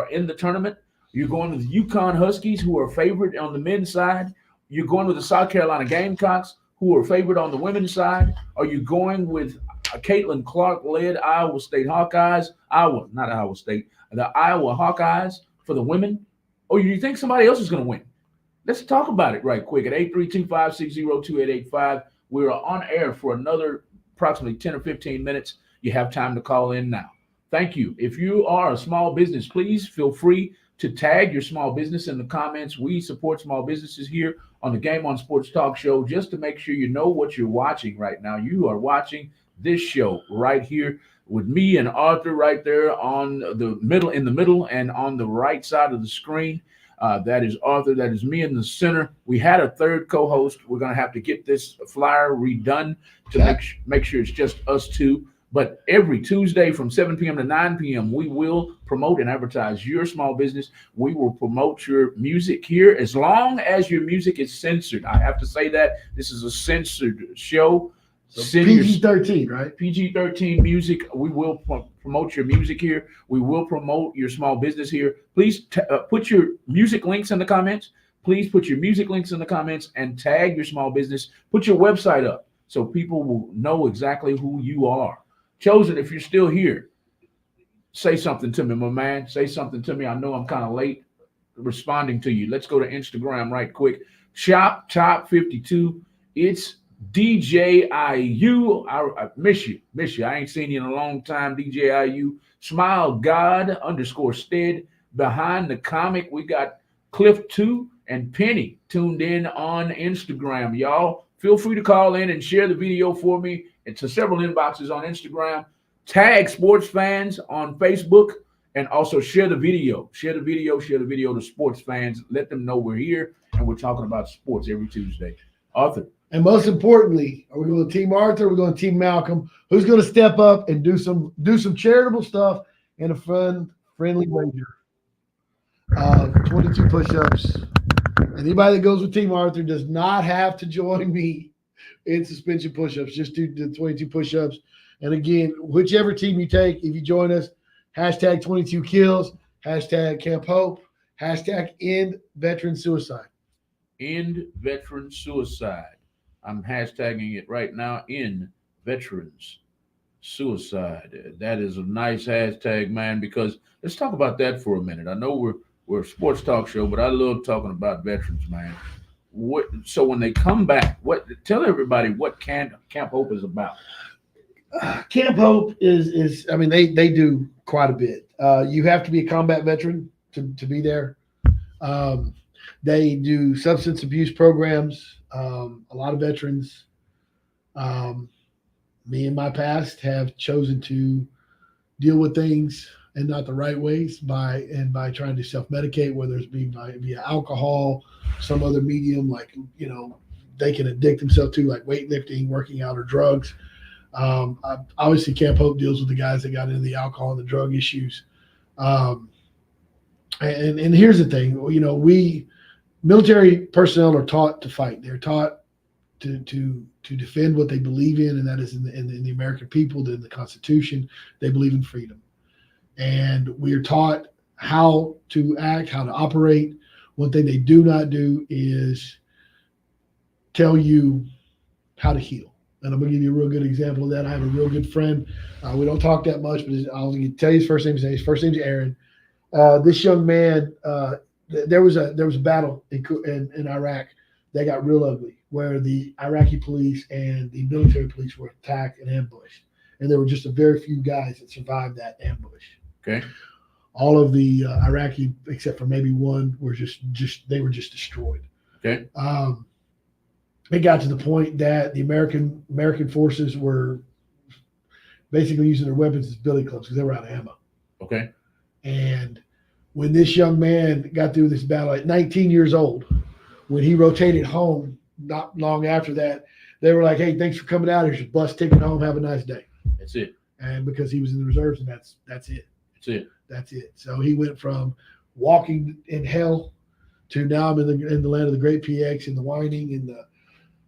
[SPEAKER 1] in the tournament. You're going with UConn Huskies, who are favored on the men's side. You're going with the South Carolina Gamecocks, who are favored on the women's side. Are you going with Caitlin Clark-led Iowa State Hawkeyes? The Iowa Hawkeyes for the women? Or do you think somebody else is going to win? Let's talk about it right quick at 832-560-2885. We're on air for another approximately 10 or 15 minutes. You have time to call in now. Thank you. If you are a small business, please feel free to tag your small business in the comments. We support small businesses here on the Game On Sports Talk Show just to make sure you know what you're watching right now. You are watching this show right here with me and Arthur right there in the middle and on the right side of the screen. That is Arthur. That is me in the center. We had a third co-host. We're going to have to get this flyer redone to make sure it's just us two. But every Tuesday from 7 p.m. to 9 p.m., we will promote and advertise your small business. We will promote your music here as long as your music is censored. I have to say that. This is a censored show.
[SPEAKER 2] So PG-13, right?
[SPEAKER 1] PG-13 music. We will promote your music here. We will promote your small business here. Please put your music links in the comments. Please put your music links in the comments and tag your small business. Put your website up so people will know exactly who you are. Chosen, if you're still here, say something to me, my man. Say something to me. I know I'm kind of late responding to you. Let's go to Instagram right quick. Shop Top 52. It's DJ IU. I miss you. I ain't seen you in a long time. DJ IU. Smile God _stead. Behind the comic, we got Cliff 2 and Penny tuned in on Instagram. Y'all feel free to call in and share the video for me. It's several inboxes on Instagram. Tag sports fans on Facebook and also share the video. Share the video to sports fans. Let them know we're here and we're talking about sports every Tuesday. Arthur.
[SPEAKER 2] And most importantly, are we going to Team Arthur? Or are we going to Team Malcolm? Who's going to step up and do some charitable stuff in a friendly wager? 22 push-ups. Anybody that goes with Team Arthur does not have to join me in suspension push-ups. Just do the 22 push-ups. And again, whichever team you take, if you join us, hashtag 22 kills, hashtag Camp Hope, hashtag end veteran suicide.
[SPEAKER 1] End veteran suicide. I'm hashtagging it right now, in veterans suicide. That is a nice hashtag, man, because let's talk about that for a minute. I know we're a sports talk show, but I love talking about veterans, man. So when they come back, tell everybody what Camp Hope is about.
[SPEAKER 2] Camp Hope is I mean, they do quite a bit. You have to be a combat veteran to be there. They do substance abuse programs. A lot of veterans, me in my past, have chosen to deal with things and not the right ways by trying to self-medicate, whether it's via alcohol, some other medium, like, they can addict themselves to, like weightlifting, working out, or drugs. Obviously, Camp Hope deals with the guys that got into the alcohol and the drug issues. And here's the thing, military personnel are taught to fight. They're taught to defend what they believe in, and that is in the American people, in the Constitution. They believe in freedom, and we are taught how to act, how to operate. One thing they do not do is tell you how to heal. And I'm going to give you a real good example of that. I have a real good friend. We don't talk that much, but I'll tell you his first name. His first name's Aaron. This young man, there was a battle in Iraq that got real ugly, where the Iraqi police and the military police were attacked and ambushed, and there were just a very few guys that survived that ambush.
[SPEAKER 1] Okay.
[SPEAKER 2] All of the Iraqi, except for maybe one, were just destroyed.
[SPEAKER 1] Okay.
[SPEAKER 2] It got to the point that the American forces were basically using their weapons as billy clubs because they were out of ammo.
[SPEAKER 1] Okay.
[SPEAKER 2] And when this young man got through this battle at 19 years old, when he rotated home, not long after that, they were like, "Hey, thanks for coming out. Here's your bus ticket home. Have a nice day."
[SPEAKER 1] That's it.
[SPEAKER 2] And because he was in the reserves, and that's it.
[SPEAKER 1] That's it.
[SPEAKER 2] That's it. So he went from walking in hell to now I'm in the land of the great PX and the whining and the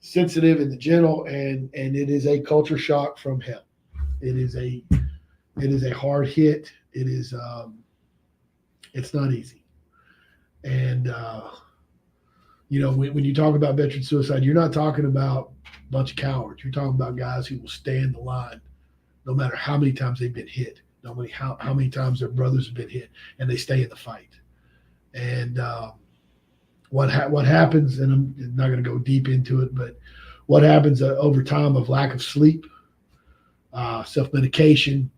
[SPEAKER 2] sensitive and the gentle, and it is a culture shock from hell. It is a hard hit. It is it's not easy. And when you talk about veteran suicide, you're not talking about a bunch of cowards. You're talking about guys who will stay in the line no matter how many times they've been hit, no matter how many times their brothers have been hit, and they stay in the fight. And what happens, and I'm not going to go deep into it, but what happens over time of lack of sleep, self-medication,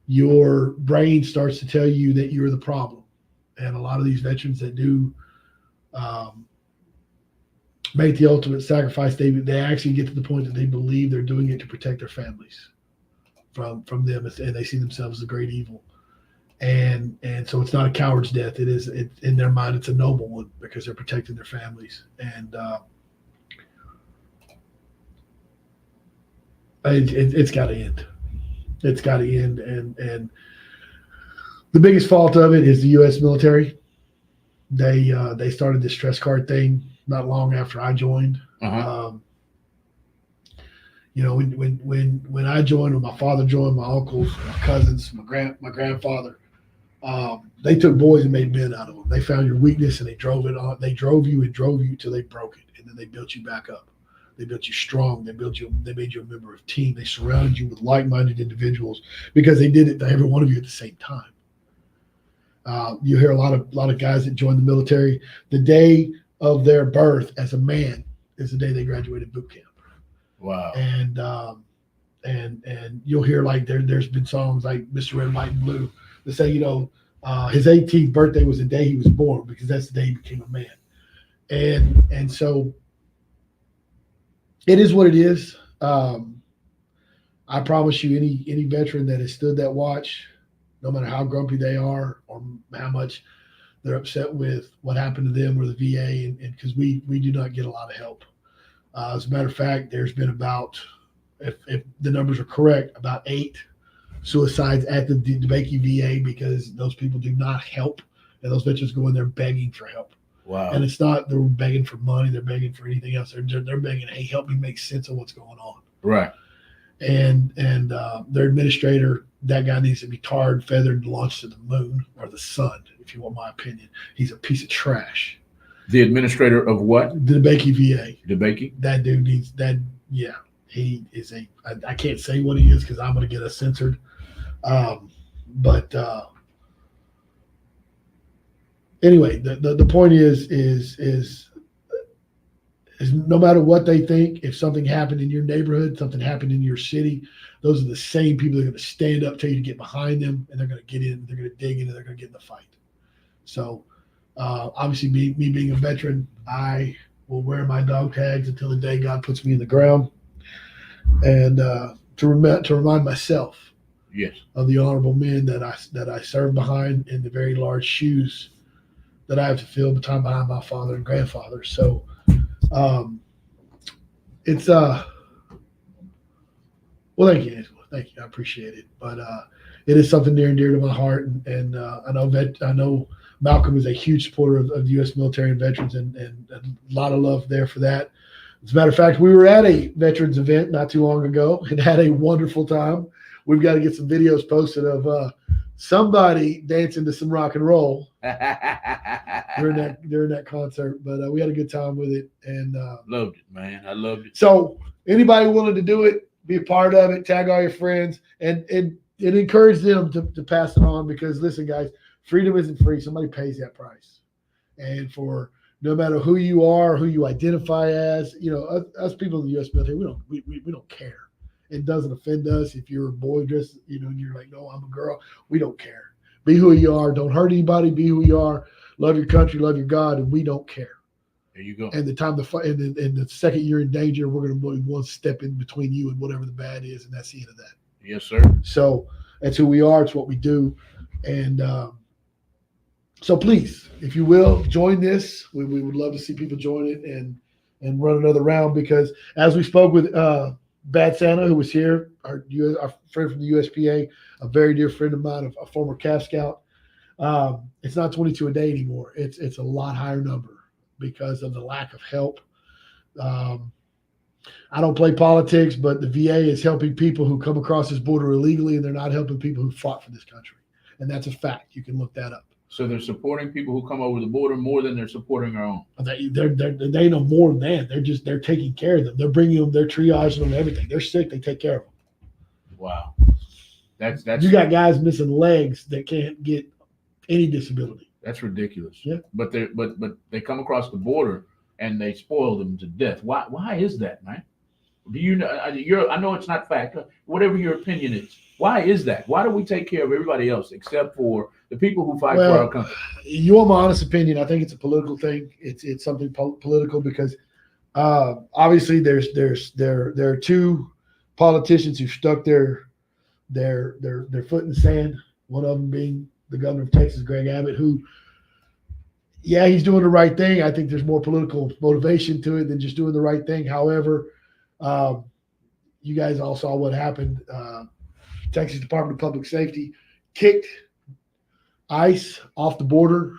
[SPEAKER 2] your brain starts to tell you that you're the problem. And a lot of these veterans that do make the ultimate sacrifice, they actually get to the point that they believe they're doing it to protect their families from them, and they see themselves as a great evil. And so it's not a coward's death. It in their mind, it's a noble one because they're protecting their families. And it's got to end. It's got to end. And the biggest fault of it is the U.S. military. They started this stress card thing not long after I joined.
[SPEAKER 1] Uh-huh.
[SPEAKER 2] When I joined, when my father joined, my uncles, my cousins, my grandfather, they took boys and made men out of them. They found your weakness and they drove it on. They drove you till they broke it, and then they built you back up. They built you strong. They made you a member of a team. They surrounded you with like-minded individuals because they did it to every one of you at the same time. You hear a lot of guys that join the military. The day of their birth as a man is the day they graduated boot camp.
[SPEAKER 1] Wow.
[SPEAKER 2] And you'll hear like there's been songs like Mr. Red, White, and Blue that say, his 18th birthday was the day he was born because that's the day he became a man. And so it is what it is. I promise you, any veteran that has stood that watch, no matter how grumpy they are or how much they're upset with what happened to them or the VA, and because we do not get a lot of help. As a matter of fact, there's been about, if the numbers are correct, about 8 suicides at the DeBakey VA because those people do not help, and those veterans go in there begging for help.
[SPEAKER 1] Wow.
[SPEAKER 2] And it's not they're begging for money, they're begging for anything else. They're begging, hey, help me make sense of what's going on.
[SPEAKER 1] Right.
[SPEAKER 2] And their administrator, that guy needs to be tarred, feathered, and launched to the moon or the sun, if you want my opinion. He's a piece of trash.
[SPEAKER 1] The administrator of what?
[SPEAKER 2] The DeBakey VA.
[SPEAKER 1] DeBakey?
[SPEAKER 2] That dude needs that. Yeah, he is I can't say what he is because I'm going to get us censored. But anyway, the point is no matter what they think, if something happened in your neighborhood, something happened in your city, those are the same people that are going to stand up, tell you to get behind them, and they're going to get in, they're going to dig in, and they're going to get in the fight. So obviously, me being a veteran, I will wear my dog tags until the day God puts me in the ground, and to remind myself,
[SPEAKER 1] yes, of
[SPEAKER 2] the honorable men that I served behind, and the very large shoes that I have to fill behind my father and grandfather. So it's well, thank you, Angela. Thank you. I appreciate it. But it is something near and dear to my heart. And I know Malcolm is a huge supporter of the U.S. military and veterans, and a lot of love there for that. As a matter of fact, we were at a veterans event not too long ago and had a wonderful time. We've got to get some videos posted of somebody dancing to some rock and roll during that concert. But we had a good time with it, and
[SPEAKER 1] Loved it, man. I loved it.
[SPEAKER 2] so anybody willing to do it, be a part of it, tag all your friends, and encourage them to pass it on, because listen, guys, freedom isn't free. Somebody pays that price. And for no matter who you are, who you identify as, us people in the U.S. military, we don't care. It doesn't offend us if you're a boy dressed, and you're like, no, I'm a girl. We don't care. Be who you are. Don't hurt anybody. Be who you are. Love your country. Love your God, and we don't care.
[SPEAKER 1] There you go.
[SPEAKER 2] And the time to fight, and the second you're in danger, we're going to be one step in between you and whatever the bad is, and that's the end of that.
[SPEAKER 1] Yes, sir.
[SPEAKER 2] So that's who we are. It's what we do. And so please, if you will, join this. We would love to see people join it and run another round, because as we spoke with Bad Santa, who was here, our friend from the USPA, a very dear friend of mine, a former Calf Scout, it's not 22 a day anymore. It's a lot higher number because of the lack of help. I don't play politics, but the VA is helping people who come across this border illegally, and they're not helping people who fought for this country. And that's a fact. You can look that up.
[SPEAKER 1] So they're supporting people who come over the border more than they're supporting our own.
[SPEAKER 2] They know more than that. They're taking care of them. They're bringing them, they're triaging them, everything. They're sick. They take care of them.
[SPEAKER 1] Wow. That's
[SPEAKER 2] You got guys missing legs that can't get any disability.
[SPEAKER 1] That's ridiculous.
[SPEAKER 2] Yeah.
[SPEAKER 1] But they come across the border and they spoil them to death. Why is that, man? Do you know? I know it's not fact. Whatever your opinion is, why is that? Why do we take care of everybody else except for the people who fight for our country?
[SPEAKER 2] You want my honest opinion? I think it's a political thing. It's something political, because obviously there are two politicians who stuck their foot in the sand. One of them being the governor of Texas, Greg Abbott, who, yeah, he's doing the right thing. I think there's more political motivation to it than just doing the right thing. However, you guys all saw what happened. Texas Department of Public Safety kicked ICE off the border,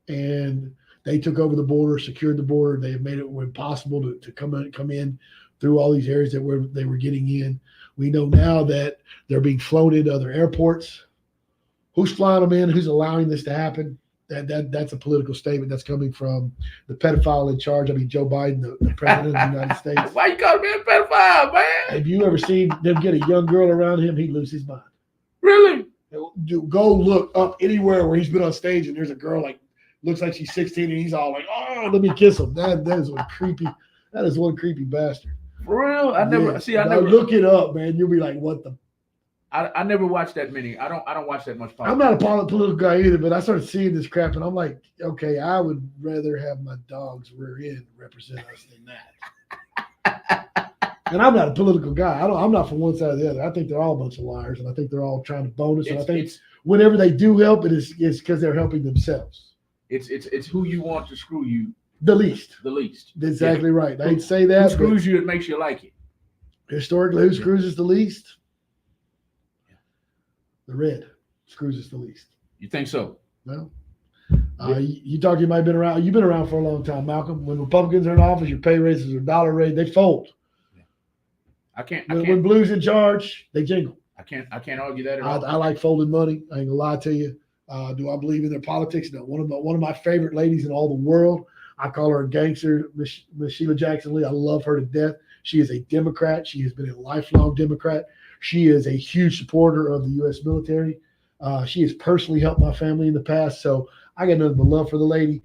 [SPEAKER 2] and they took over the border, secured the border. They have made it impossible to come in through all these areas that they were getting in. We know now that they're being flown into other airports. Who's flying them in? Who's allowing this to happen? That's a political statement that's coming from the pedophile in charge. I mean, Joe Biden, the president of the United States.
[SPEAKER 1] Why you calling me a pedophile, man?
[SPEAKER 2] Have you ever seen them get a young girl around him? He'd lose his mind.
[SPEAKER 1] Really?
[SPEAKER 2] Go look up anywhere where he's been on stage and there's a girl looks like she's 16 and he's all like, oh, let me kiss him. That is one creepy bastard.
[SPEAKER 1] For real? I never
[SPEAKER 2] look it up, man. You'll be like, what the?
[SPEAKER 1] I never watched that many. I don't watch that much politics.
[SPEAKER 2] I'm not a political guy either, but I started seeing this crap and I'm like, okay, I would rather have my dog's rear end represent us than that. And I'm not a political guy. I'm not from one side or the other. I think they're all a bunch of liars, and I think they're all trying to bonus. And I think whenever they do help, it's because they're helping themselves.
[SPEAKER 1] It's who you want to screw you
[SPEAKER 2] the least.
[SPEAKER 1] The least.
[SPEAKER 2] Exactly right. I hate to say that.
[SPEAKER 1] Who screws you, it makes you like it.
[SPEAKER 2] Historically, who screws us the least? The red screws us the least.
[SPEAKER 1] You think so?
[SPEAKER 2] Well, you talk. You might have been around. You've been around for a long time, Malcolm. When Republicans are in office, your pay raises are dollar raise. They fold. When Blue's in charge, they jingle.
[SPEAKER 1] I can't argue that at all.
[SPEAKER 2] I like folding money. I ain't gonna lie to you. Do I believe in their politics? No. One of my favorite ladies in all the world. I call her a gangster, Miss Sheila Jackson Lee. I love her to death. She is a Democrat. She has been a lifelong Democrat. She is a huge supporter of the U.S. military. She has personally helped my family in the past, so I got nothing but love for the lady.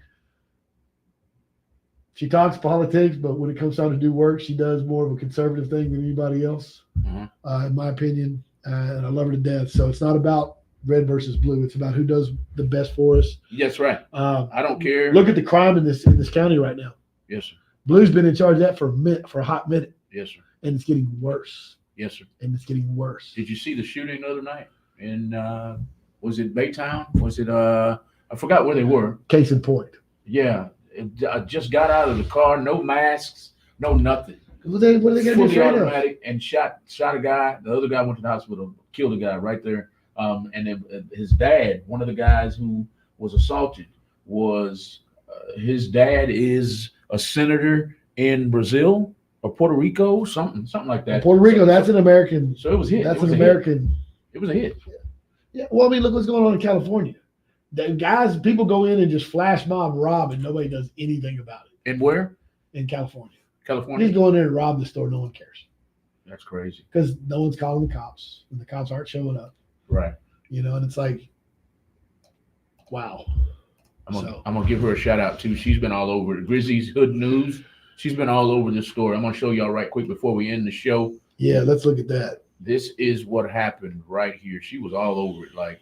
[SPEAKER 2] She talks politics, but when it comes time to do work, she does more of a conservative thing than anybody else, in my opinion. And I love her to death. So it's not about red versus blue. It's about who does the best for us.
[SPEAKER 1] Yes, right. I don't care.
[SPEAKER 2] Look at the crime in this county right now.
[SPEAKER 1] Yes, sir.
[SPEAKER 2] Blue's been in charge of that for a hot minute.
[SPEAKER 1] Yes, sir.
[SPEAKER 2] And it's getting worse.
[SPEAKER 1] Yes, sir.
[SPEAKER 2] And it's getting worse.
[SPEAKER 1] Did you see the shooting the other night? In was it Baytown? Was it I forgot where they were.
[SPEAKER 2] Case in point.
[SPEAKER 1] Yeah. I just got out of the car, no masks, no nothing.
[SPEAKER 2] What are they going to be
[SPEAKER 1] fully
[SPEAKER 2] afraid of?
[SPEAKER 1] automatic, and shot a guy. The other guy went to the hospital, killed a guy right there. And then his dad, one of the guys who was assaulted, was his dad is a senator in Brazil or Puerto Rico, something like that.
[SPEAKER 2] Puerto Rico, that's an American.
[SPEAKER 1] So it was hit.
[SPEAKER 2] That's
[SPEAKER 1] It was
[SPEAKER 2] an
[SPEAKER 1] a hit.
[SPEAKER 2] American.
[SPEAKER 1] It was a hit.
[SPEAKER 2] Yeah. Well, I mean, look what's going on in California. The guys, people go in and just flash mob rob, and nobody does anything about it
[SPEAKER 1] And where?
[SPEAKER 2] in California.
[SPEAKER 1] California.
[SPEAKER 2] He's going in and rob the store. No one cares
[SPEAKER 1] That's crazy.
[SPEAKER 2] because no one's calling the cops, and the cops aren't showing up.
[SPEAKER 1] Right.
[SPEAKER 2] And it's like, wow.
[SPEAKER 1] I'm gonna give her a shout out too. She's been all over Grizzly's Hood News. She's been all over this story. I'm gonna show y'all right quick before we end the show.
[SPEAKER 2] Yeah, let's look at that.
[SPEAKER 1] This is what happened right here. She was all over it. Like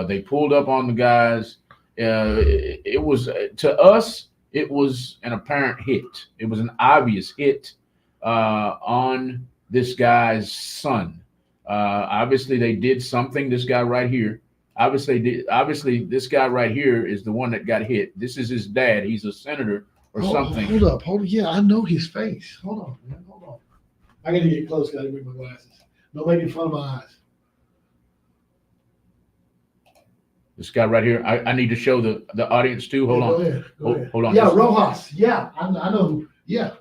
[SPEAKER 1] they pulled up on the guys. It was to us. It was an apparent hit. It was an obvious hit on this guy's son. Obviously, they did something. This guy right here. Obviously, this guy right here is the one that got hit. This is his dad. He's a senator or something.
[SPEAKER 2] Hold up. Yeah, I know his face. Hold on, man. Hold on. I got to get close. Got to bring my glasses. Don't make me fun of my eyes.
[SPEAKER 1] This guy right here. I need to show the audience too. Hold on.
[SPEAKER 2] Go ahead.
[SPEAKER 1] Hold on.
[SPEAKER 2] Yeah, Rojas. Yeah, I know who. Yeah.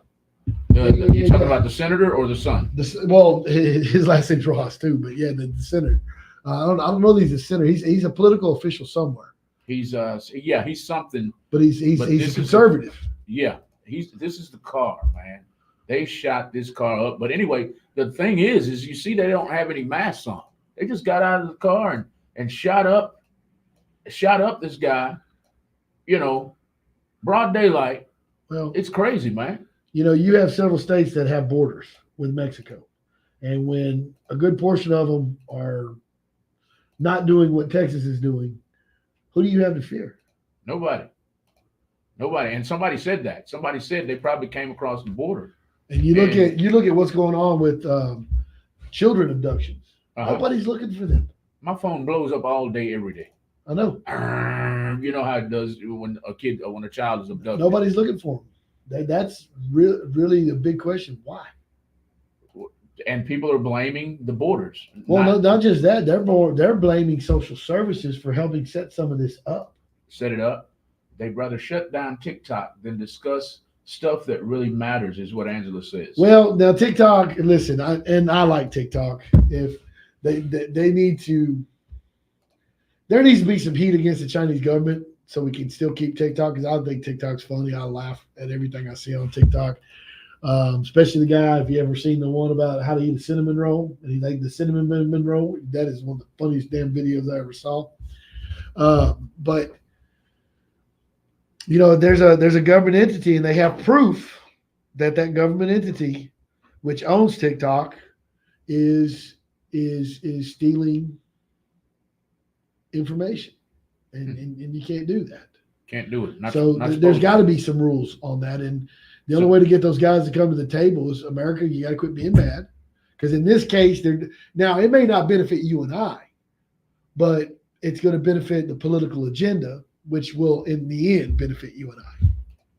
[SPEAKER 1] You talking about the senator or the son?
[SPEAKER 2] Well, his last name's Rojas too, but yeah, the senator. I don't know that he's a senator. He's a political official somewhere.
[SPEAKER 1] He's something.
[SPEAKER 2] But he's a conservative.
[SPEAKER 1] This is the car, man. They shot this car up. But anyway, the thing is you see they don't have any masks on. They just got out of the car and shot up this guy, broad daylight.
[SPEAKER 2] Well,
[SPEAKER 1] it's crazy, man.
[SPEAKER 2] You have several states that have borders with Mexico. And when a good portion of them are not doing what Texas is doing, who do you have to fear?
[SPEAKER 1] Nobody. And somebody said that. Somebody said they probably came across the border.
[SPEAKER 2] And you look at what's going on with children abductions. Nobody's looking for them.
[SPEAKER 1] My phone blows up all day, every day.
[SPEAKER 2] I know.
[SPEAKER 1] You know how it does when a child is abducted.
[SPEAKER 2] Nobody's looking for them. That's really a big question. Why?
[SPEAKER 1] And people are blaming the borders.
[SPEAKER 2] Well, not just that. They're blaming social services for helping set some of this up.
[SPEAKER 1] Set it up. They'd rather shut down TikTok than discuss stuff that really matters, is what Angela says.
[SPEAKER 2] Well, now TikTok. Listen, I like TikTok. If they need to, there needs to be some heat against the Chinese government so we can still keep TikTok, because I think TikTok's funny. I laugh at everything I see on TikTok. Especially the guy, if you ever seen the one about how to eat a cinnamon roll, and he like the cinnamon roll, that is one of the funniest damn videos I ever saw. But there's a government entity, and they have proof that government entity, which owns TikTok, is stealing information, and you can't do that.
[SPEAKER 1] Can't do it.
[SPEAKER 2] There's got to be some rules on that, and the only way to get those guys to come to the table is America. You got to quit being mad, because in this case, now it may not benefit you and I, but it's going to benefit the political agenda, which will, in the end, benefit you and I.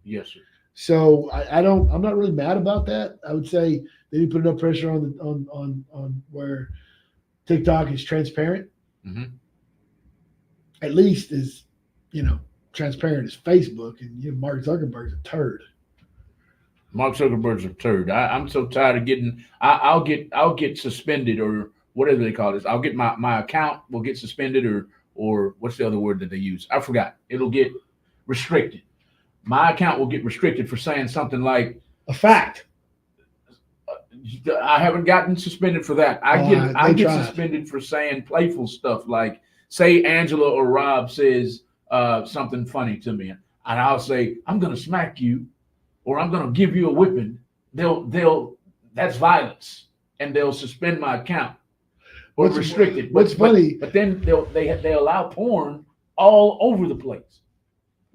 [SPEAKER 1] Yes, sir.
[SPEAKER 2] So I'm not really mad about that. I would say they need to put enough pressure on where TikTok is transparent, at least as transparent as Facebook. And Mark Zuckerberg's a turd.
[SPEAKER 1] Mark Zuckerberg's a turd. I'm so tired of getting. I'll get suspended, or whatever they call this. I'll get my account will get suspended, or what's the other word that they use? I forgot. It'll get restricted. My account will get restricted for saying something like
[SPEAKER 2] a fact.
[SPEAKER 1] I haven't gotten suspended for that. I get suspended for saying playful stuff, like say Angela or Rob says something funny to me, and I'll say, I'm gonna smack you, or I'm gonna give you a whipping. That's violence, and they'll suspend my account or restrict it.
[SPEAKER 2] What's funny?
[SPEAKER 1] But then they allow porn all over the place.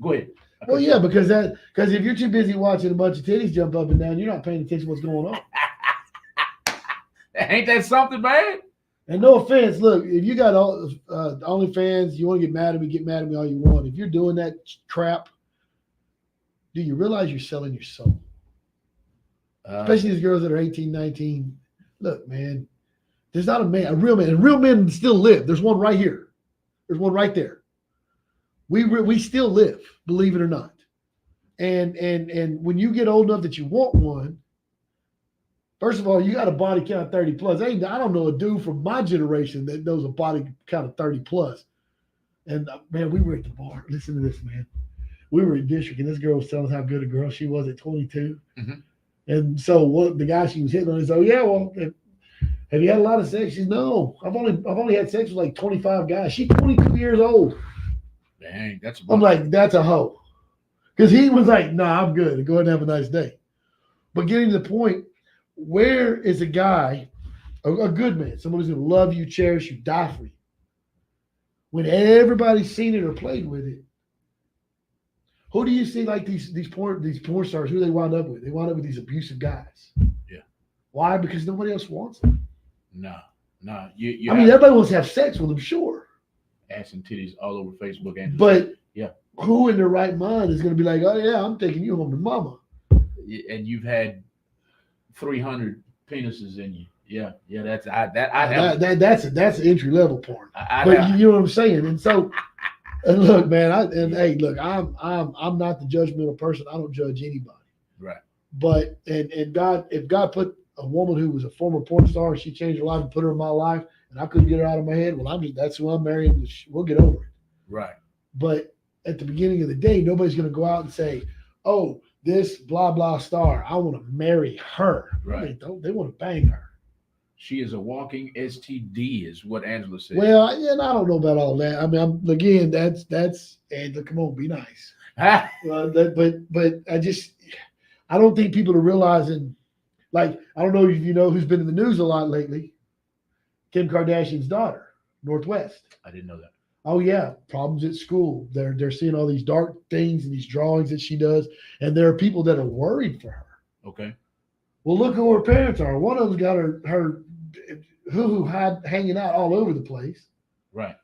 [SPEAKER 1] Go ahead.
[SPEAKER 2] Well, yeah, because if you're too busy watching a bunch of titties jump up and down, you're not paying attention to what's going on.
[SPEAKER 1] Ain't that something, man?
[SPEAKER 2] And no offense, look, if you got OnlyFans, you want to get mad at me all you want. If you're doing that crap, do you realize you're selling your soul? especially these girls that are 18, 19. Look, man, there's not a real man, and real men still live. There's one right here. There's one right there. We still live, believe it or not. And when you get old enough that you want one, first of all, you got a body count of 30 plus. I don't know a dude from my generation that knows a body count of 30 plus. And man, we were at the bar. Listen to this, man. We were in district, and this girl was telling us how good a girl she was at 22.
[SPEAKER 1] Mm-hmm.
[SPEAKER 2] And so the guy she was hitting on is, oh yeah, well, have you had a lot of sex? She's no. I've only had sex with like 25 guys. She's 22 years old.
[SPEAKER 1] Dang, that's.
[SPEAKER 2] I'm like, that's a hoe. Because he was like, nah, I'm good. Go ahead and have a nice day. But getting to the point, where is a guy, a good man, someone who's going to love you, cherish you, die for you, when everybody's seen it or played with it? Who do you see like these porn stars? Who they wound up with? They wound up with these abusive guys.
[SPEAKER 1] Yeah.
[SPEAKER 2] Why? Because nobody else wants them.
[SPEAKER 1] No.
[SPEAKER 2] I mean, everybody wants to have sex with them, sure.
[SPEAKER 1] Ass and titties all over Facebook, and
[SPEAKER 2] but
[SPEAKER 1] yeah,
[SPEAKER 2] who in their right mind is going to be like, oh yeah, I'm taking you home to mama?
[SPEAKER 1] And you've had 300 penises in you. Yeah, that's
[SPEAKER 2] that's entry level porn. But you know what I'm saying? And so, and look, man, hey, look, I'm not the judgmental person. I don't judge anybody.
[SPEAKER 1] Right.
[SPEAKER 2] But and God, if God put a woman who was a former porn star, she changed her life and put her in my life, and I couldn't get her out of my head, well, that's who I'm marrying. We'll get over it.
[SPEAKER 1] Right.
[SPEAKER 2] But at the beginning of the day, nobody's going to go out and say, oh, this blah, blah star, I want to marry her.
[SPEAKER 1] Right.
[SPEAKER 2] They want to bang her.
[SPEAKER 1] She is a walking STD, is what Angela said.
[SPEAKER 2] Well, yeah, and I don't know about all that. I mean, again, that's Angela, come on, be nice. But I don't think people are realizing, like, I don't know if you know who's been in the news a lot lately. Kim Kardashian's daughter, Northwest.
[SPEAKER 1] I didn't know that.
[SPEAKER 2] Oh yeah, problems at school. They're seeing all these dark things and these drawings that she does, and there are people that are worried for her.
[SPEAKER 1] Okay.
[SPEAKER 2] Well, look who her parents are. One of them's got her hanging out all over the place.
[SPEAKER 1] Right.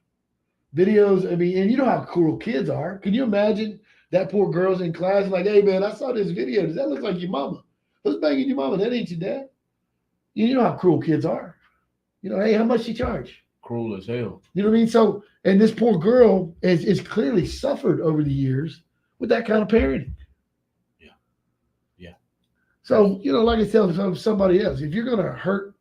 [SPEAKER 2] Videos. I mean, and you know how cruel kids are. Can you imagine that poor girl's in class like, hey man, I saw this video. Does that look like your mama? Who's banging your mama? That ain't your dad. You know how cruel kids are. You know, hey, how much she charge?
[SPEAKER 1] Cruel as hell.
[SPEAKER 2] You know what I mean? So, and this poor girl is clearly suffered over the years with that kind of parenting. Yeah. So, you know, like I tell somebody else, if you're going to hurt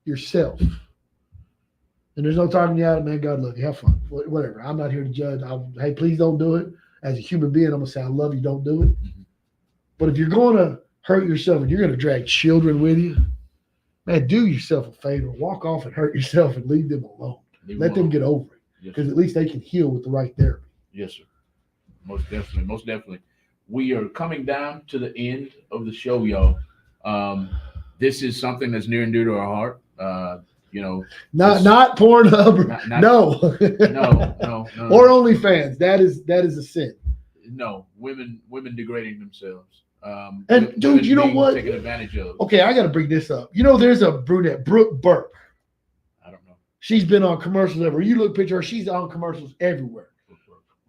[SPEAKER 2] yourself, and there's no talking you out of, man, God love you, have fun, whatever. I'm not here to judge. Hey, please don't do it. As a human being, I'm going to say, I love you, don't do it. Mm-hmm. But if you're going to hurt yourself and you're going to drag children with you, man, do yourself a favor. Walk off and hurt yourself and leave them alone. Let them get over it. Because at least they can heal with the right therapy.
[SPEAKER 1] Yes, sir. Most definitely. Most definitely. We are coming down to the end of the show, y'all. This is something that's near and dear to our heart. You know,
[SPEAKER 2] not Pornhub. No.
[SPEAKER 1] No.
[SPEAKER 2] Or OnlyFans. That is a sin.
[SPEAKER 1] No, women degrading themselves.
[SPEAKER 2] And dude, you know what?
[SPEAKER 1] Taken advantage of.
[SPEAKER 2] Okay, I got to bring this up. You know, there's a brunette, Brooke Burke.
[SPEAKER 1] I don't know.
[SPEAKER 2] She's been on commercials everywhere. You look picture her, she's on commercials everywhere.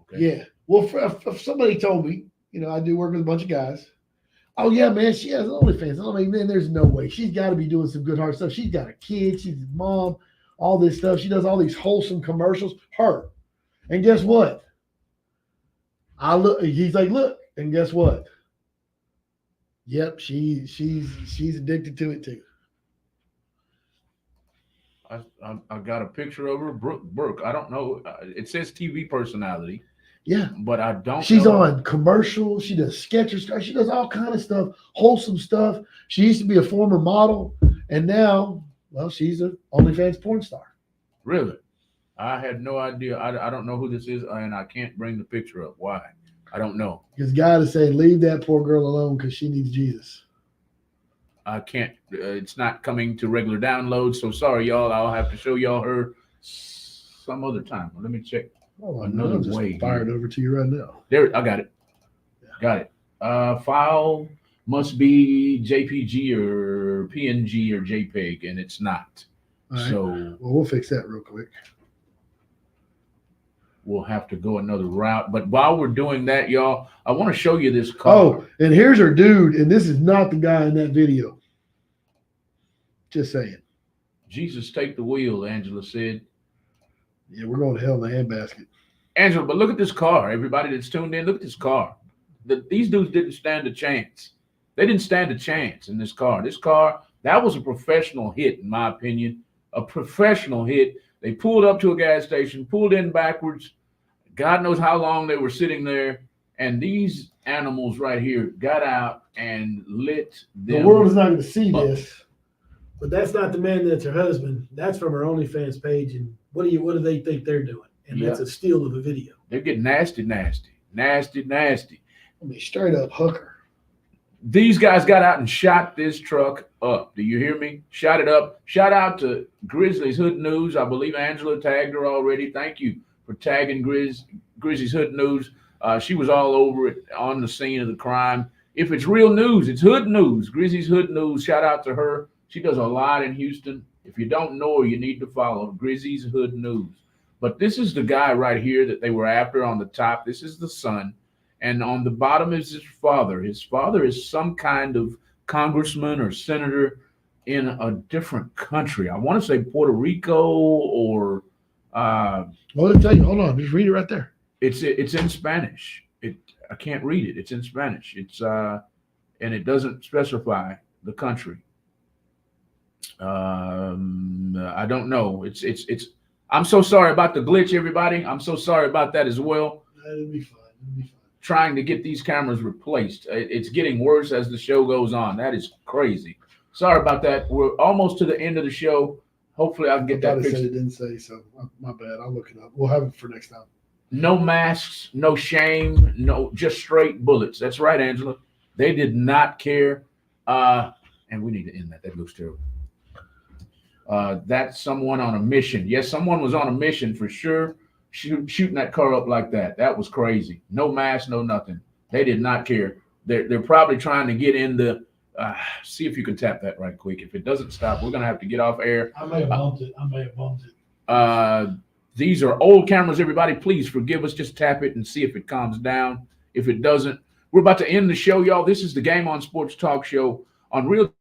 [SPEAKER 1] Okay.
[SPEAKER 2] Yeah. Well, if somebody told me, you know, I do work with a bunch of guys. Oh yeah, man, she has OnlyFans. I mean, man, there's no way. She's got to be doing some good hard stuff. She's got a kid. She's a mom. All this stuff. She does all these wholesome commercials. Her. And guess what? He's like, look. And guess what? Yep, she's addicted to it too.
[SPEAKER 1] I got a picture of her, Brooke Burke. I don't know. It says TV personality.
[SPEAKER 2] Yeah,
[SPEAKER 1] but I don't.
[SPEAKER 2] She's on commercials. She does sketches. She does all kind of stuff, wholesome stuff. She used to be a former model, and now, well, she's an OnlyFans porn star.
[SPEAKER 1] Really? I had no idea. I don't know who this is, and I can't bring the picture up. Why? I don't know.
[SPEAKER 2] Because God is saying, leave that poor girl alone because she needs Jesus.
[SPEAKER 1] I can't. It's not coming to regular download, so sorry, y'all. I'll have to show y'all her some other time. Let me check.
[SPEAKER 2] Oh, another way. Fired over to you right now.
[SPEAKER 1] There, I got it. Yeah. Got it. File must be JPG or PNG or JPEG, and it's not.
[SPEAKER 2] All right.
[SPEAKER 1] So
[SPEAKER 2] well, we'll fix that real quick.
[SPEAKER 1] we'll have to go another route. But while we're doing that, y'all, I want to show you this car.
[SPEAKER 2] Oh, and here's her dude, and this is not the guy in that video. Just saying.
[SPEAKER 1] Jesus, take the wheel, Angela said.
[SPEAKER 2] Yeah, we're going to hell in the handbasket.
[SPEAKER 1] Angela, but look at this car. Everybody that's tuned in, look at this car. These dudes didn't stand a chance. They didn't stand a chance in this car. This car, that was a professional hit, in my opinion. A professional hit. They pulled up to a gas station, pulled in backwards. God knows how long they were sitting there. And these animals right here got out and lit them.
[SPEAKER 2] The world is not going to see
[SPEAKER 1] up.
[SPEAKER 2] this, but that's not the man that's her husband. That's from her OnlyFans page. And what do they think they're doing? And that's a steal of a video.
[SPEAKER 1] They're getting nasty.
[SPEAKER 2] I mean, straight up hooker.
[SPEAKER 1] These guys got out and shot this truck up. Do you hear me? Shot it up. Shout out to Grizzlies Hood News. I believe Angela tagged her already. Thank you for tagging Grizzlies Hood News. She was all over it on the scene of the crime. If it's real news, it's Hood News. Grizzlies Hood News. Shout out to her. She does a lot in Houston. If you don't know her, you need to follow Grizzlies Hood News. But this is the guy right here that they were after on the top. This is the son. And on the bottom is his father. His father is some kind of congressman or senator in a different country. I want to say Puerto Rico or
[SPEAKER 2] Well, I'll tell you. Hold on. Just read it right there.
[SPEAKER 1] it's in Spanish. I can't read it. It's in Spanish. And it doesn't specify the country. I don't know. I'm so sorry about the glitch, everybody. I'm so sorry about that as well.
[SPEAKER 2] It'll be fine.
[SPEAKER 1] Trying to get these cameras replaced. It's getting worse as the show goes on. That is crazy. Sorry about that. We're almost to the end of the show. Hopefully I can get that
[SPEAKER 2] I said
[SPEAKER 1] fixed.
[SPEAKER 2] it didn't say so. My bad. I'll look it up. We'll have it for next time.
[SPEAKER 1] No masks, no shame, no, just straight bullets. That's right, Angela. They did not care. And we need to end that. That looks terrible. That's someone on a mission. Yes, someone was on a mission for sure. Shooting that car up like that. That was crazy. No mask, no nothing. They did not care. They're probably trying to get in the see if you can tap that right quick. If it doesn't stop, we're gonna have to get off air.
[SPEAKER 2] I may have bumped it.
[SPEAKER 1] These are old cameras, everybody. Please forgive us. Just tap it and see if it calms down. If it doesn't, we're about to end the show, y'all. This is the Game On Sports Talk Show on Real